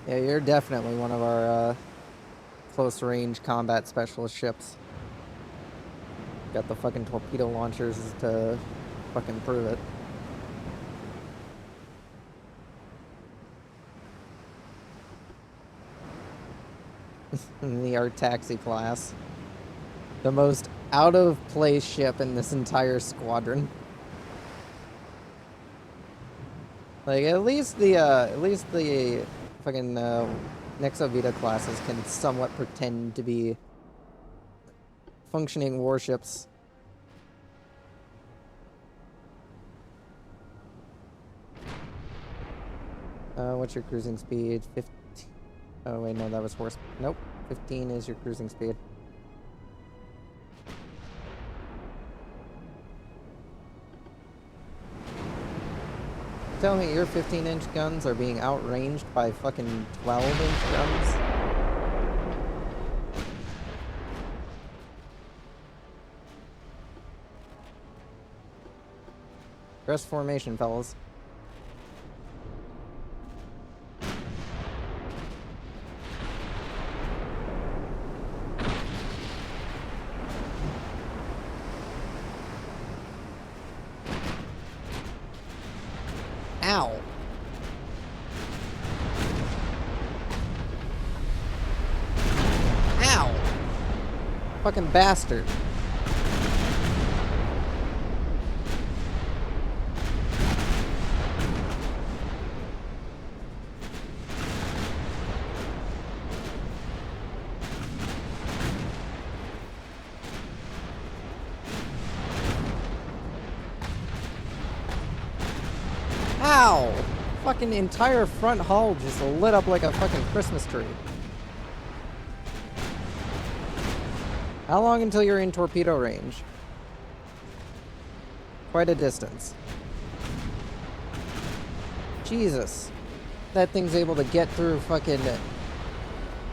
Yeah, you're definitely one of our close-range combat specialist ships. Got the fucking torpedo launchers to fucking prove it. The Art Taxi class. The most out-of-place ship in this entire squadron. Like, at least the fucking Nexo Vita classes can somewhat pretend to be functioning warships. What's your cruising speed? 15. Oh, wait, no, that was horse. Nope. 15 is your cruising speed. Tell me your 15-inch guns are being outranged by fucking 12-inch guns? Rest formation, fellas. Ow! Ow! Fucking bastard. Ow! Fucking entire front hull just lit up like a fucking Christmas tree. How long until you're in torpedo range? Quite a distance. Jesus. That thing's able to get through fucking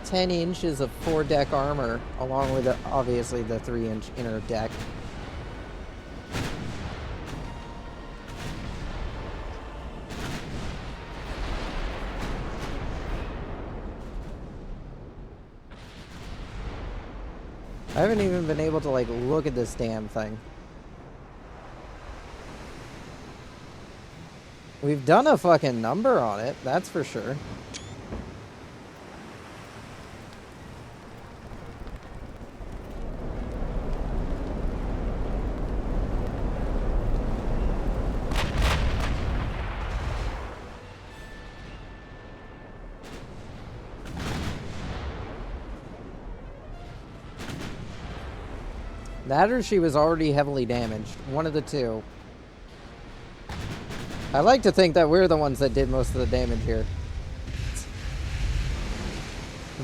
10 inches of foredeck armor, along with, obviously, the 3-inch inner deck. I haven't even been able to, like, look at this damn thing. We've done a fucking number on it, that's for sure. That or she was already heavily damaged. One of the two. I like to think that we're the ones that did most of the damage here.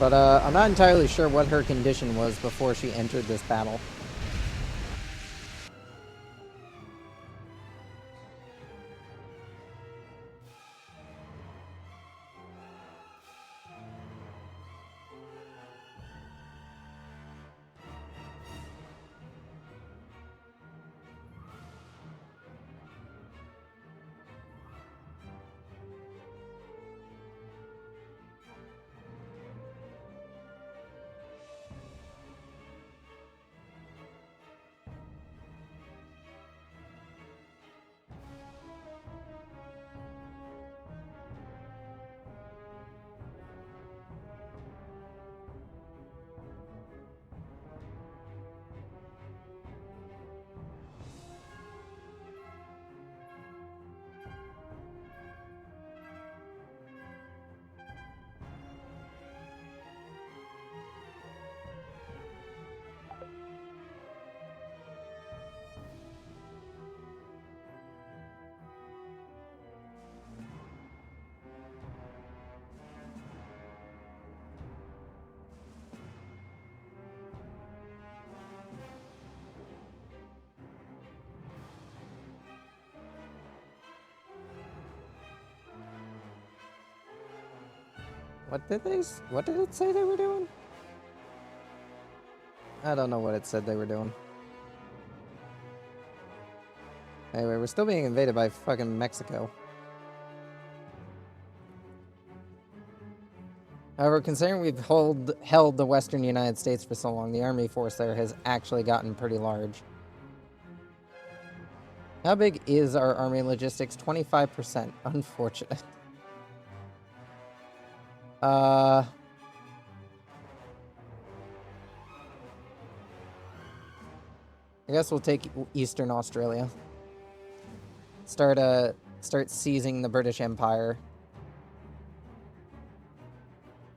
But I'm not entirely sure what her condition was before she entered this battle. What did it say they were doing? I don't know what it said they were doing. Anyway, we're still being invaded by fucking Mexico. However, considering we've held the western United States for so long, the army force there has actually gotten pretty large. How big is our army logistics? 25%. Unfortunate. I guess we'll take Eastern Australia. Start seizing the British Empire.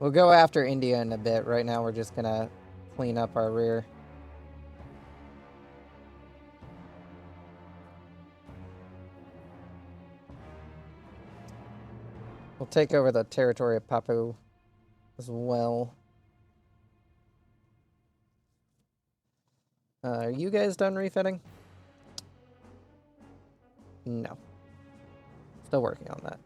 We'll go after India in a bit. Right now we're just gonna clean up our rear. We'll take over the territory of Papua as well. Are you guys done refitting? No. Still working on that.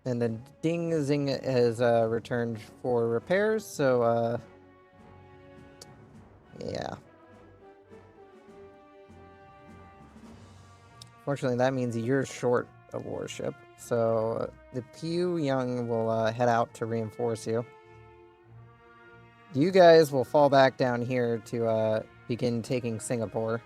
And then Ding Zing has returned for repairs, so yeah. Fortunately, that means you're short a warship, so the Pew Young will head out to reinforce you. You guys will fall back down here to begin taking Singapore.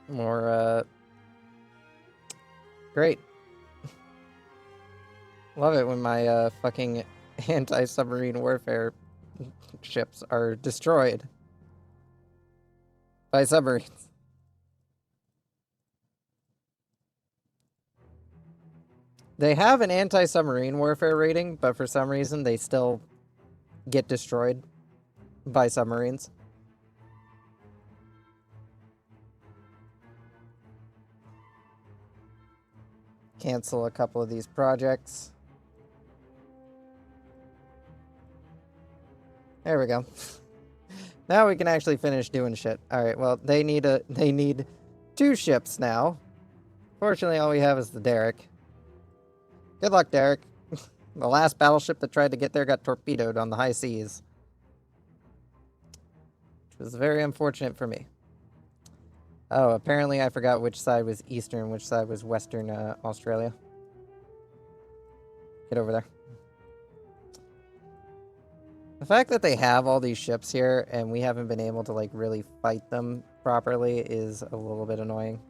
More, great. Love it when my, fucking anti-submarine warfare ships are destroyed by submarines. They have an anti-submarine warfare rating, but for some reason they still get destroyed by submarines. Cancel a couple of these projects. There we go. Now we can actually finish doing shit. Alright, well, they need 2 ships now. Fortunately, all we have is the Derrick. Good luck, Derrick. The last battleship that tried to get there got torpedoed on the high seas. Which was very unfortunate for me. Oh, apparently I forgot which side was Eastern, which side was Western Australia. Get over there. The fact that they have all these ships here and we haven't been able to, like, really fight them properly is a little bit annoying.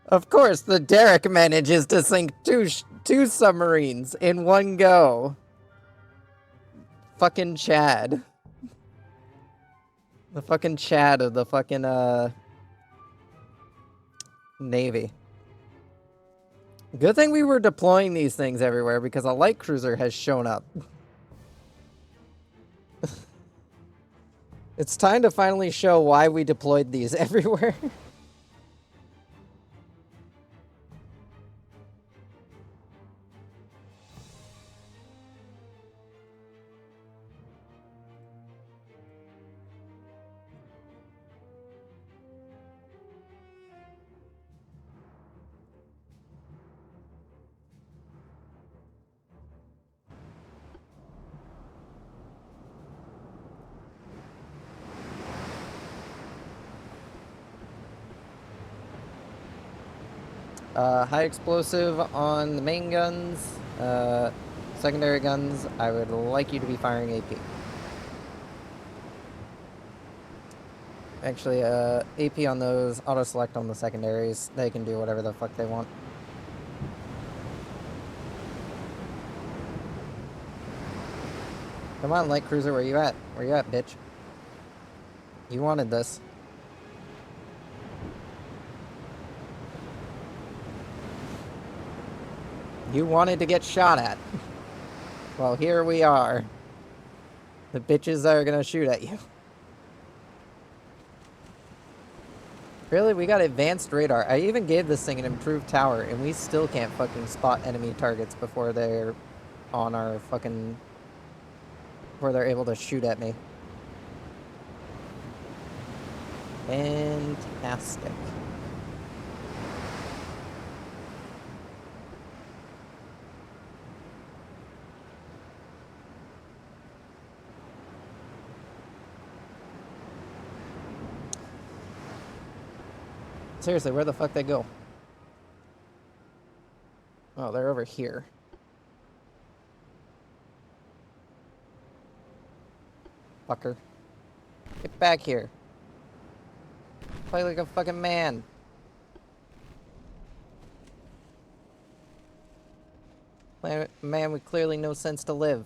Of course, the Derrick manages to sink two submarines in one go. Fucking Chad. The fucking Chad of the fucking, Navy. Good thing we were deploying these things everywhere because a light cruiser has shown up. It's time to finally show why we deployed these everywhere. High explosive on the main guns. Secondary guns, I would like you to be firing AP. Actually, AP on those, auto-select on the secondaries. They can do whatever the fuck they want. Come on, light cruiser, where you at? Where you at, bitch? You wanted this. You wanted to get shot at. Well, here we are. The bitches are gonna shoot at you. Really? We got advanced radar. I even gave this thing an improved tower, and we still can't fucking spot enemy targets before they're on our fucking... before they're able to shoot at me. Fantastic. Seriously, where the fuck they go? Oh, they're over here. Fucker. Get back here. Play like a fucking man. Play a man with clearly no sense to live.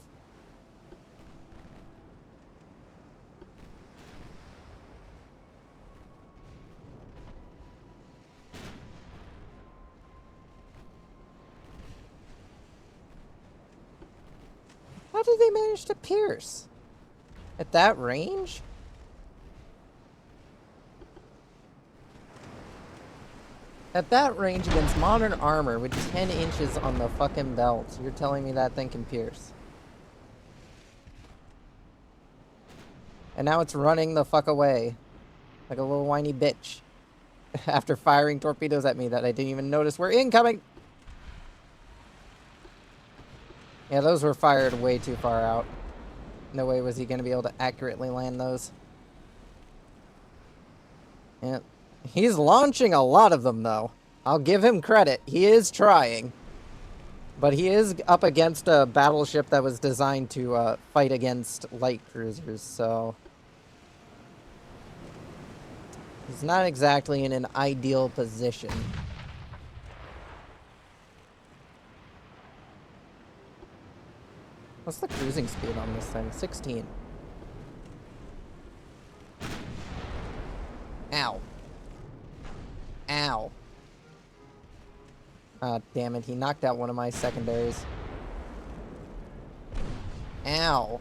How did they manage to pierce? At that range? At that range against modern armor with 10 inches on the fucking belt, you're telling me that thing can pierce? And now it's running the fuck away. Like a little whiny bitch. After firing torpedoes at me that I didn't even notice were incoming! Yeah, those were fired way too far out. No way was he going to be able to accurately land those. Yeah. He's launching a lot of them, though. I'll give him credit. He is trying. But he is up against a battleship that was designed to fight against light cruisers, so... he's not exactly in an ideal position. What's the cruising speed on this thing? 16. Ow. Ow. Ah, damn it. He knocked out one of my secondaries. Ow.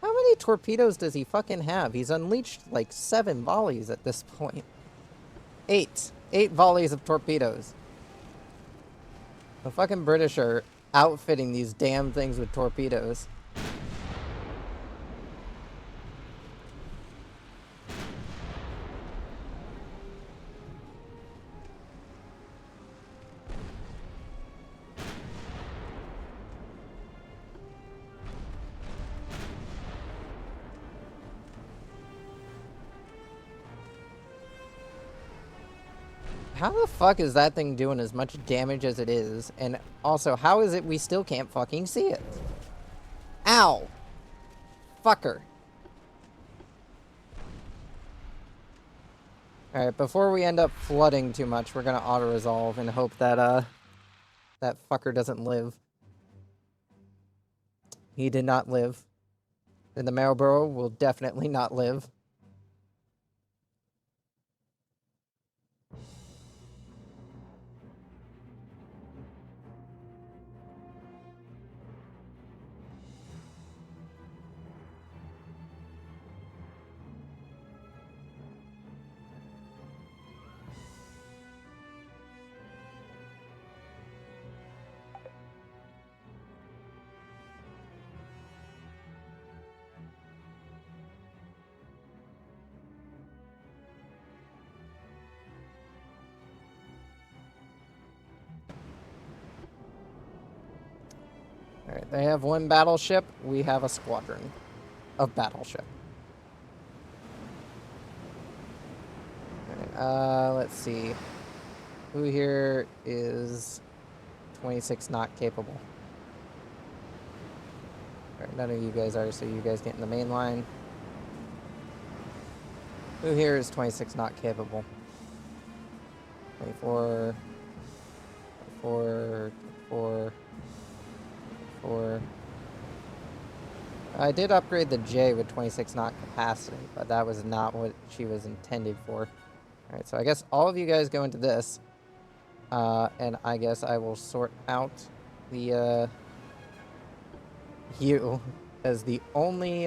How many torpedoes does he fucking have? He's unleashed like 7 volleys at this point. 8. 8 volleys of torpedoes. The fucking British are outfitting these damn things with torpedoes. How the fuck is that thing doing as much damage as it is? And also, how is it we still can't fucking see it? Ow! Fucker. Alright, before we end up flooding too much, we're gonna auto-resolve and hope that, that fucker doesn't live. He did not live. And the Marlborough will definitely not live. Alright, they have one battleship. We have a squadron of battleship. Alright, let's see. Who here is 26 knot capable? Alright, none of you guys are, so you guys get in the main line. Who here is 26 knot capable? 24, 24, 24, 24. I did upgrade the J with 26 knot capacity, but that was not what she was intended for. Alright, so I guess all of you guys go into this. And I guess I will sort out the, you as the only,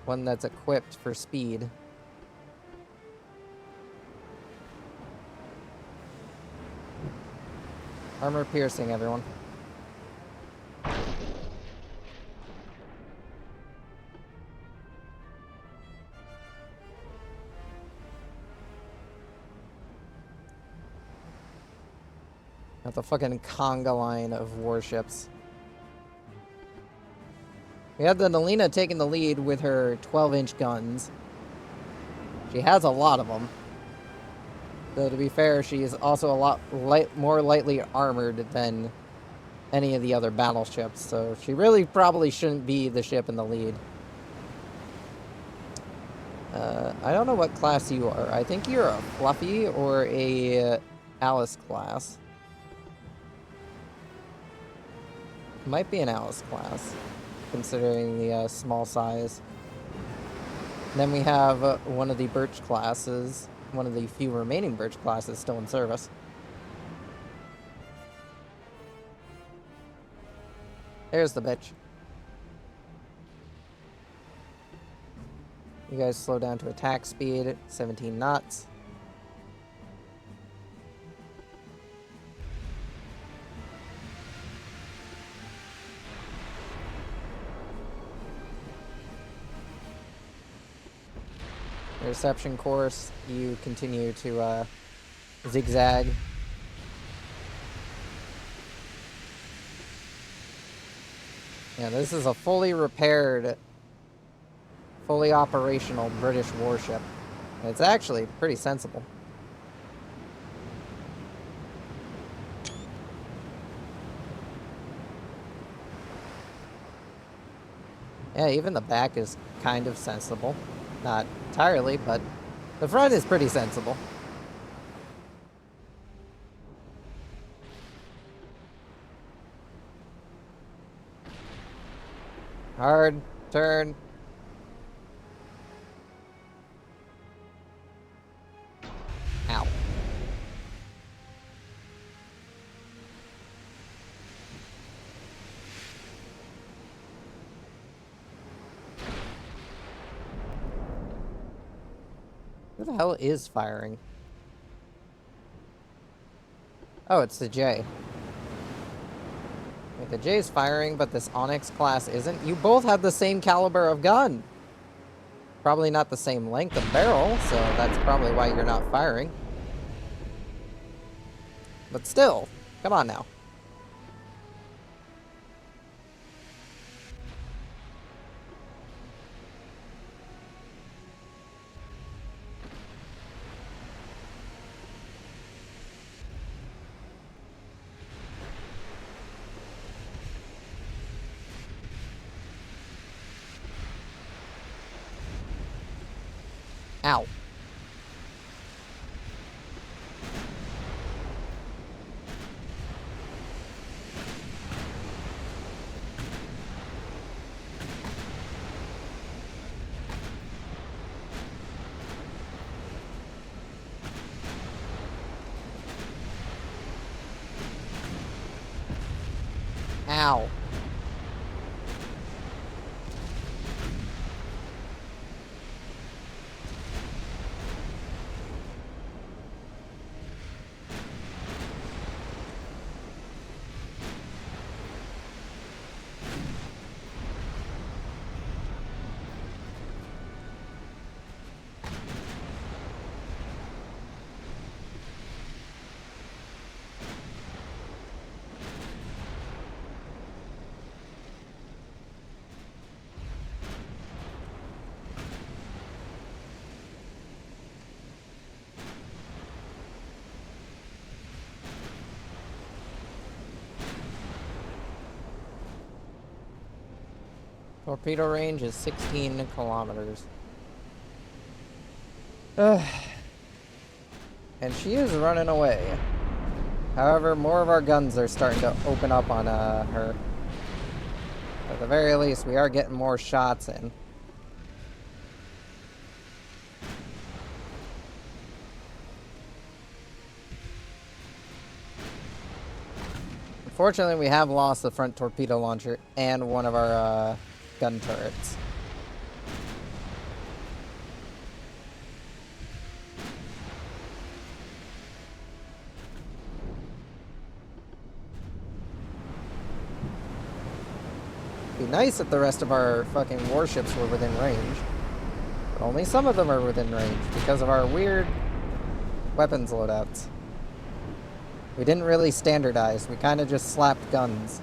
one that's equipped for speed. Armor piercing, everyone. That's a fucking conga line of warships. We have the Nalina taking the lead with her 12-inch guns. She has a lot of them. Though, to be fair, she is also a lot more lightly armored than any of the other battleships, so she really probably shouldn't be the ship in the lead. I don't know what class you are. I think you're a Fluffy or a Alice class. Might be an Alice class, considering the small size. Then we have one of the Birch classes, one of the few remaining Birch classes still in service. There's the bitch. You guys slow down to attack speed, 17 knots. Reception course, you continue to zigzag. Yeah, this is a fully repaired, fully operational British warship. It's actually pretty sensible. Yeah, even the back is kind of sensible. Not entirely, but the front is pretty sensible. Hard turn. Ow. Who the hell is firing? Oh, it's the J. Wait, the J's firing, but this Onyx class isn't? You both have the same caliber of gun. Probably not the same length of barrel, so that's probably why you're not firing. But still, come on now. Ow. Ow. Torpedo range is 16 kilometers. And she is running away. However, more of our guns are starting to open up on her. At the very least, we are getting more shots in. Unfortunately, we have lost the front torpedo launcher and one of our gun turrets. It'd be nice if the rest of our fucking warships were within range. But only some of them are within range because of our weird weapons loadouts. We didn't really standardize. We kind of just slapped guns.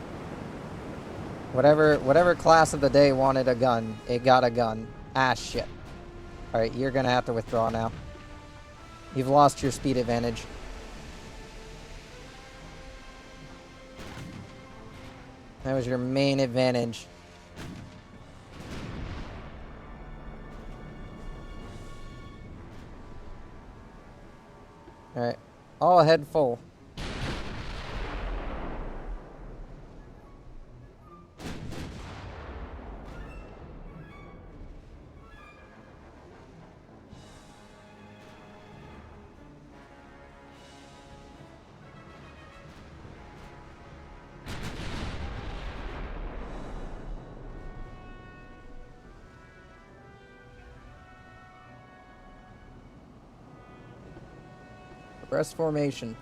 Whatever class of the day wanted a gun, it got a gun. Ah, shit. Alright, you're gonna have to withdraw now. You've lost your speed advantage. That was your main advantage. Alright, all ahead full. Rest formation.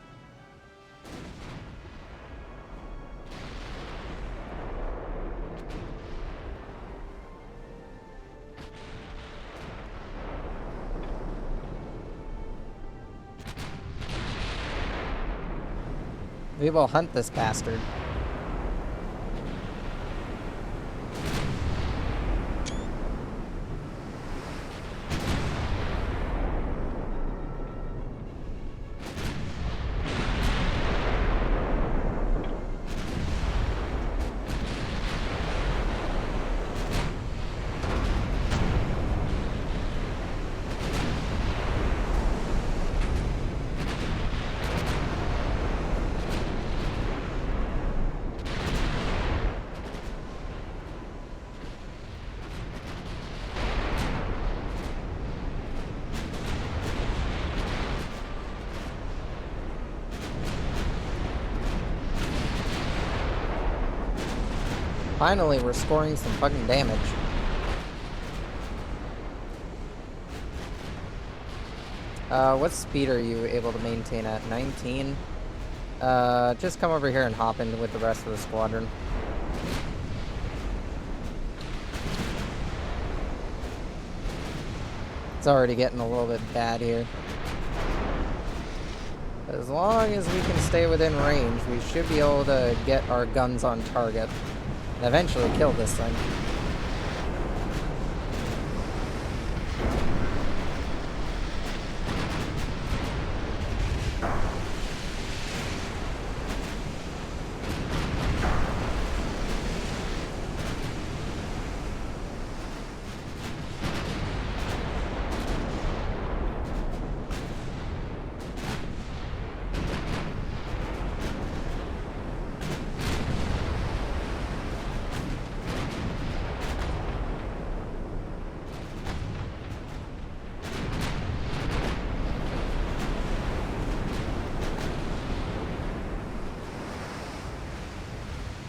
We will hunt this bastard. Finally, we're scoring some fucking damage. What speed are you able to maintain at? 19? Just come over here and hop in with the rest of the squadron. It's already getting a little bit bad here. As long as we can stay within range, we should be able to get our guns on target. And eventually kill this thing.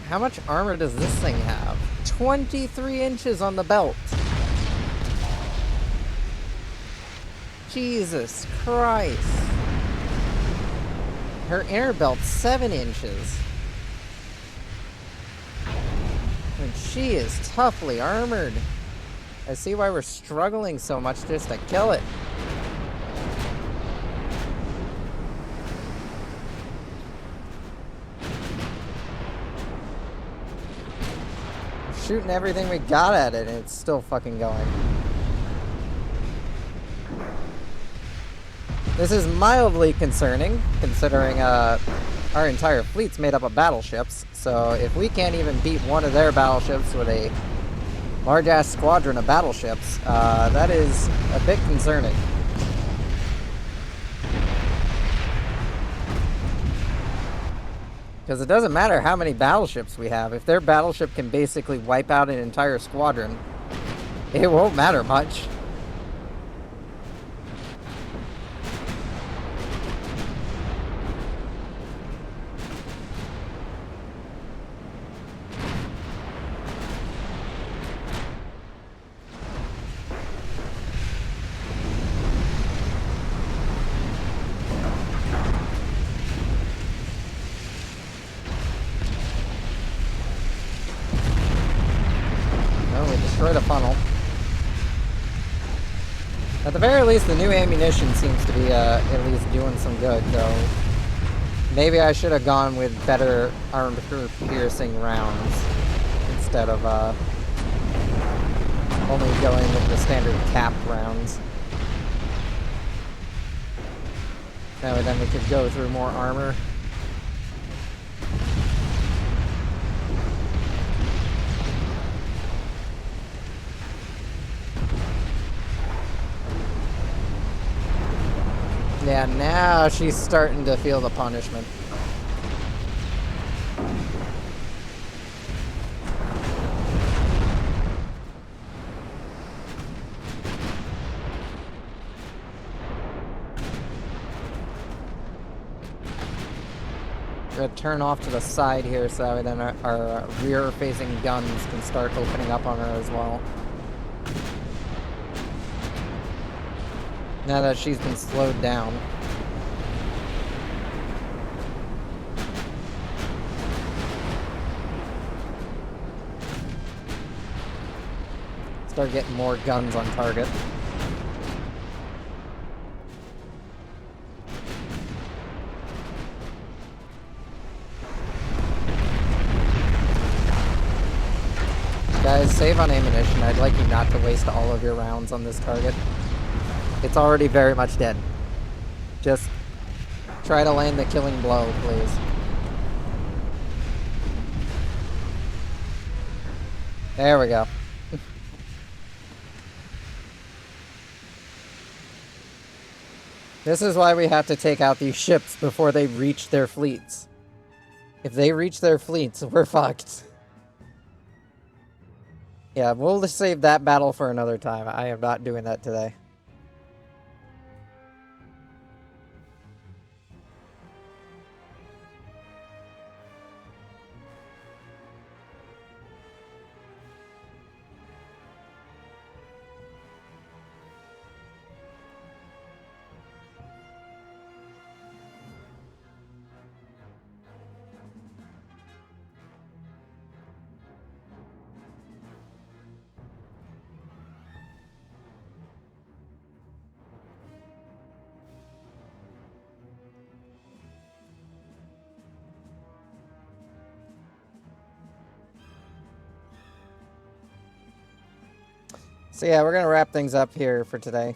How much armor does this thing have? 23 inches on the belt. Jesus Christ. Her inner belt's 7 inches. And she is toughly armored. I see why we're struggling so much just to kill it. Shooting everything we got at it, and it's still fucking going. This is mildly concerning, considering our entire fleet's made up of battleships. So if we can't even beat one of their battleships with a large-ass squadron of battleships. That is a bit concerning. Because it doesn't matter how many battleships we have. If their battleship can basically wipe out an entire squadron, it won't matter much. Destroyed a funnel. At the very least, the new ammunition seems to be at least doing some good, though. Maybe I should have gone with better armor-piercing rounds instead of only going with the standard capped rounds. That way then we could go through more armor. Yeah, now she's starting to feel the punishment. Gonna turn off to the side here so then our rear-facing guns can start opening up on her as well. Now that she's been slowed down. Start getting more guns on target. Guys, save on ammunition. I'd like you not to waste all of your rounds on this target. It's already very much dead. Just try to land the killing blow, please. There we go. This is why we have to take out these ships before they reach their fleets. If they reach their fleets, we're fucked. Yeah, we'll just save that battle for another time. I am not doing that today. So yeah, we're gonna wrap things up here for today.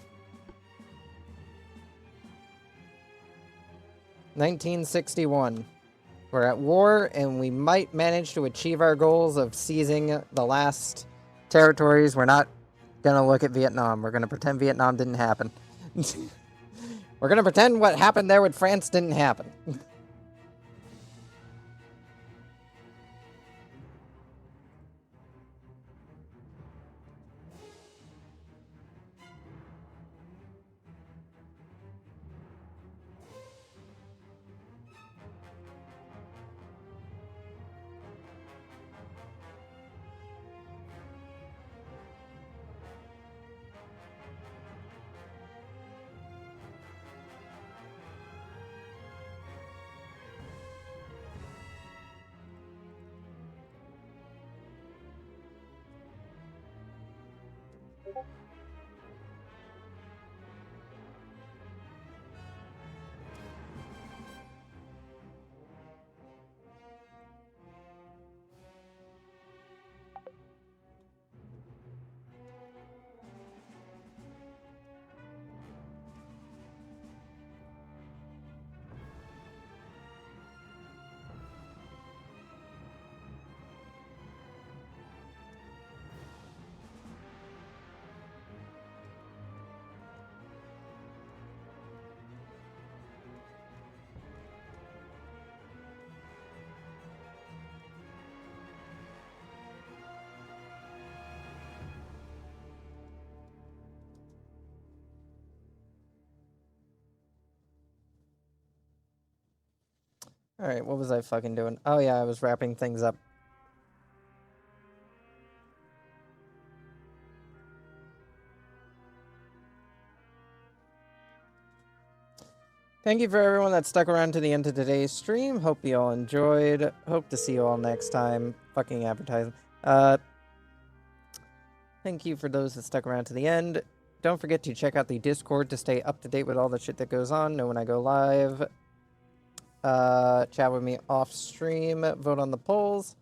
1961. We're at war, and we might manage to achieve our goals of seizing the last territories. We're not gonna look at Vietnam. We're gonna pretend Vietnam didn't happen. We're gonna pretend what happened there with France didn't happen. Alright, what was I fucking doing? Oh yeah, I was wrapping things up. Thank you for everyone that stuck around to the end of today's stream. Hope you all enjoyed. Hope to see you all next time. Fucking advertising. Thank you for those that stuck around to the end. Don't forget to check out the Discord to stay up to date with all the shit that goes on. Know when I go live. Chat with me off stream. Vote on the polls.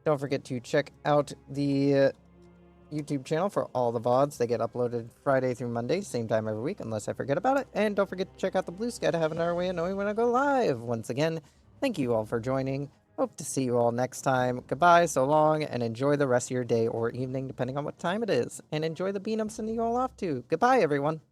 Don't forget to check out the YouTube channel for all the VODs. They get uploaded Friday through Monday, same time every week, unless I forget about it. And don't forget to check out the Blue Sky to have another way of knowing when I go live. Once again, thank you all for joining. Hope to see you all next time. Goodbye, so long, and enjoy the rest of your day or evening, depending on what time it is. And enjoy the bean I'm sending you all off to. Goodbye, everyone.